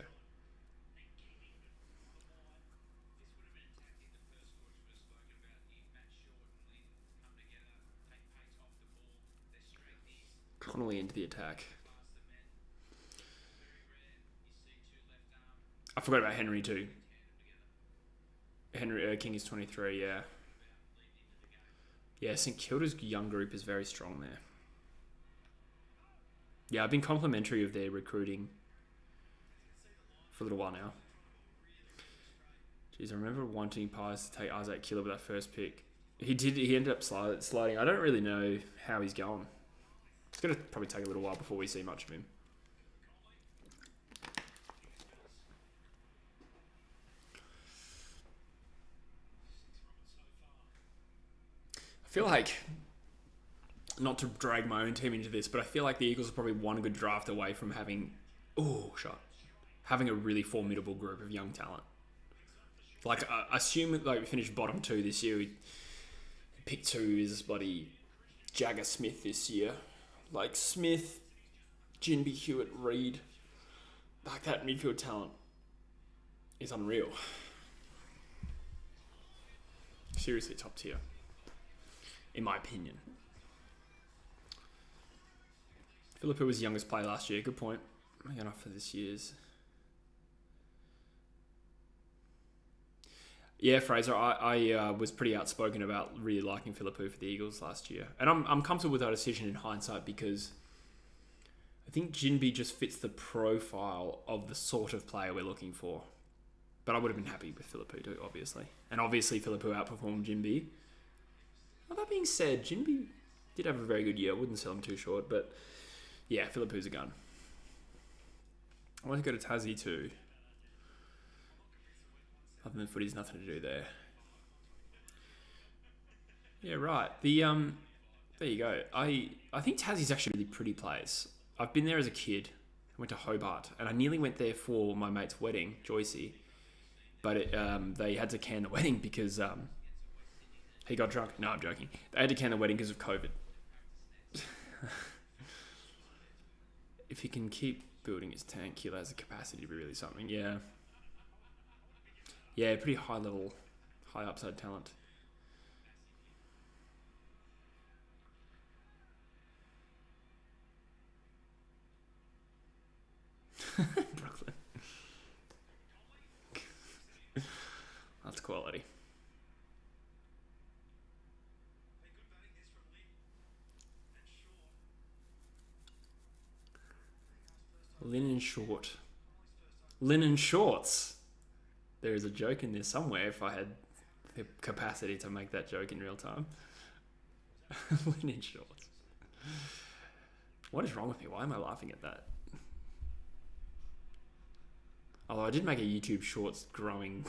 Connolly into the attack. I forgot about Henry too. Henry King is 23, yeah. Yeah, St Kilda's young group is very strong there. Yeah, I've been complimentary of their recruiting for a little while now. Jeez, I remember wanting Pies to take Isaac Killer with that first pick. He did. He ended up sliding. I don't really know how he's going. It's going to probably take a little while before we see much of him. I feel like, not to drag my own team into this, but I feel like the Eagles are probably one good draft away from having a really formidable group of young talent. Like, assume like we finished bottom 2 this year. Pick 2 is bloody Jagger Smith this year. Like Smith, Jinby, Hewitt, Reed. Like that midfield talent is unreal. Seriously top tier, in my opinion. Philippa was the youngest player last year. Good point. Going off for this year's. Yeah, Fraser, I was pretty outspoken about really liking Philippou for the Eagles last year. And I'm comfortable with that decision in hindsight because I think Jinby just fits the profile of the sort of player we're looking for. But I would have been happy with Philippou too, obviously. And obviously Philippou outperformed Jinby. Well, that being said, Jinby did have a very good year. I wouldn't sell him too short, but yeah, Philippou's a gun. I want to go to Tassie too. Other than footy's nothing to do there. Yeah, right. There you go. I think Tassie's actually a really pretty place. I've been there as a kid. I went to Hobart, and I nearly went there for my mate's wedding, Joycey. But they had to can the wedding because he got drunk. No, I'm joking. They had to can the wedding because of COVID. If he can keep building his tank, he has the capacity to be really something. Yeah. Yeah, pretty high level, high upside talent. Brooklyn. That's quality. Linen shorts. There is a joke in there somewhere if I had the capacity to make that joke in real time. Linen shorts. What is wrong with me? Why am I laughing at that? Although I did make a YouTube Shorts growing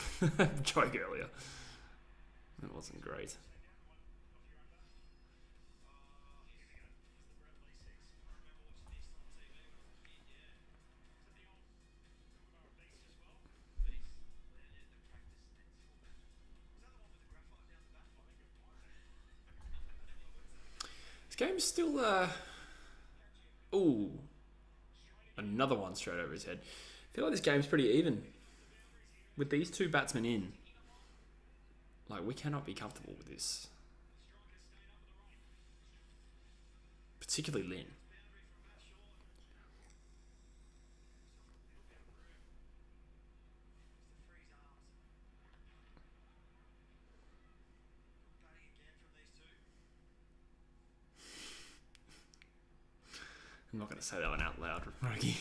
joke earlier. That wasn't great. This game's still... Ooh. Another one straight over his head. I feel like this game's pretty even. With these two batsmen in, like, we cannot be comfortable with this. Particularly Lynn. I'm not going to say that one out loud, Rocky.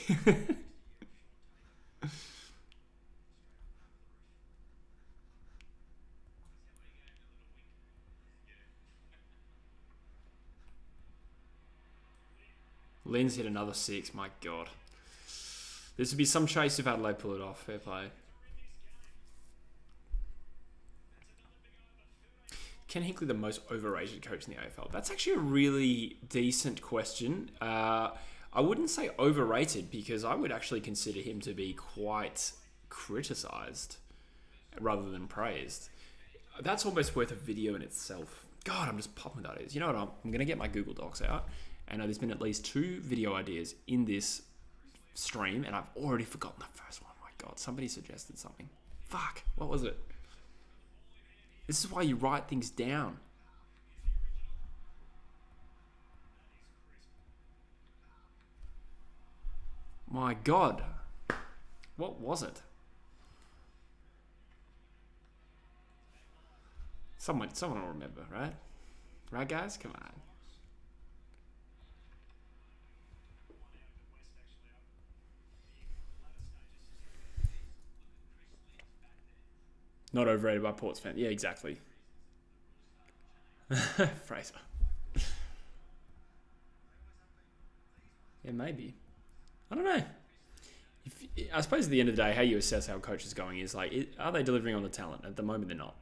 Lynn's hit another 6, my God. This would be some chase if Adelaide pull it off. Fair play. Ken Hinkley the most overrated coach in the AFL? That's actually a really decent question. I wouldn't say overrated because I would actually consider him to be quite criticised rather than praised. That's almost worth a video in itself. God, I'm just popping that is. You know what? I'm going to get my Google Docs out. And there's been at least 2 video ideas in this stream, and I've already forgotten the first one. My God, somebody suggested something. Fuck, what was it? This is why you write things down. My God, what was it? Someone will remember, right? Right, guys? Come on. Not overrated by Port's fan. Yeah, exactly. Fraser. Yeah, maybe. I don't know. I suppose at the end of the day, how you assess how a coach is going is like, are they delivering on the talent? At the moment, they're not.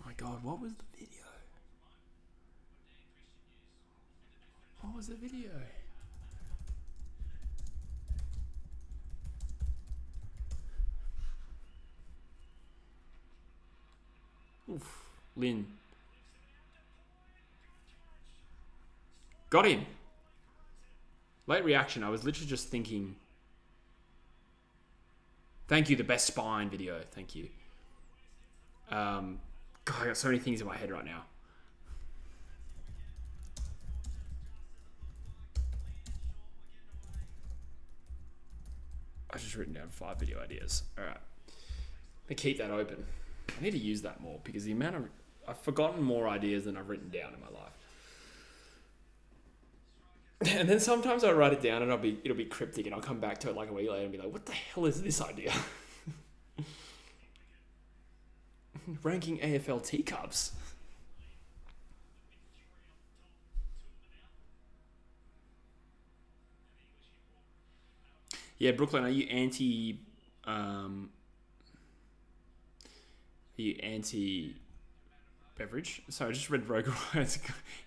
My God, what was the video? What was the video? Oof, Lynn. Got him. Late reaction. I was literally just thinking. Thank you, the best spine video. Thank you. God, I got so many things in my head right now. I've just written down 5 video ideas. All right. I keep that open. I need to use that more because the amount of... I've forgotten more ideas than I've written down in my life. And then sometimes I write it down and it'll be cryptic and I'll come back to it like a week later and be like, what the hell is this idea? Ranking AFL teacups. Yeah, Brooklyn, are you anti beverage? So I just read Rogue.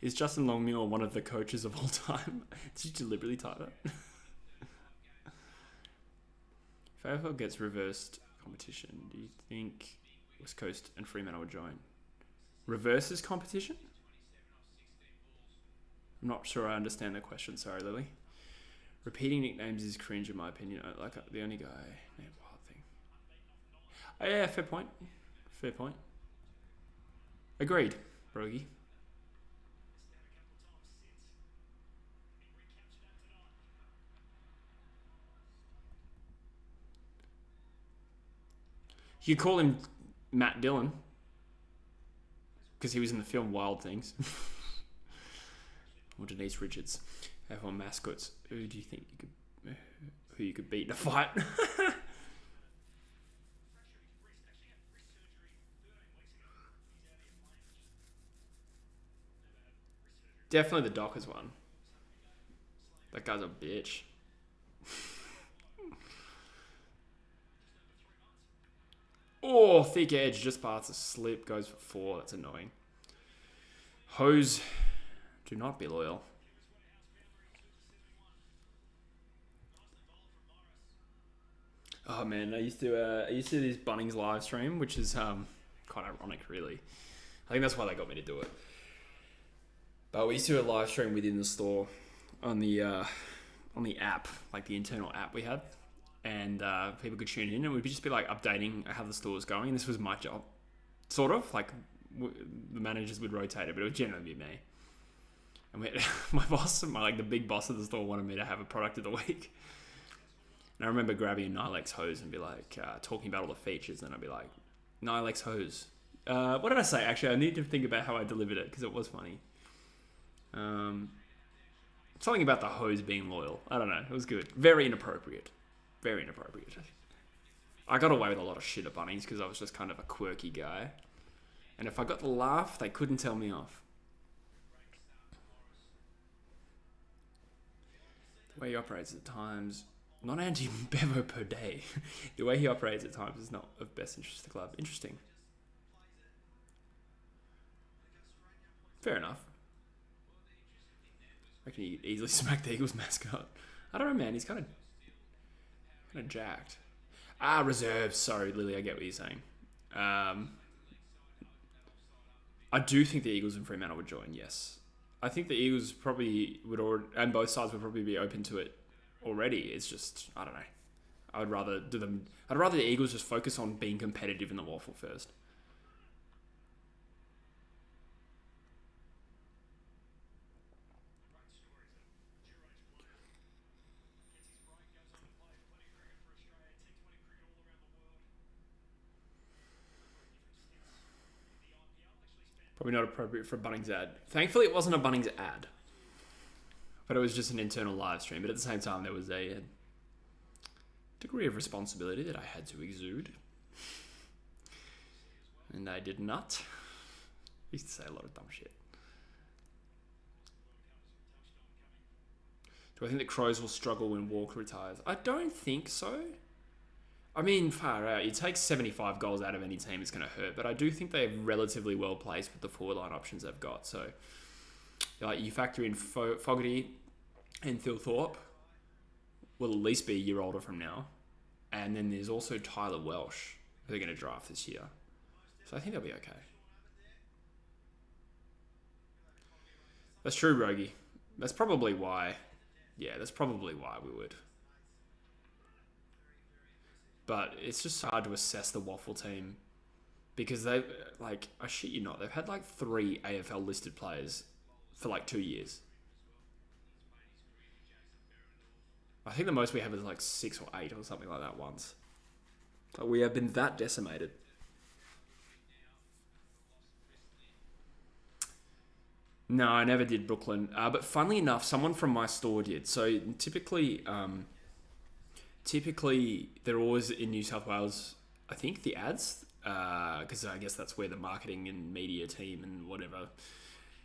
Is Justin Longmuir one of the coaches of all time? Did you deliberately type that? If AFL gets reversed competition, do you think West Coast and Fremantle would join? Reverses competition? I'm not sure I understand the question. Sorry, Lily. Repeating nicknames is cringe in my opinion. Like the only guy named Wild thing. Oh, yeah, fair point. Fair point. Agreed, Brogy. You could call him Matt Dillon because he was in the film Wild Things. Or Denise Richards. Have on mascots. Who do you think you could beat in a fight? Definitely the Dockers one. That guy's a bitch. Oh, thick edge, just past a slip, goes for 4. That's annoying. Hose, do not be loyal. Oh man, I used to do this Bunnings live stream, which is quite ironic, really. I think that's why they got me to do it. But we used to do a live stream within the store on the app, like the internal app we had, and people could tune in, and we'd just be like updating how the store was going. And this was my job, sort of like the managers would rotate it, but it would generally be me. And my boss, the big boss of the store, wanted me to have a product of the week. And I remember grabbing a Nilex hose and be like, talking about all the features. And I'd be like, Nilex hose. What did I say? Actually, I need to think about how I delivered it because it was funny. Something about the hose being loyal. I don't know. It was good. Very inappropriate. Very inappropriate. I got away with a lot of shit at Bunnings because I was just kind of a quirky guy. And if I got the laugh, they couldn't tell me off. The way he operates at times, not anti-Bevo per day. The way he operates at times is not of best interest to the club. Interesting. Fair enough. I reckon he easily smacked the Eagles mascot. I don't know, man. He's kind of jacked. Reserves. Sorry, Lily. I get what you're saying. I do think the Eagles and Fremantle would join. Yes, I think the Eagles probably would, and both sides would probably be open to it already. It's just I don't know. I'd rather the Eagles just focus on being competitive in the waffle first. Probably not appropriate for a Bunnings ad. Thankfully, it wasn't a Bunnings ad. But it was just an internal live stream. But at the same time, there was a degree of responsibility that I had to exude. And I did not. I used to say a lot of dumb shit. Do I think the Crows will struggle when Walker retires? I don't think so. I mean, far out. You take 75 goals out of any team, it's going to hurt. But I do think they're relatively well placed with the forward line options they've got. So, like, you factor in Fogarty and Phil Thorpe, will at least be a year older from now. And then there's also Tyler Welsh, who they're going to draft this year. So I think they'll be okay. That's true, Rogie. That's probably why. Yeah, that's probably why we would. But it's just hard to assess the Waffle team because they, like, I shit you not, they've had like 3 AFL listed players for like 2 years. I think the most we have is like 6 or 8 or something like that once. Like we have been that decimated. No, I never did Brooklyn. But funnily enough, someone from my store did. So typically they're always in New South Wales. I think the ads, because I guess that's where the marketing and media team and whatever,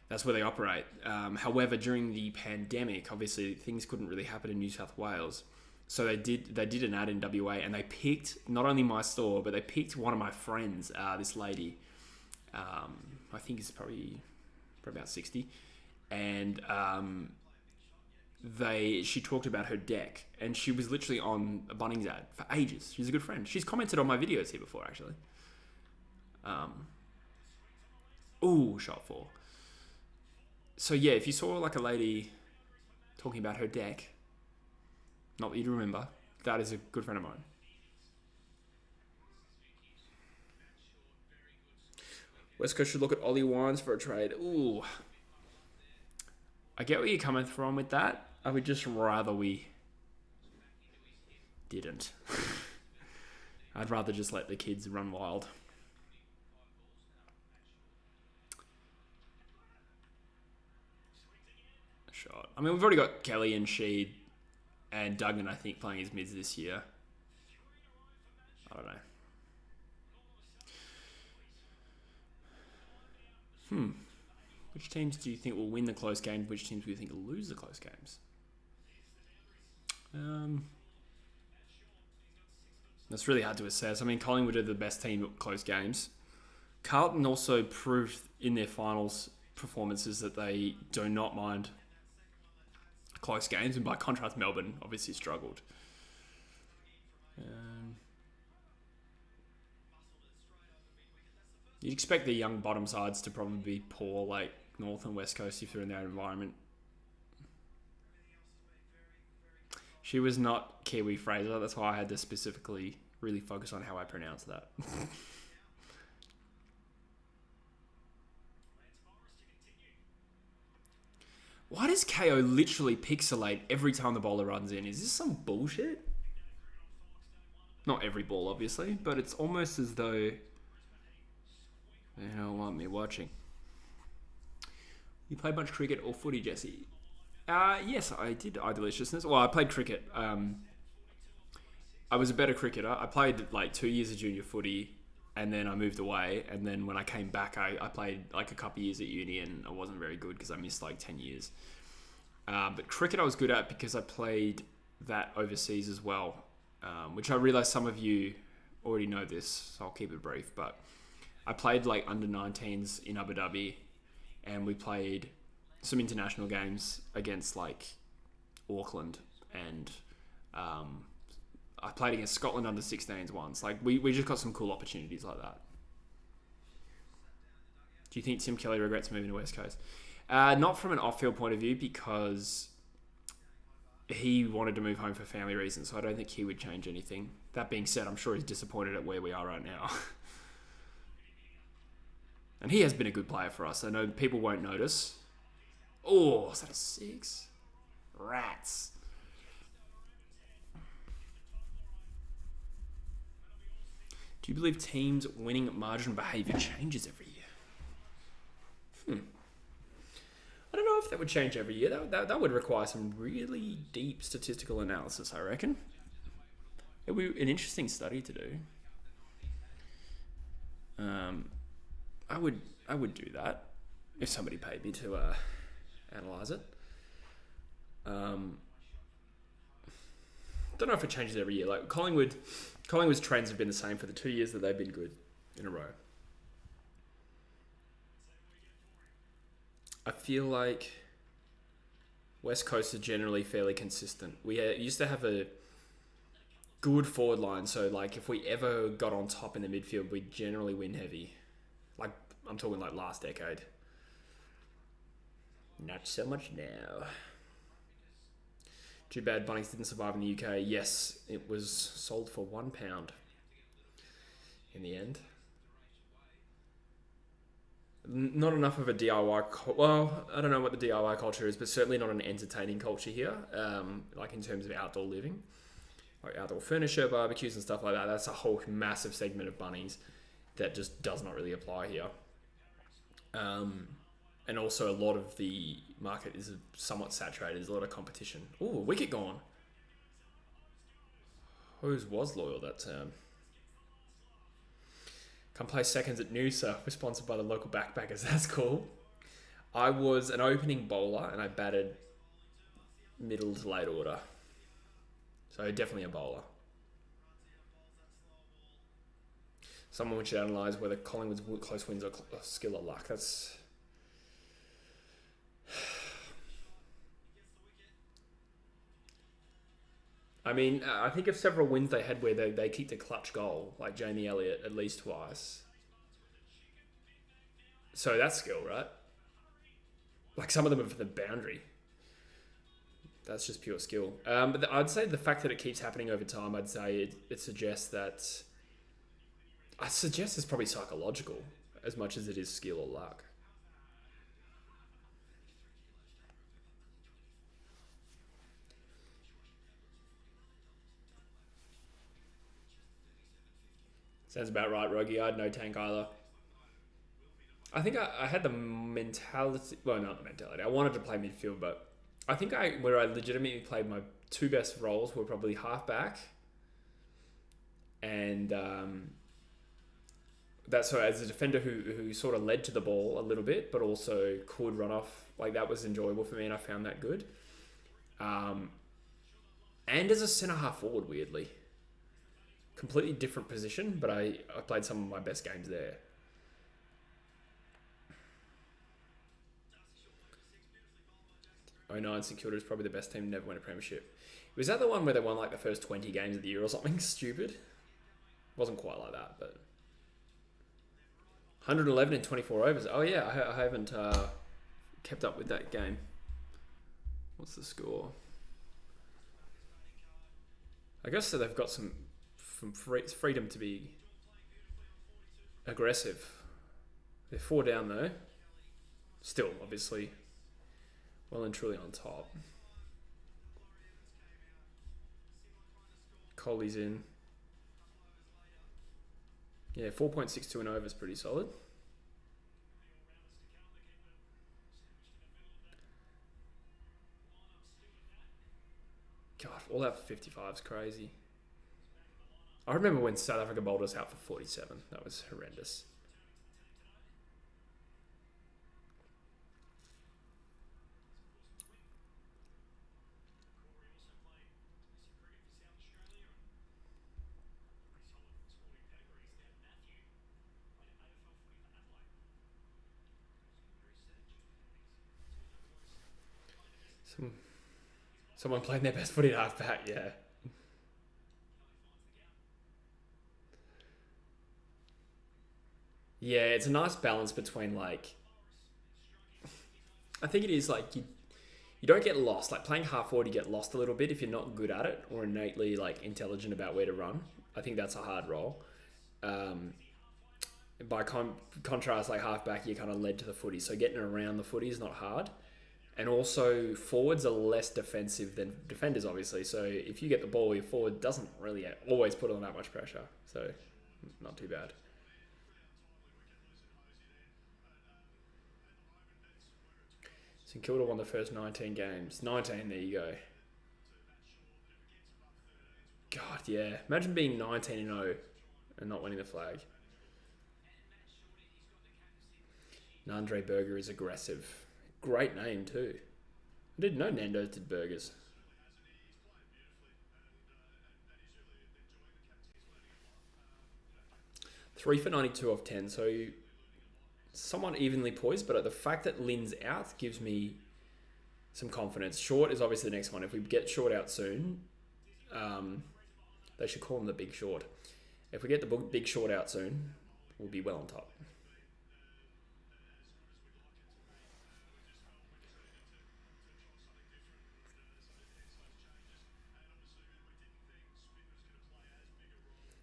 that's where they operate. However, during the pandemic, obviously things couldn't really happen in New South Wales, so they did an ad in WA, and they picked not only my store, but they picked one of my friends, this lady. I think is probably about 60, and she talked about her deck, and she was literally on a Bunnings ad for ages. She's a good friend. She's commented on my videos here before, actually. Shot 4. So yeah, if you saw like a lady talking about her deck, not that you'd remember, that is a good friend of mine. West Coast should look at Ollie Wines for a trade. Ooh. I get where you're coming from with that. I would just rather we didn't. I'd rather just let the kids run wild. Shot. I mean, we've already got Kelly and Sheed and Duggan, I think, playing as mids this year. I don't know. Which teams do you think will win the close games? Which teams do you think will lose the close games? That's really hard to assess. I mean, Collingwood are the best team at close games. Carlton also proved in their finals performances that they do not mind close games, and by contrast, Melbourne obviously struggled. You'd expect the young bottom sides to probably be poor, like North and West Coast, if they're in that environment. She was not Kiwi Fraser. That's why I had to specifically really focus on how I pronounce that. Why does KO literally pixelate every time the bowler runs in? Is this some bullshit? Not every ball, obviously, but it's almost as though they don't want me watching. You play much cricket or footy, Jesse? Yes, I did. Deliciousness. Well, I played cricket. I was a better cricketer. I played like 2 years of junior footy, and then I moved away. And then when I came back, I played like a couple of years at uni, and I wasn't very good because I missed like 10 years. But cricket I was good at because I played that overseas as well, which I realise some of you already know this, so I'll keep it brief. But I played like under 19s in Abu Dhabi, and we played some international games against like Auckland, and I played against Scotland under 16s once. Like we just got some cool opportunities like that. Do you think Tim Kelly regrets moving to West Coast? Not from an off-field point of view, because he wanted to move home for family reasons, so I don't think he would change anything. That being said, I'm sure he's disappointed at where we are right now. And he has been a good player for us. I know people won't notice. Oh, is that a 6? Rats. Do you believe teams' winning margin behaviour changes every year? I don't know if that would change every year. That would require some really deep statistical analysis, I reckon. It would be an interesting study to do. I would do that if somebody paid me to analyse it. Don't know if it changes every year. Like Collingwood's trends have been the same for the 2 years that they've been good in a row. I feel like West Coast are generally fairly consistent. We used to have a good forward line, so like if we ever got on top in the midfield, we'd generally win heavy. Like I'm talking like last decade. Not so much now. Too bad Bunnings didn't survive in the UK. Yes, it was sold for £1 in the end. Not enough of a DIY... Well, I don't know what the DIY culture is, but certainly not an entertaining culture here, like in terms of outdoor living. Like outdoor furniture, barbecues and stuff like that. That's a whole massive segment of Bunnings that just does not really apply here. And also a lot of the market is somewhat saturated. There's a lot of competition. Ooh, wicket gone. Whose was loyal that term? Come play seconds at Noosa. We're sponsored by the local backpackers. That's cool. I was an opening bowler and I batted middle to late order. So definitely a bowler. Someone should analyse whether Collingwood's close wins are skill or luck. That's... I mean, I think of several wins they had where they kicked a clutch goal, like Jamie Elliott at least twice. So that's skill, right? Like some of them are for the boundary. That's just pure skill. But I'd say the fact that it keeps happening over time, I'd say it suggests that... I suggest it's probably psychological as much as it is skill or luck. Sounds about right, Rogie. I had no tank either. I think I had the mentality... Well, not the mentality. I wanted to play midfield, but I think where I legitimately played my two best roles were probably halfback and that's so as a defender who sort of led to the ball a little bit, but also could run off. Like that was enjoyable for me, and I found that good. And as a centre half forward, weirdly, completely different position, but I played some of my best games there. '09 St Kilda is probably the best team to never win a premiership. Was that the one where they won like the first 20 games of the year or something stupid? Wasn't quite like that, but 111 in 24 overs. Oh yeah, I haven't kept up with that game. What's the score? I guess so they've got some freedom to be aggressive. They're 4 down though. Still, obviously, well and truly on top. Coley's in. Yeah, 4.62 and over is pretty solid. God, all that for 55 is crazy. I remember when South Africa bowled us out for 47. That was horrendous. Someone playing their best footy at halfback, yeah. Yeah, it's a nice balance between like I think it is like you don't get lost. Like playing half forward, you get lost a little bit if you're not good at it or innately like intelligent about where to run. I think that's a hard role. Um, by contrast, like halfback, you're kind of led to the footy, so getting around the footy is not hard. And also, forwards are less defensive than defenders, obviously. So if you get the ball, your forward doesn't really always put on that much pressure. So not too bad. St Kilda won the first 19 games. 19, there you go. God, yeah. Imagine being 19 and 0 and not winning the flag. Nandre Burger is aggressive. Great name too. I didn't know Nando's did burgers. 3 for 92 off 10, so somewhat evenly poised, but the fact that Lynn's out gives me some confidence. Short is obviously the next one. If we get Short out soon, they should call him the Big Short. If we get the Big Short out soon, we'll be well on top.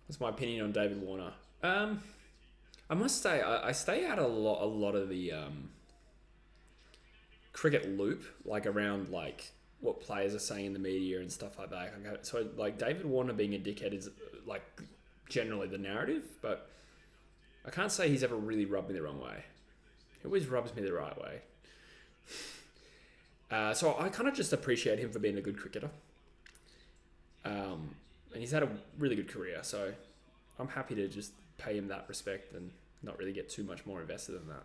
That's my opinion on David Warner. I must say, I stay out a lot of the cricket loop, like around like what players are saying in the media and stuff like that. So like David Warner being a dickhead is like generally the narrative, but I can't say he's ever really rubbed me the wrong way. He always rubs me the right way. So I kind of just appreciate him for being a good cricketer. And he's had a really good career, so I'm happy to just pay him that respect and not really get too much more invested than that.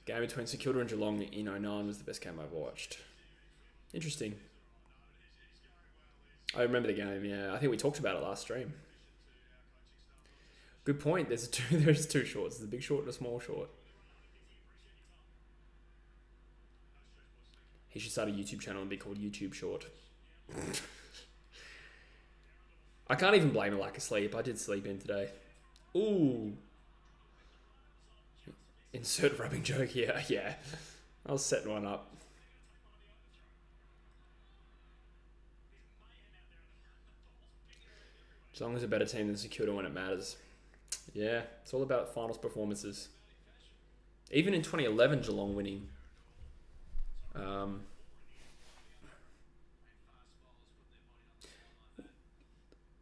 Game between St Kilda and Geelong in '09 was the best game I've watched. Interesting. I remember the game, yeah. I think we talked about it last stream. Good point. There's two shorts. There's a big short and a small short. He should start a YouTube channel and be called YouTube Short. I can't even blame a lack of sleep. I did sleep in today. Ooh. Insert rubbing joke here. Yeah. I was setting one up. Geelong is a better team than St Kilda when it matters. Yeah, it's all about finals performances. Even in 2011, Geelong winning.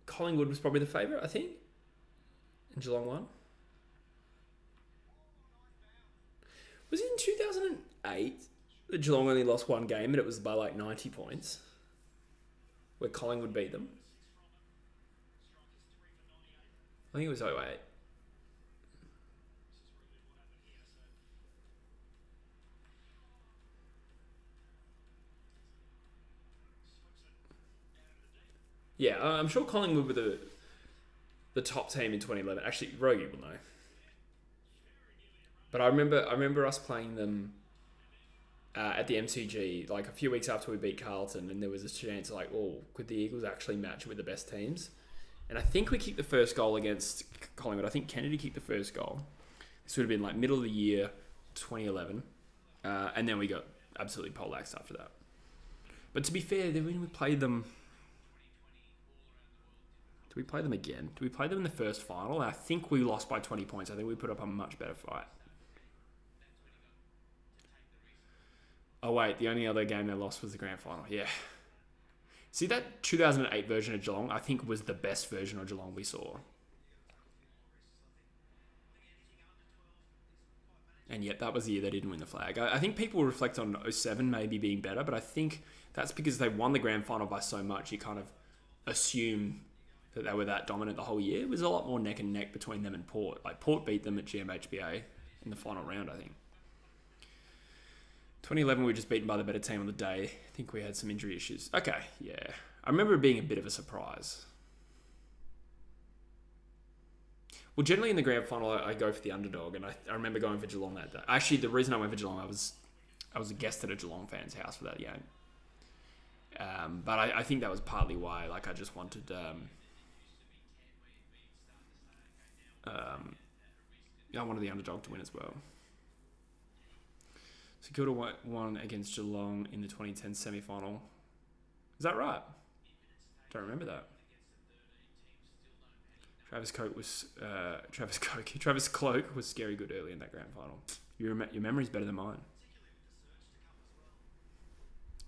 Collingwood was probably the favourite, I think. And Geelong won. Was it in 2008 that Geelong only lost one game and it was by like 90 points? Where Collingwood beat them? I think it was 08. Yeah, I'm sure Collingwood were the top team in 2011. Actually, Rogie will know. But I remember us playing them at the MCG like a few weeks after we beat Carlton, and there was a chance like, oh, could the Eagles actually match with the best teams? And I think we kicked the first goal against Collingwood. I think Kennedy kicked the first goal. This would have been like middle of the year, 2011, and then we got absolutely poleaxed after that. But to be fair, when we played them. Do we play them again? Do we play them in the first final? And I think we lost by 20 points. I think we put up a much better fight. Oh, wait. The only other game they lost was the grand final. Yeah. See, that 2008 version of Geelong, I think, was the best version of Geelong we saw. And yet that was the year they didn't win the flag. I think people reflect on 07 maybe being better, but I think that's because they won the grand final by so much. You kind of assume that they were that dominant the whole year. It was a lot more neck and neck between them and Port. Like Port beat them at GMHBA in the final round, I think. 2011, we were just beaten by the better team on the day. I think we had some injury issues. Okay, yeah. I remember it being a bit of a surprise. Well, generally in the grand final, I go for the underdog, and I remember going for Geelong that day. Actually, the reason I went for Geelong, I was a guest at a Geelong fan's house for that game. But I think that was partly why. Like, I just wanted I wanted the underdog to win as well. So Kilda won against Geelong in the 2010 semi-final. Is that right? Don't remember that. Travis Cloak was scary good early in that grand final. Your memory's better than mine.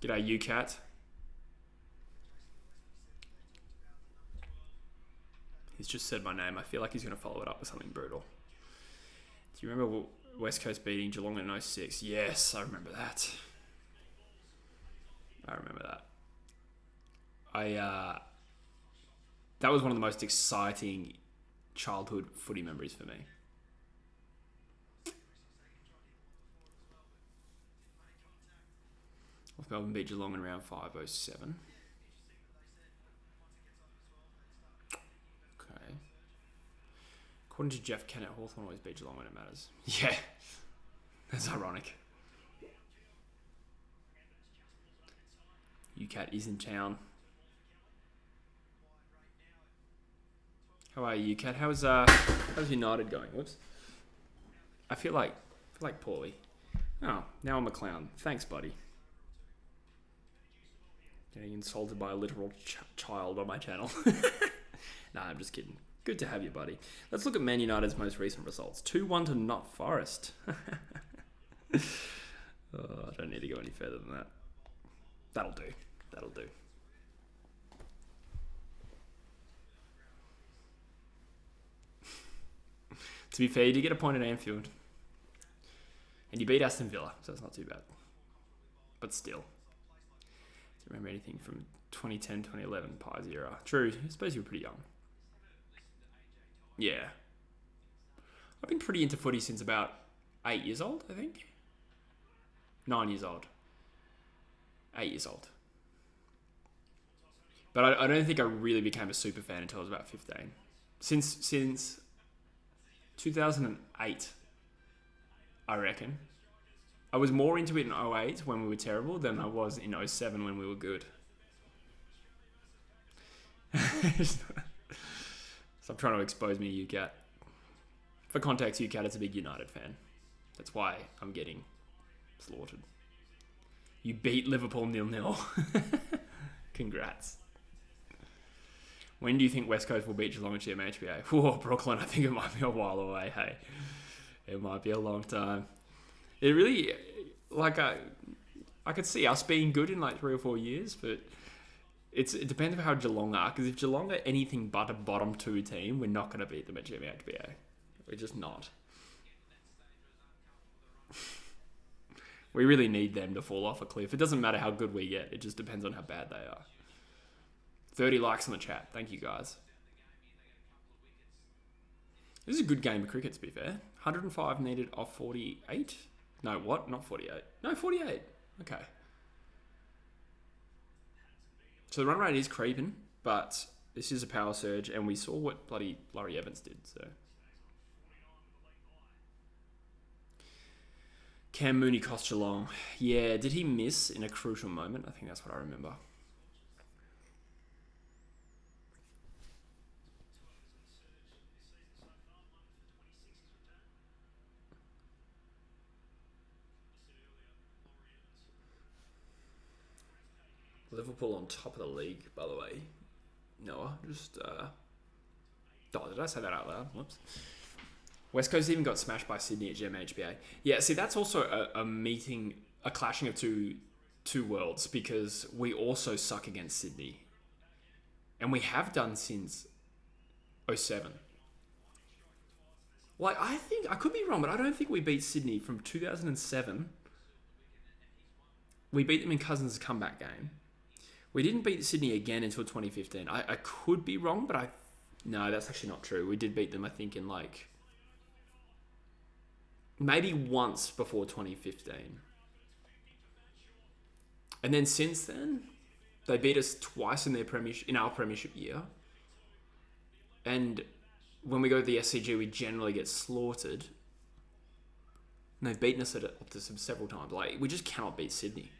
G'day, UCAT. He's just said my name. I feel like he's going to follow it up with something brutal. Do you remember West Coast beating Geelong in 06? Yes, I remember that. That was one of the most exciting childhood footy memories for me. North Melbourne beat Geelong in round 5, 07. Okay. According to Jeff Kennett, Hawthorn always beat Geelong when it matters. Yeah, that's ironic. UCAT is in town. How are you, UCAT? How's United going? Whoops. I feel like poorly. Oh, now I'm a clown. Thanks, buddy. Getting insulted by a literal child on my channel. Nah, I'm just kidding. Good to have you, buddy. Let's look at Man United's most recent results. 2-1 to Not Forest. I don't need to go any further than that. That'll do. To be fair, you did get a point at Anfield. And you beat Aston Villa, so it's not too bad. But still. Do you remember anything from 2010, 2011 Pies era? True, I suppose you were pretty young. Yeah. I've been pretty into footy since about 8 years old, I think. 9 years old. 8 years old. But I don't think I really became a super fan until I was about 15. Since 2008, I reckon. I was more into it in 08 when we were terrible than I was in 07 when we were good. Stop trying to expose me, UCAT. For context, UCAT is a big United fan. That's why I'm getting slaughtered. You beat Liverpool 0-0. Congrats. When do you think West Coast will beat Geelong at GMHBA? Whoa, Brooklyn, I think it might be a while away, hey. It might be a long time. It really, like, I could see us being good in like 3 or 4 years, but it depends on how Geelong are, because if Geelong are anything but a bottom 2 team, we're not going to beat them at GMHBA. We're just not. We really need them to fall off a cliff. It doesn't matter how good we get. It just depends on how bad they are. 30 likes in the chat. Thank you, guys. This is a good game of cricket, to be fair. 105 needed off 48. No, what? Not 48. No, 48. Okay. So the run rate is creeping, but this is a power surge, and we saw what bloody Laurie Evans did, so... Cam Mooney cost Geelong. Yeah, did he miss in a crucial moment? I think that's what I remember. Liverpool on top of the league, by the way. Noah, just... Oh, did I say that out loud? Whoops. West Coast even got smashed by Sydney at GMHBA. Yeah, see, that's also a clashing of two worlds, because we also suck against Sydney. And we have done since 07. Like, I think, I could be wrong, but I don't think we beat Sydney from 2007. We beat them in Cousins' comeback game. We didn't beat Sydney again until 2015. I could be wrong, but no, that's actually not true. We did beat them, I think, in like maybe once before 2015. And then since then, they beat us twice in our premiership year. And when we go to the SCG, we generally get slaughtered. And they've beaten us at Optus several times. Like, we just cannot beat Sydney.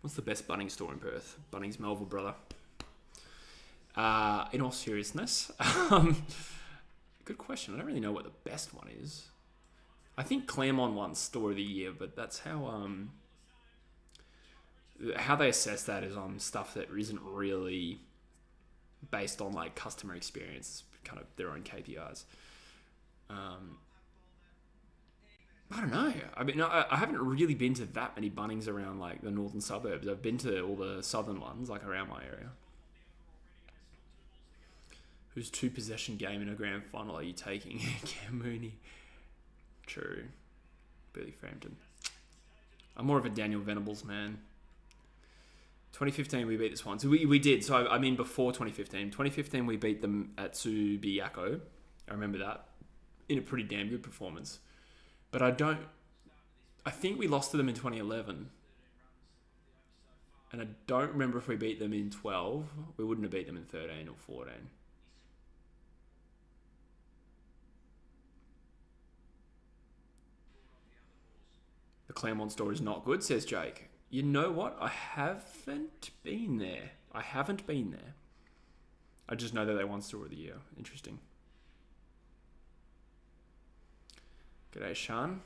What's the best Bunnings store in Perth? Bunnings Melville, brother. In all seriousness, good question. I don't really know what the best one is. I think Claremont won Store of the Year, but that's how they assess that is on stuff that isn't really based on like customer experience, kind of their own KPIs. I don't know. I mean, no, I haven't really been to that many Bunnings around like the northern suburbs. I've been to all the southern ones, like around my area. Whose 2-possession game in a grand final are you taking? Cam Mooney. True. Billy Frampton. I'm more of a Daniel Venables man. 2015 we beat this one. So we did. So I mean before 2015. 2015 we beat them at Subiaco. I remember that. In a pretty damn good performance. But I think we lost to them in 2011. And I don't remember if we beat them in 12. We wouldn't have beat them in 13 or 14. The Claremont store is not good, says Jake. You know what? I haven't been there. I just know that they won Store of the Year. Interesting. G'day, Sean.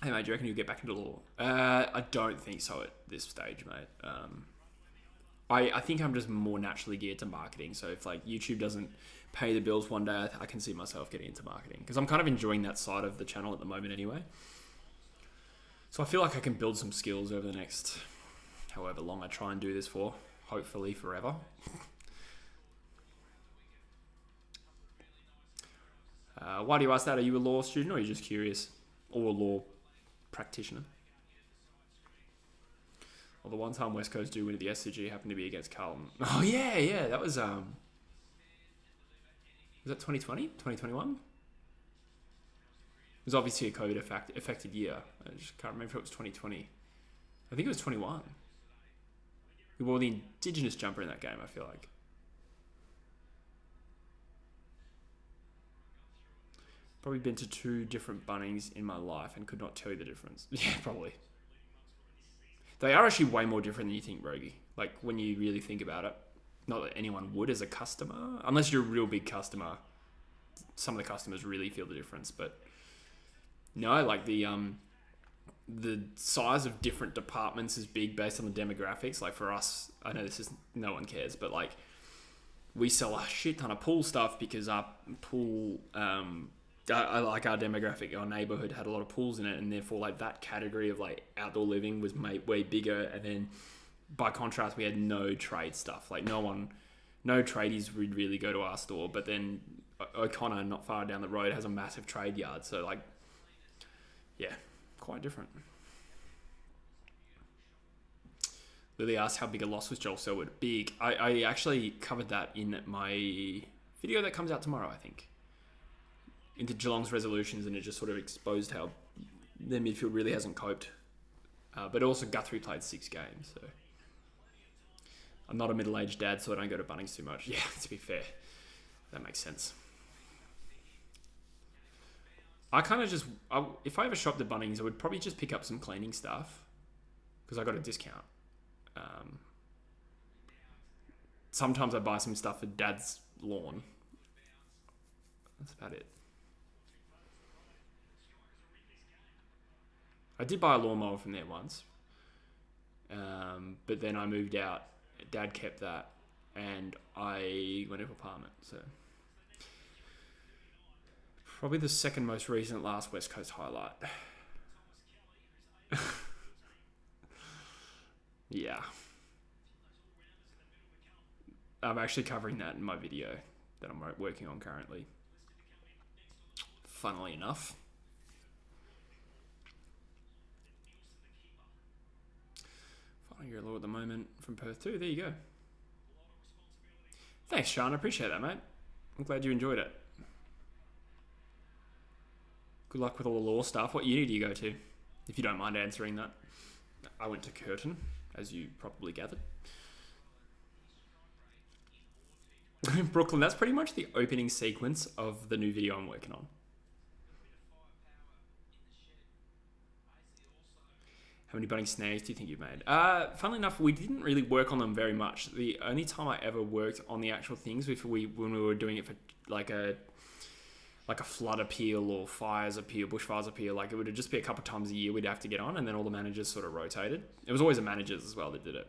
Hey, mate, do you reckon you'll get back into law? I don't think so at this stage, mate. I think I'm just more naturally geared to marketing. So if like YouTube doesn't pay the bills one day, I can see myself getting into marketing. Because I'm kind of enjoying that side of the channel at the moment anyway. So I feel like I can build some skills over the next however long I try and do this for. Hopefully forever. Why do you ask that? Are you a law student or are you just curious? Or a law practitioner? Well, the one time West Coast do win at the SCG happened to be against Carlton. Oh, yeah. That was that 2020? 2021? It was obviously a COVID affected year. I just can't remember if it was 2020. I think it was 21. We wore the Indigenous jumper in that game, I feel like. Probably been to 2 different Bunnings in my life and could not tell you the difference. Yeah, probably. They are actually way more different than you think, Rogie. Like, when you really think about it. Not that anyone would as a customer. Unless you're a real big customer. Some of the customers really feel the difference. But, no, like the size of different departments is big based on the demographics. Like, for us, I know this is... No one cares, but, like... We sell a shit ton of pool stuff because our pool... I like our demographic, our neighborhood had a lot of pools in it, and therefore like that category of like outdoor living was made way bigger. And then by contrast, we had no trade stuff. Like no tradies would really go to our store. But then O'Connor, not far down the road, has a massive trade yard. So like, yeah, quite different. Lily asked how big a loss was Joel Selwood. Big. I actually covered that in my video that comes out tomorrow, I think. Into Geelong's resolutions, and it just sort of exposed how their midfield really hasn't coped. But also Guthrie played 6 games, so I'm not a middle-aged dad, so I don't go to Bunnings too much. Yeah, to be fair, that makes sense. I kind of just, if I ever shopped at Bunnings, I would probably just pick up some cleaning stuff because I got a discount. Sometimes I buy some stuff for Dad's lawn. That's about it. I did buy a lawnmower from there once, but then I moved out. Dad kept that, and I went to an apartment. So probably the second most recent last West Coast highlight. Yeah. I'm actually covering that in my video that I'm working on currently. Funnily enough. Finding your law at the moment from Perth too. There you go. Thanks, Sean. I appreciate that, mate. I'm glad you enjoyed it. Good luck with all the law stuff. What uni do you go to? If you don't mind answering that. I went to Curtin, as you probably gathered. Brooklyn, that's pretty much the opening sequence of the new video I'm working on. How many bunny snags do you think you've made? Funnily enough, we didn't really work on them very much. The only time I ever worked on the actual things when we were doing it for like a flood appeal or fires appeal, bushfires appeal, like it would just be a couple of times a year we'd have to get on, and then all the managers sort of rotated. It was always the managers as well that did it.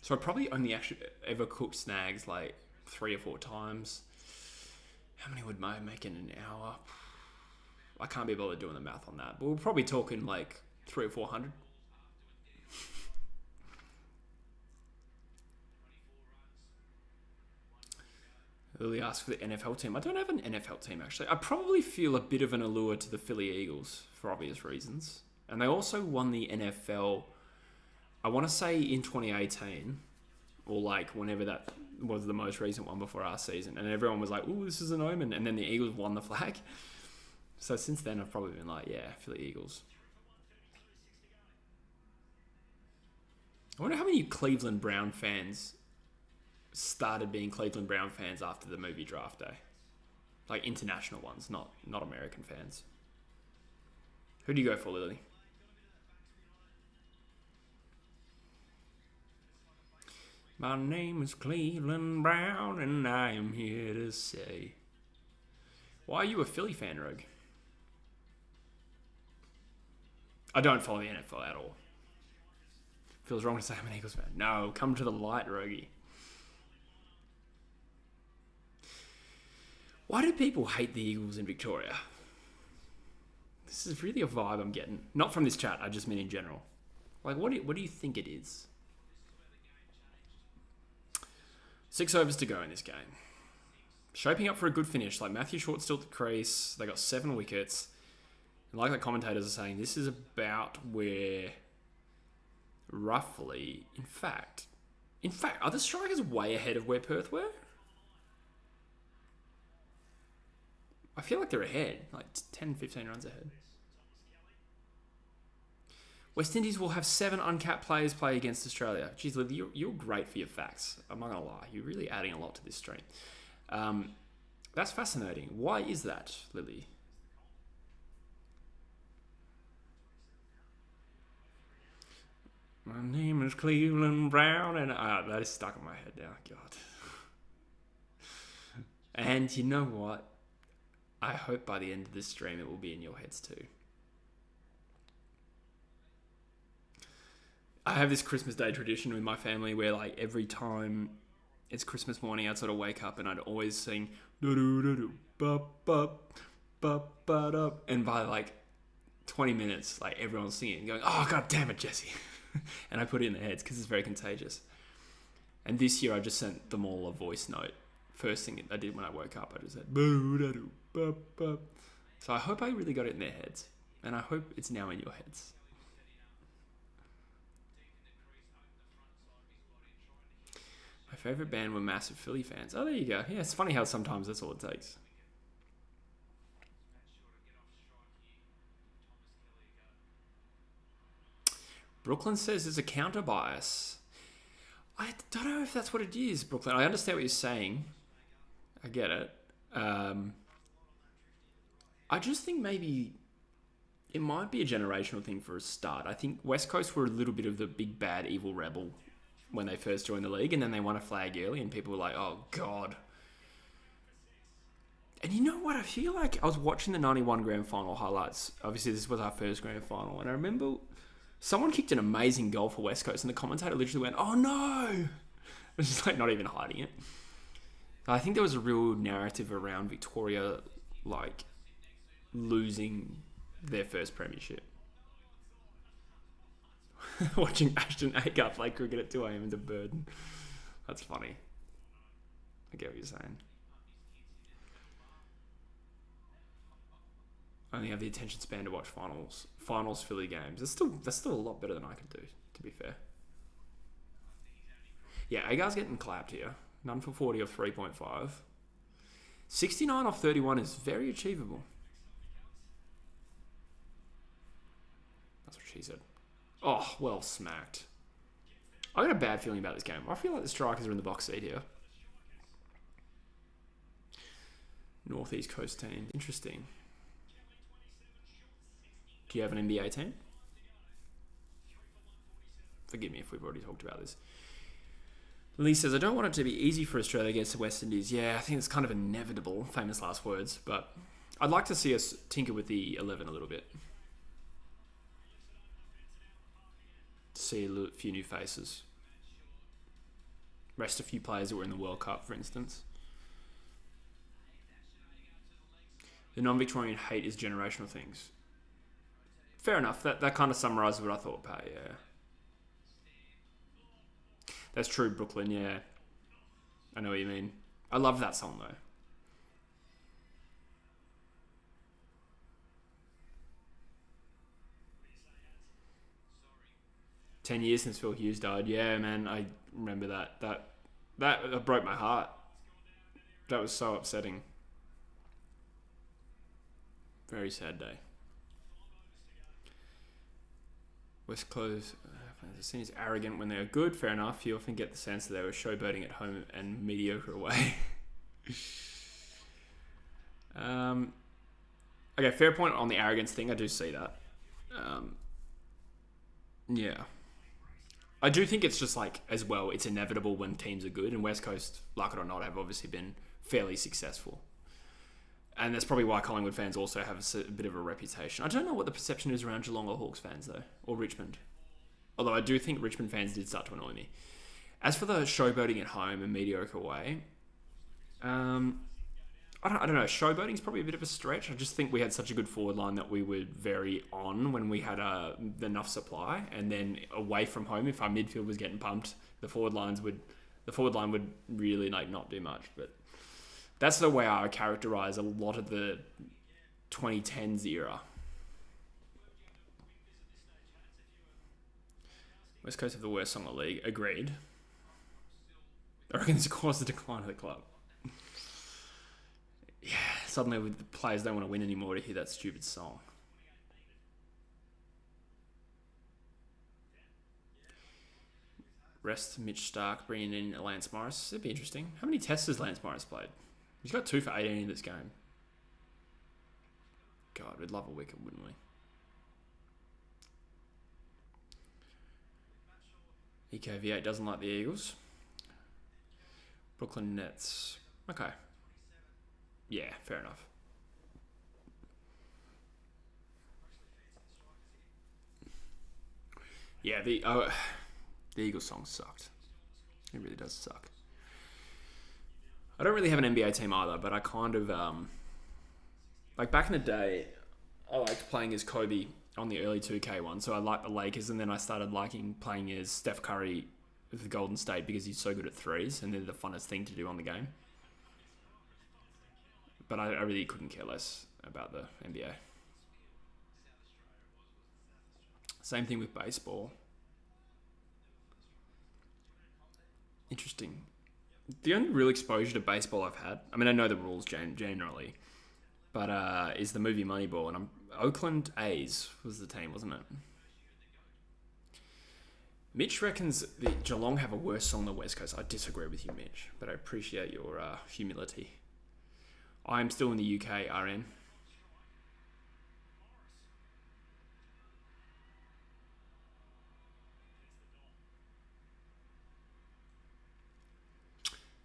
So I probably only actually ever cooked snags like 3 or 4 times. How many would I make in an hour? I can't be bothered doing the math on that, but we're probably talking like 300 or 400. Lily asked for the NFL team. I don't have an NFL team, actually. I probably feel a bit of an allure to the Philly Eagles for obvious reasons. And they also won the NFL, I want to say in 2018, or like whenever that was the most recent one before our season. And everyone was like, ooh, this is an omen. And then the Eagles won the flag. So since then, I've probably been like, yeah, Philly Eagles. I wonder how many Cleveland Brown fans started being Cleveland Brown fans after the movie Draft Day. Like international ones, not American fans. Who do you go for, Lily? My name is Cleveland Brown, and I am here to say. Why are you a Philly fan, Rogue? I don't follow the NFL at all. Feels wrong to say I'm an Eagles fan. No, come to the light, Rogie. Why do people hate the Eagles in Victoria? This is really a vibe I'm getting. Not from this chat, I just mean in general. Like, what do you think it is? 6 overs to go in this game. Shaping up for a good finish. Like, Matthew Short's still at the crease. They got 7 wickets. And like the commentators are saying, this is about where roughly, in fact, are the Strikers way ahead of where Perth were? I feel like they're ahead, like 10, 15 runs ahead. West Indies will have 7 uncapped players play against Australia. Jeez, Liv, you're great for your facts. I'm not going to lie. You're really adding a lot to this stream. That's fascinating. Why is that, Lily? My name is Cleveland Brown, and that is stuck in my head now. God. And you know what? I hope by the end of this stream it will be in your heads too. I have this Christmas Day tradition with my family where like every time it's Christmas morning I'd sort of wake up and I'd always sing and by like 20 minutes like everyone's singing and going, oh god damn it, Jesse. And I put it in their heads because it's very contagious. And this year I just sent them all a voice note. First thing I did when I woke up, I just said boo-da-doo-bup-bup. So I hope I really got it in their heads, and I hope it's now in your heads. My favourite band were massive Philly fans. Oh, there you go. Yeah, it's funny how sometimes that's all it takes. Brooklyn says there's a counter bias. I don't know if that's what it is, Brooklyn. I understand what you're saying. I get it. I just think maybe it might be a generational thing for a start. I think West Coast were a little bit of the big bad evil rebel when they first joined the league, and then they won a flag early, and people were like, oh, God. And you know what? I feel like I was watching the 91 grand final highlights. Obviously, this was our first grand final, and I remember someone kicked an amazing goal for West Coast, and the commentator literally went, oh, no! It was just like not even hiding it. I think there was a real narrative around Victoria, like, losing their first premiership. Watching Ashton Agar play cricket at 2 a.m. into Burden. That's funny. I get what you're saying. I only have the attention span to watch finals Philly games. That's still a lot better than I could do, to be fair. Yeah, Agar's getting clapped here. None for 40 off 3.5. 69 off 31 is very achievable. That's what she said. Oh, well smacked. I got a bad feeling about this game. I feel like the Strikers are in the box seat here. Northeast Coast team. Interesting. Do you have an NBA team? Forgive me if we've already talked about this. Lee says, I don't want it to be easy for Australia against the West Indies. Yeah, I think it's kind of inevitable. Famous last words. But I'd like to see us tinker with the 11 a little bit. See a few new faces. Rest a few players that were in the World Cup, for instance. The non-Victorian hate is generational things. Fair enough. That kind of summarises what I thought, Pat, yeah. That's true, Brooklyn, yeah. I know what you mean. I love that song, though. "10 years since Phil Hughes died." Yeah, man, I remember that. That broke my heart. That was so upsetting. Very sad day. West Coast are seen as arrogant when they are good. Fair enough. You often get the sense that they were showboating at home and mediocre away. Okay, fair point on the arrogance thing. I do see that. Yeah. I do think it's just like, as well, it's inevitable when teams are good. And West Coast, like it or not, have obviously been fairly successful. And that's probably why Collingwood fans also have a bit of a reputation. I don't know what the perception is around Geelong or Hawks fans, though. Or Richmond. Although I do think Richmond fans did start to annoy me. As for the showboating at home and mediocre away, I don't know. Showboating's probably a bit of a stretch. I just think we had such a good forward line that we were very on when we had enough supply. And then away from home, if our midfield was getting pumped, the forward line would really like not do much. But that's the way I characterise a lot of the 2010s era. West Coast have the worst song in the league. Agreed. I reckon this caused the decline of the club. Yeah, suddenly the players don't want to win anymore to hear that stupid song. Rest Mitch Stark, bringing in Lance Morris. It'd be interesting. How many tests has Lance Morris played? He's got 2 for 18 in this game. God, we'd love a wicket, wouldn't we? EKV8 doesn't like the Eagles. Brooklyn Nets. Okay. Yeah, fair enough. Yeah, the Eagles song sucked. It really does suck. I don't really have an NBA team either, but I kind of like back in the day, I liked playing as Kobe on the early 2K one. So I liked the Lakers, and then I started liking playing as Steph Curry with the Golden State because he's so good at threes, and they're the funnest thing to do on the game. But I really couldn't care less about the NBA. Same thing with baseball. Interesting. The only real exposure to baseball I've had, I mean, I know the rules generally, but is the movie Moneyball, and Oakland A's was the team, wasn't it? Mitch reckons that Geelong have a worse song than West Coast. I disagree with you, Mitch, but I appreciate your humility. I'm still in the UK, RN.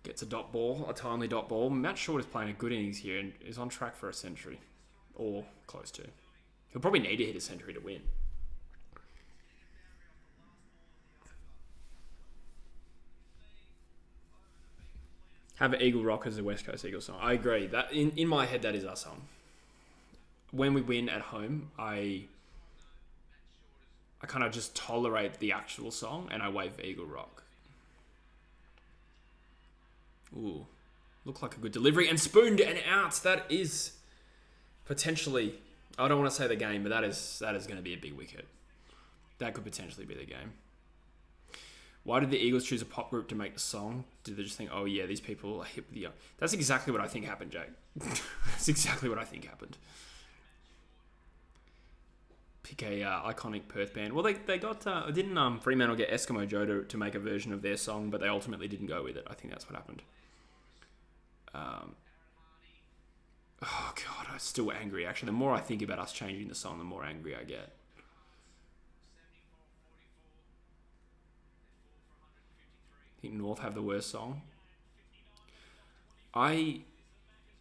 Gets a dot ball, a timely dot ball. Matt Short is playing a good innings here and is on track for a century. Or close to. He'll probably need to hit a century to win. Have Eagle Rock as a West Coast Eagles song. I agree. That in my head, that is our song. When we win at home, I I kind of just tolerate the actual song and I wait for Eagle Rock. Ooh, looked like a good delivery and spooned and out. That is potentially, I don't want to say the game, but that is going to be a big wicket. That could potentially be the game. Why did the Eagles choose a pop group to make the song? Did they just think, oh yeah, these people are hip with the young? That's exactly what I think happened, Jake. That's exactly what I think happened. Pick a iconic Perth band. Well, they got didn't Fremantle get Eskimo Joe to make a version of their song, but they ultimately didn't go with it. I think that's what happened. Oh god, I'm still angry. Actually, the more I think about us changing the song, the more angry I get. I think North have the worst song. I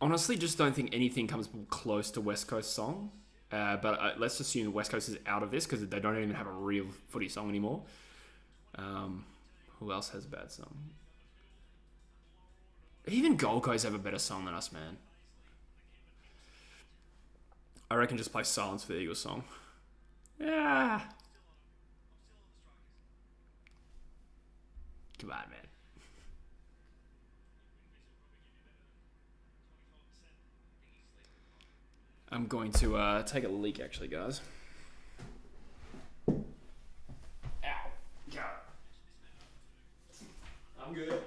honestly just don't think anything comes close to West Coast song. But let's assume West Coast is out of this because they don't even have a real footy song anymore. Who else has a bad song? Even Gold Coast have a better song than us, man. I reckon just play Silence for the Eagles song. Yeah. Come on, man. I'm going to take a leak, actually, guys. Ow. Go. I'm good.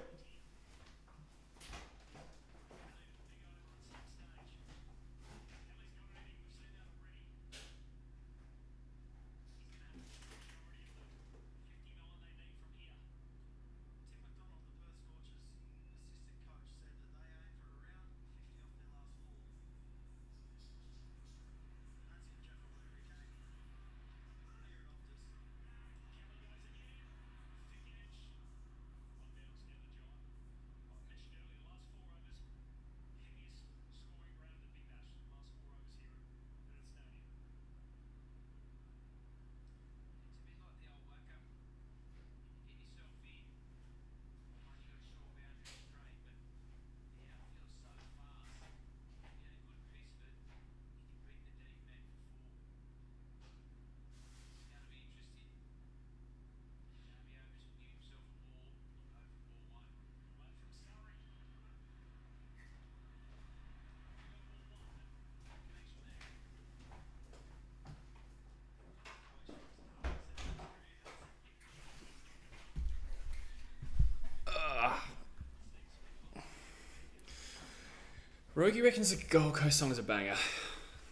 Rogie reckons the Gold Coast song is a banger.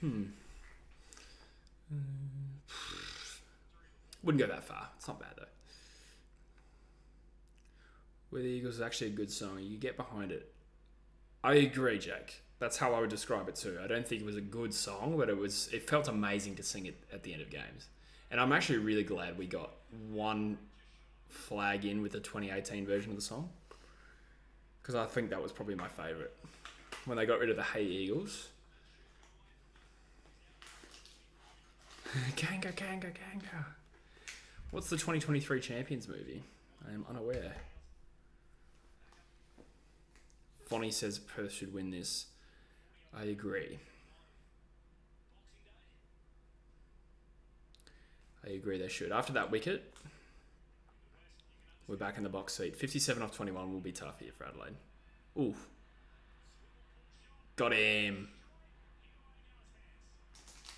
Wouldn't go that far. It's not bad, though. Where the Eagles is actually a good song, you get behind it. I agree, Jake. That's how I would describe it too. I don't think it was a good song, but it felt amazing to sing it at the end of games. And I'm actually really glad we got one flag in with the 2018 version of the song. Because I think that was probably my favourite. When they got rid of the Hey Eagles. Kanga, Kanga, Kanga. What's the 2023 Champions movie? I am unaware. Fonnie says Perth should win this. I agree. I agree they should. After that wicket, we're back in the box seat. 57 off 21 will be tough here for Adelaide. Oof. Got him.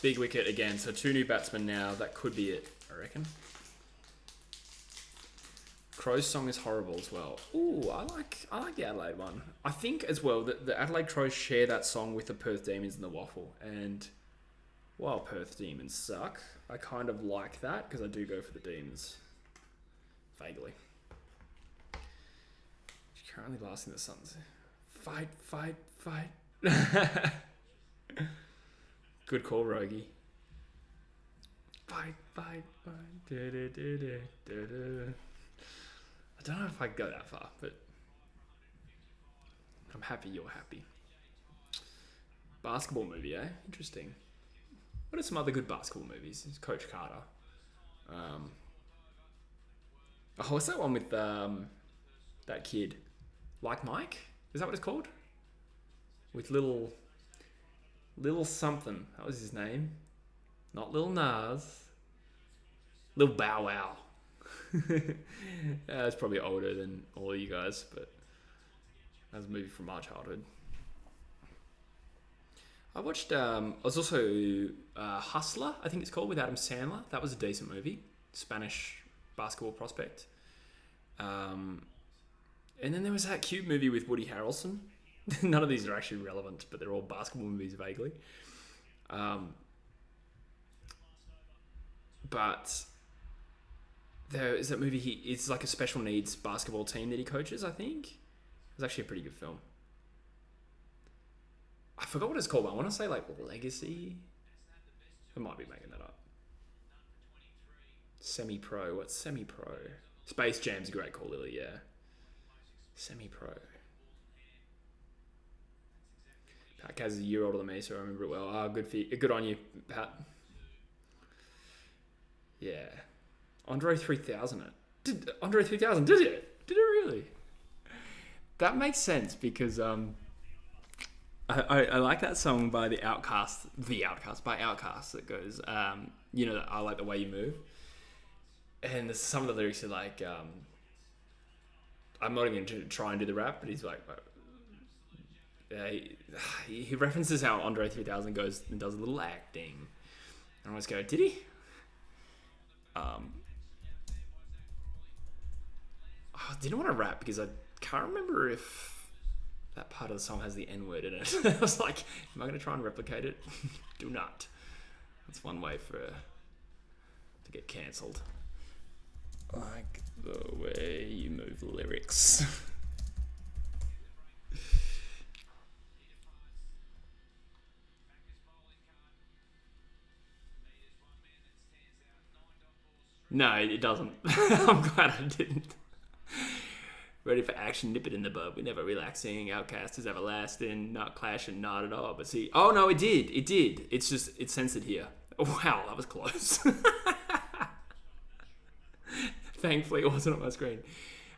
Big wicket again. So 2 new batsmen now. That could be it, I reckon. Crow's song is horrible as well. Ooh, I like the Adelaide one. I think as well that the Adelaide Crows share that song with the Perth Demons and the Waffle. And while Perth Demons suck, I kind of like that because I do go for the Demons. Vaguely. Currently lasting the Suns. Fight, fight, fight. Good call, Rogie. Fight, fight, fight. Da, da, da, da, da, da. I don't know if I go that far, but I'm happy you're happy. Basketball movie, eh? Interesting. What are some other good basketball movies? It's Coach Carter. What's that one with that kid? Like Mike? Is that what it's called? With little something. That was his name. Not Lil Nas. Little Bow Wow. It's probably older than all of you guys, but that was a movie from my childhood. I watched. I was also Hustler, I think it's called, with Adam Sandler. That was a decent movie. Spanish basketball prospect. And then there was that cute movie with Woody Harrelson. None of these are actually relevant, but they're all basketball movies vaguely. But there is that movie. It's like a special needs basketball team that he coaches, I think. It's actually a pretty good film. I forgot what it's called, but I want to say like Legacy. I might be making that up. Semi-pro. What's semi-pro? Space Jam's a great call, Lily, yeah. Semi-pro. Pat Kaz is a year older than me, so I remember it well. Good on you, Pat. Yeah. Andre 3000 it. Andre 3000 did it? Did it really? That makes sense because I like that song by by Outkast that goes, I like the way you move. And some of the lyrics are like, I'm not even going to try and do the rap, but he's like, he references how Andre 3000 goes and does a little acting. And I always go, did he? I didn't want to rap because I can't remember if that part of the song has the N-word in it. I was like, am I going to try and replicate it? Do not. That's one way to get cancelled. Like the way you move lyrics. No, it doesn't. I'm glad I didn't. Ready for action, nip it in the bud. We're never relaxing. Outcast is everlasting. Not clashing, not at all. But see, oh no, it did. It did. It's just, it's censored here. Oh, wow, that was close. Thankfully, it wasn't on my screen.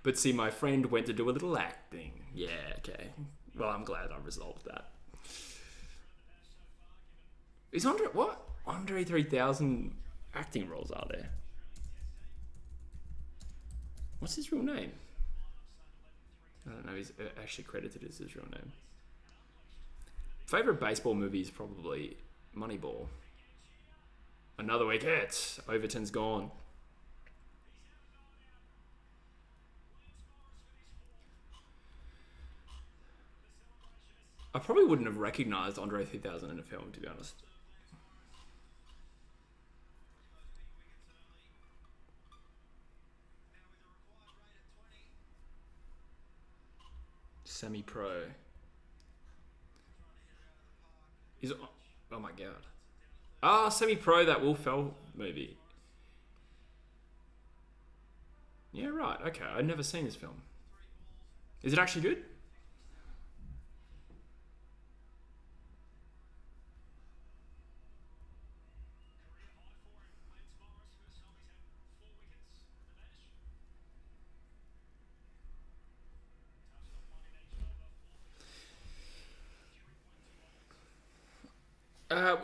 But see, my friend went to do a little acting. Yeah, okay. Well, I'm glad I resolved that. Is Andre 3000 acting roles are there? What's his real name? I don't know. He's actually credited as his real name. Favorite baseball movie is probably Moneyball. Another wicket. Overton's gone. I probably wouldn't have recognised Andre 3000 in a film, to be honest. Semi-pro. Is it? Oh my god. Semi-pro, that Will Ferrell movie. Yeah, right. Okay, I'd never seen this film. Is it actually good?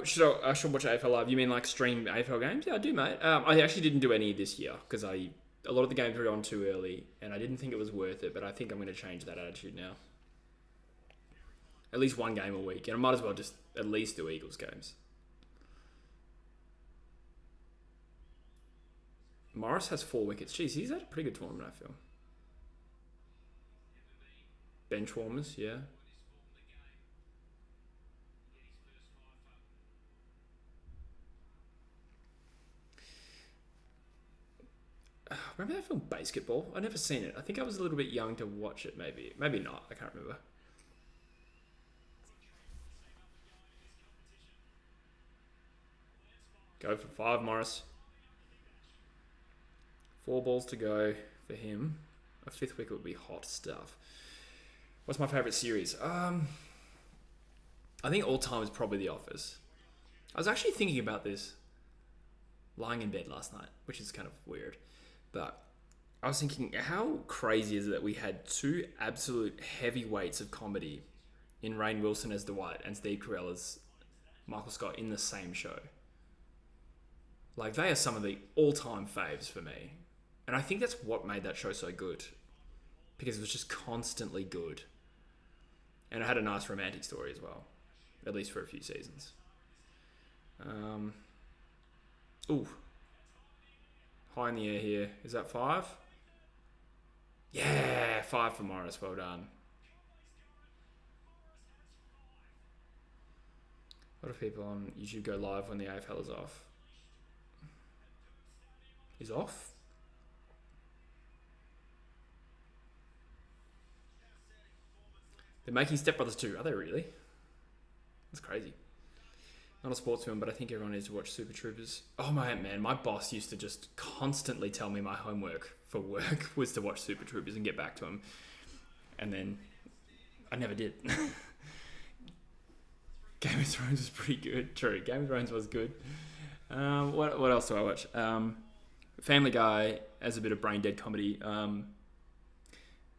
I should watch AFL Live. You mean like stream AFL games? Yeah, I do, mate. I actually didn't do any this year because a lot of the games were on too early, and I didn't think it was worth it. But I think I'm going to change that attitude now. At least one game a week, and I might as well just at least do Eagles games. Morris has 4 wickets. Jeez, he's had a pretty good tournament, I feel. Bench warmers, yeah. Remember that film Basketball? I've never seen it. I think I was a little bit young to watch it, maybe. Maybe not. I can't remember. Go for 5, Morris. 4 balls to go for him. A 5th wicket would be hot stuff. What's my favourite series? I think all time is probably The Office. I was actually thinking about this lying in bed last night, which is kind of weird. But I was thinking, how crazy is it that we had 2 absolute heavyweights of comedy in Rainn Wilson as Dwight and Steve Carell as Michael Scott in the same show? Like, they are some of the all-time faves for me. And I think that's what made that show so good. Because it was just constantly good. And it had a nice romantic story as well. At least for a few seasons. Ooh. High in the air here. Is that 5? Yeah, 5 for Morris. Well done. A lot of people on YouTube go live when the AFL is off. Is off? They're making Step Brothers 2. Are they really? That's crazy. Not a sportsman, but I think everyone needs to watch Super Troopers. Oh man, my boss used to just constantly tell me my homework for work was to watch Super Troopers and get back to him. And then I never did. Game of Thrones was pretty good. True, Game of Thrones was good. What else do I watch? Family Guy as a bit of brain dead comedy.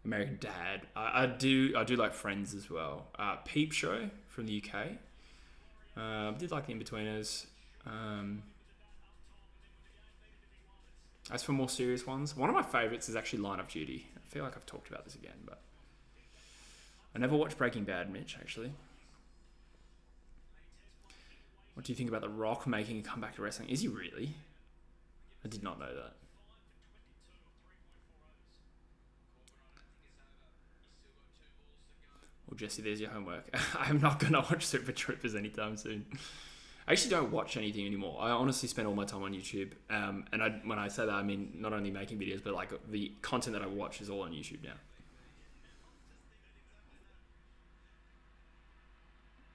American Dad. I do like Friends as well. Peep Show from the UK. Did like the In-Betweeners. As for more serious ones, one of my favourites is actually Line of Duty. I feel like I've talked about this again, but I never watched Breaking Bad, Mitch, actually. What do you think about The Rock making a comeback to wrestling? Is he really? I did not know that. Well, Jesse, there's your homework. I'm not going to watch Super Troopers anytime soon. I actually don't watch anything anymore. I honestly spend all my time on YouTube. And when I say that, I mean not only making videos, but like the content that I watch is all on YouTube now.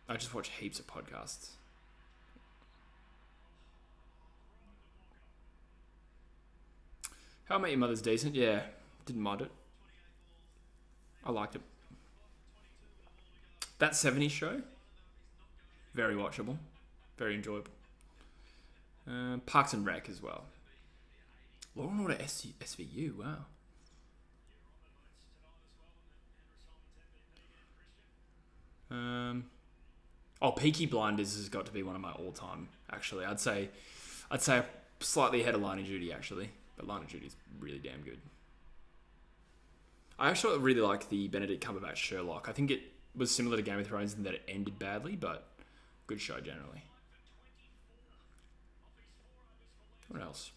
I just watch heaps of podcasts. How I Met Your Mother's decent. Yeah, didn't mind it. I liked it. That 70s show, very watchable, very enjoyable. Parks and Rec as well. Law and Order SVU, wow. Peaky Blinders has got to be one of my all-time. Actually, I'd say slightly ahead of Line of Duty actually, but Line of Duty is really damn good. I actually really like the Benedict Cumberbatch Sherlock. I think it was similar to Game of Thrones in that it ended badly, but good show generally. What else?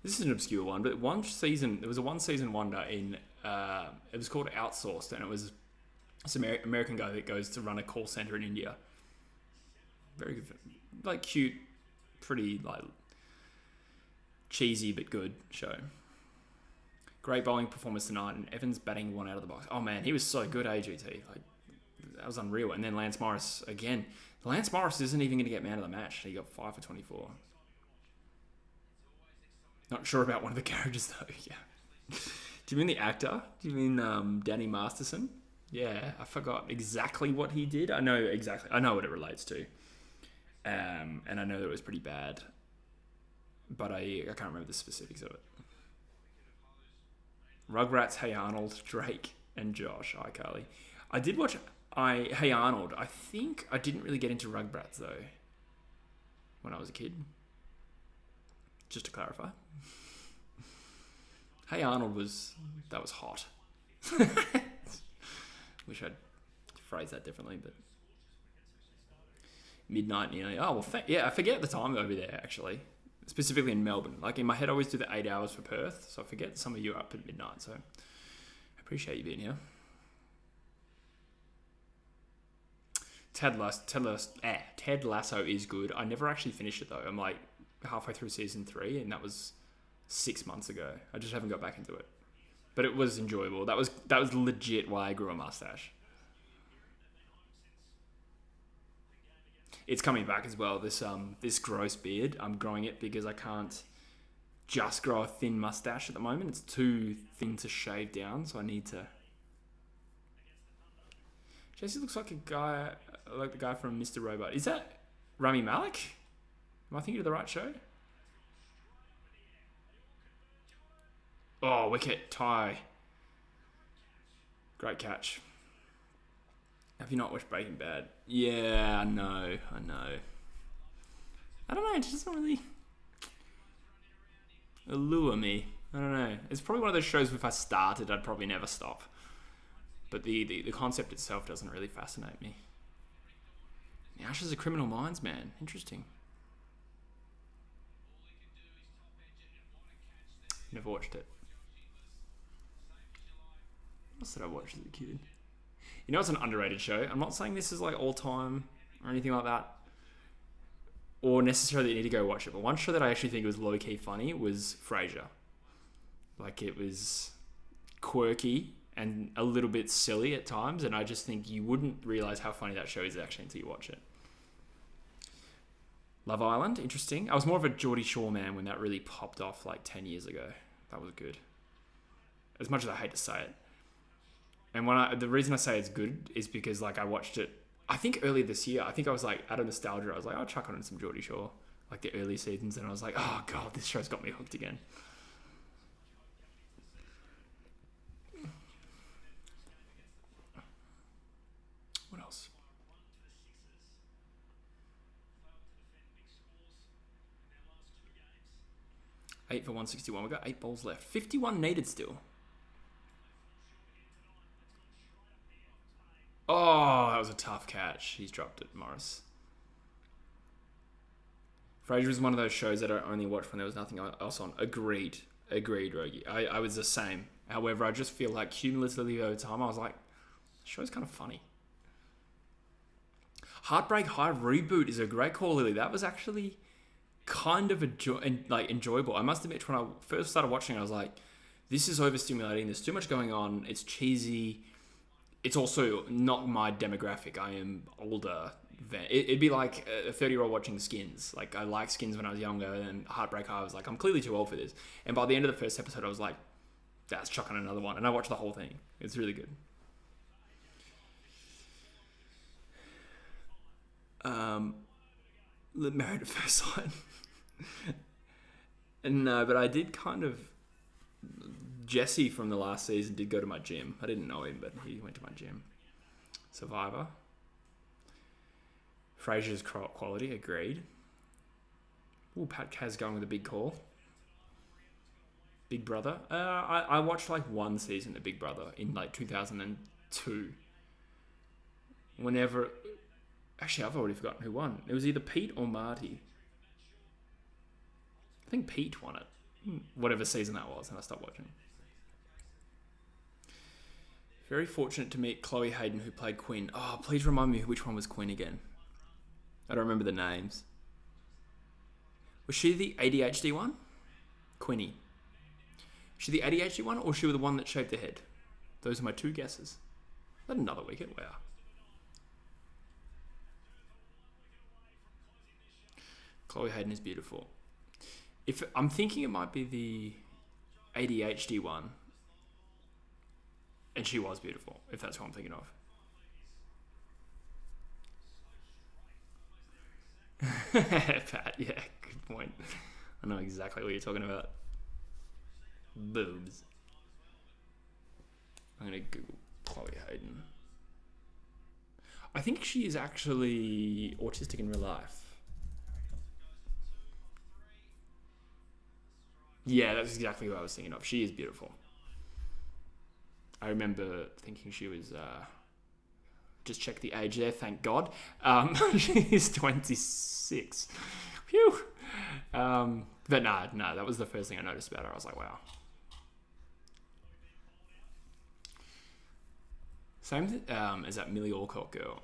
This is an obscure one, but there was a one-season wonder in, it was called Outsourced, and it was this American guy that goes to run a call center in India. Very good, like cute, pretty like cheesy but good show. Great bowling performance tonight, and Evans batting one out of the box. Oh man, he was so good, AGT. Like, that was unreal. And then Lance Morris again. Lance Morris isn't even going to get man of the match. He got 5 for 24. Not sure about one of the characters though. Yeah. Do you mean the actor? Do you mean Danny Masterson? Yeah, I forgot exactly what he did. I know what it relates to. And I know that it was pretty bad. But I can't remember the specifics of it. Rugrats, Hey Arnold, Drake, and Josh, iCarly. I did watch Hey Arnold. I think I didn't really get into Rugrats though when I was a kid. Just to clarify. Hey Arnold was hot. Wish I'd phrase that differently, but midnight nearly. Oh well, I forget the time over there actually. Specifically in Melbourne. Like in my head, I always do the 8 hours for Perth, so I forget some of you are up at midnight. So I appreciate you being here. Ted Lasso is good. I never actually finished it though. I'm like halfway through season 3, and that was 6 months ago. I just haven't got back into it, but it was enjoyable. That was legit why I grew a mustache. It's coming back as well. This gross beard. I'm growing it because I can't just grow a thin mustache at the moment. It's too thin to shave down, so I need to. Jesse looks like the guy from Mr. Robot. Is that Rami Malek? Am I thinking of the right show? Oh, wicket, tie. Great catch. Have you not watched Breaking Bad? Yeah, I know. I don't know, it just doesn't really allure me. I don't know. It's probably one of those shows if I started, I'd probably never stop. But the concept itself doesn't really fascinate me. The Ashes of Criminal Minds, man. Interesting. Never watched it. What else did I watch as a kid? You know, it's an underrated show. I'm not saying this is like all time or anything like that, or necessarily you need to go watch it. But one show that I actually think was low key funny was Frasier. Like, it was quirky and a little bit silly at times, and I just think you wouldn't realize how funny that show is actually until you watch it. Love Island, interesting. I was more of a Geordie Shore man when that really popped off like 10 years ago. That was good. As much as I hate to say it. And the reason I say it's good is because like I watched it, I think earlier this year. I think I was like, out of nostalgia, I was like, I'll chuck on some Geordie Shore, like the early seasons, and I was like, oh god, this show's got me hooked again. What else? 8 for 161. We've got 8 balls left. 51 needed still. Oh, that was a tough catch. He's dropped it, Morris. Frasier was one of those shows that I only watched when there was nothing else on. Agreed, Rogie. I was the same. However, I just feel like cumulatively over time, I was like, the show's kind of funny. Heartbreak High reboot is a great call, Lily. That was actually kind of enjoyable. I must admit, when I first started watching it, I was like, this is overstimulating. There's too much going on. It's cheesy. It's also not my demographic. I am older. It'd be like a 30-year-old watching Skins. Like, I liked Skins when I was younger, and Heartbreak High, I was like, I'm clearly too old for this. And by the end of the first episode, I was like, that's chucking another one. And I watched the whole thing. It's really good. Married at First Sight. No, but I did kind of... Jesse from the last season did go to my gym. I didn't know him, but he went to my gym. Survivor. Frasier's quality, agreed. Ooh, Pat Kaz going with a big call. Big Brother. I watched like one season of Big Brother in like 2002. Whenever... Actually, I've already forgotten who won. It was either Pete or Marty. I think Pete won it. Whatever season that was, and I stopped watching. Very fortunate to meet Chloe Hayden, who played Quinn. Oh, please remind me which one was Quinn again. I don't remember the names. Was she the ADHD one? Quinny. Was she the ADHD one, or she was the one that shaved her head? Those are my two guesses. Is that another wicket? Wow. Chloe Hayden is beautiful. If I'm thinking it might be the ADHD one, and she was beautiful, if that's what I'm thinking of. Pat, yeah, good point. I know exactly what you're talking about. Boobs. I'm going to Google Chloe Hayden. I think she is actually autistic in real life. Yeah, that's exactly who I was thinking of. She is beautiful. I remember thinking she was... just check the age there, thank God. She's 26. Phew. But no, that was the first thing I noticed about her. I was like, wow. Same as that Millie Alcott girl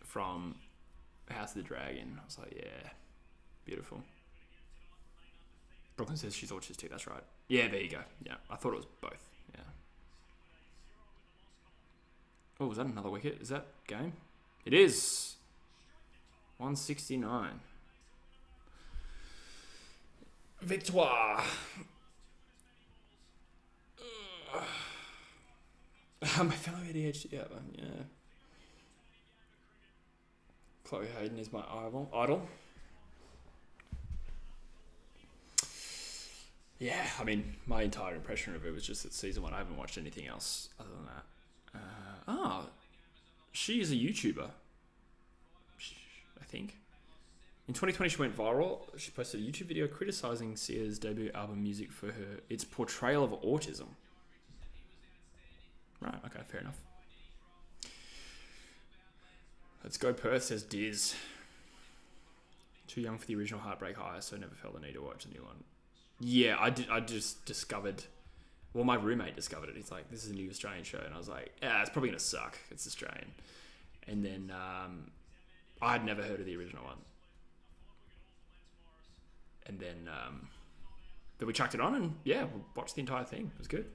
from House of the Dragon. I was like, yeah, beautiful. Brooklyn says she's autistic, that's right. Yeah, there you go. Yeah, I thought it was both. Yeah. Oh, was that another wicket? Is that game? It is. 169. Victoire. My fellow ADHD. Yeah. Chloe Hayden is my idol. Yeah, I mean, my entire impression of it was just that season one. I haven't watched anything else other than that. She is a YouTuber, I think. In 2020, she went viral. She posted a YouTube video criticizing Sia's debut album music for its portrayal of autism. Right, okay, fair enough. Let's go Perth, says Diz. Too young for the original Heartbreak High, so never felt the need to watch the new one. Yeah, I just discovered... Well, my roommate discovered it. He's like, this is a new Australian show. And I was like, yeah, it's probably going to suck. It's Australian. And then I had never heard of the original one. And then we chucked it on and, yeah, we watched the entire thing. It was good.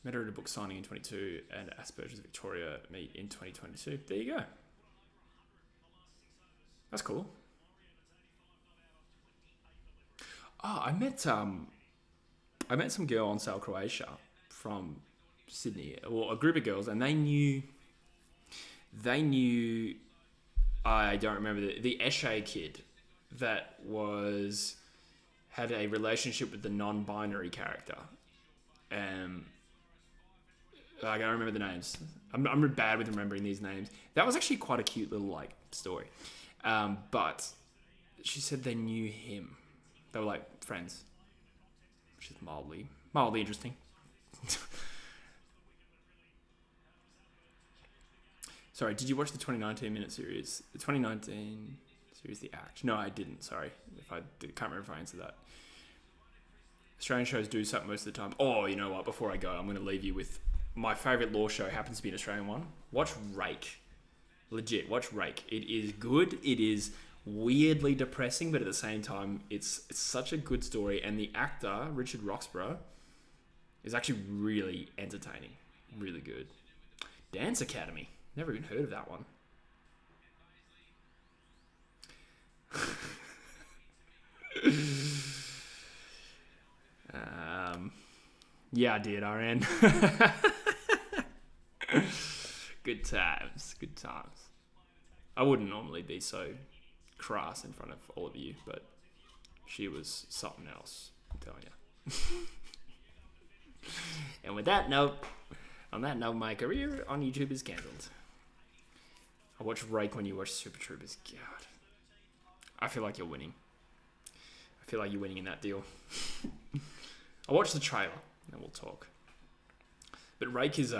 Met her at a book signing in 22 and Asperger's Victoria meet in 2022. There you go. That's cool. Oh, I met some girl on Sale Croatia from Sydney, or a group of girls, and they knew. I don't remember the Eshe kid that had a relationship with the non-binary character. I don't remember the names. I'm bad with remembering these names. That was actually quite a cute little story. But she said they knew him. They were friends, which is mildly interesting. Sorry, did you watch the 2019 minute series? The 2019 series, The Act? No, I didn't. Sorry, can't remember if I answered that. Australian shows do something most of the time. Oh, you know what? Before I go, I'm going to leave you with my favourite law show. Happens to be an Australian one. Watch Rake. Legit, watch Rake. It is good. It is weirdly depressing, but at the same time, it's such a good story. And the actor, Richard Roxburgh, is actually really entertaining. Really good. Dance Academy. Never even heard of that one. Yeah, I did, RN. Good times. I wouldn't normally be so crass in front of all of you, but she was something else, I'm telling you. And on that note, my career on YouTube is cancelled. I watch Rake when you watch Super Troopers. God. I feel like you're winning. I feel like you're winning in that deal. I'll watch the trailer and we'll talk. But Rake is,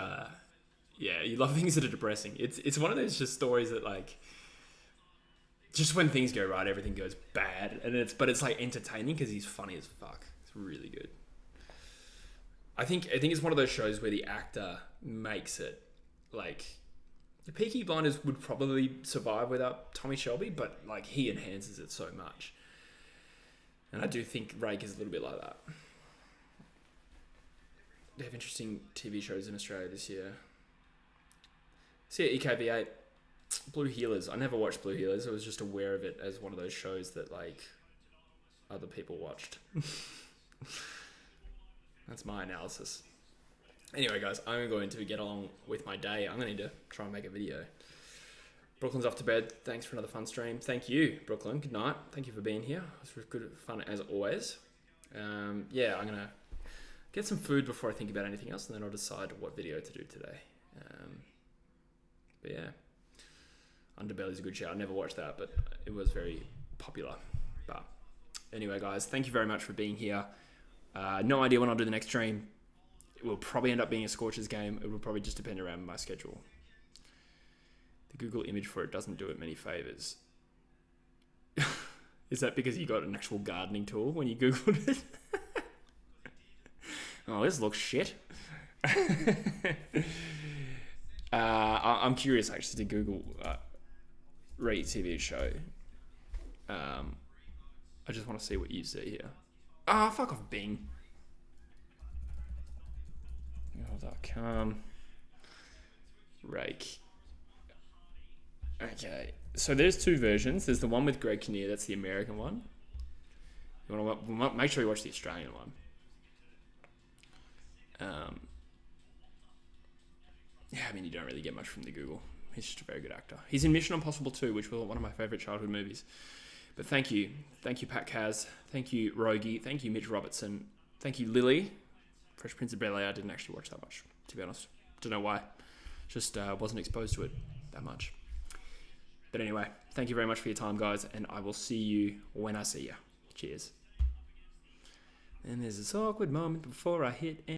yeah, you love things that are depressing. It's one of those just stories that just when things go right, everything goes bad. But it's entertaining because he's funny as fuck. It's really good. I think it's one of those shows where the actor makes it the Peaky Blinders would probably survive without Tommy Shelby, but he enhances it so much. And I do think Rake is a little bit like that. They have interesting TV shows in Australia this year. See ya, EKV8. Blue Healers. I never watched Blue Healers. I was just aware of it as one of those shows that other people watched. That's my analysis. Anyway, guys, I'm going to get along with my day. I'm going to need to try and make a video. Brooklyn's off to bed. Thanks for another fun stream. Thank you, Brooklyn. Good night. Thank you for being here. It was good fun as always. Yeah, I'm going to get some food before I think about anything else, and then I'll decide what video to do today. But yeah, Underbelly's a good show. I never watched that, but it was very popular. But anyway, guys, thank you very much for being here. No idea when I'll do the next stream. It will probably end up being a Scorchers game. It will probably just depend around my schedule. The Google image for it doesn't do it many favors. Is that because you got an actual gardening tool when you Googled it? Oh, this looks shit. I'm curious actually to Google rate TV show. I just want to see what you see here. Fuck off, Bing. .com. Rake. Okay, so there's two versions. There's the one with Greg Kinnear. That's the American one. You want to make sure you watch the Australian one. Yeah, I mean, you don't really get much from the Google. He's just a very good actor. He's in Mission Impossible 2, which was one of my favourite childhood movies. But thank you. Thank you, Pat Kaz. Thank you, Rogie. Thank you, Mitch Robertson. Thank you, Lily. Fresh Prince of Bel-Air. I didn't actually watch that much, to be honest. Don't know why. Just wasn't exposed to it that much. But anyway, thank you very much for your time, guys, and I will see you when I see you. Cheers. And there's this awkward moment before I hit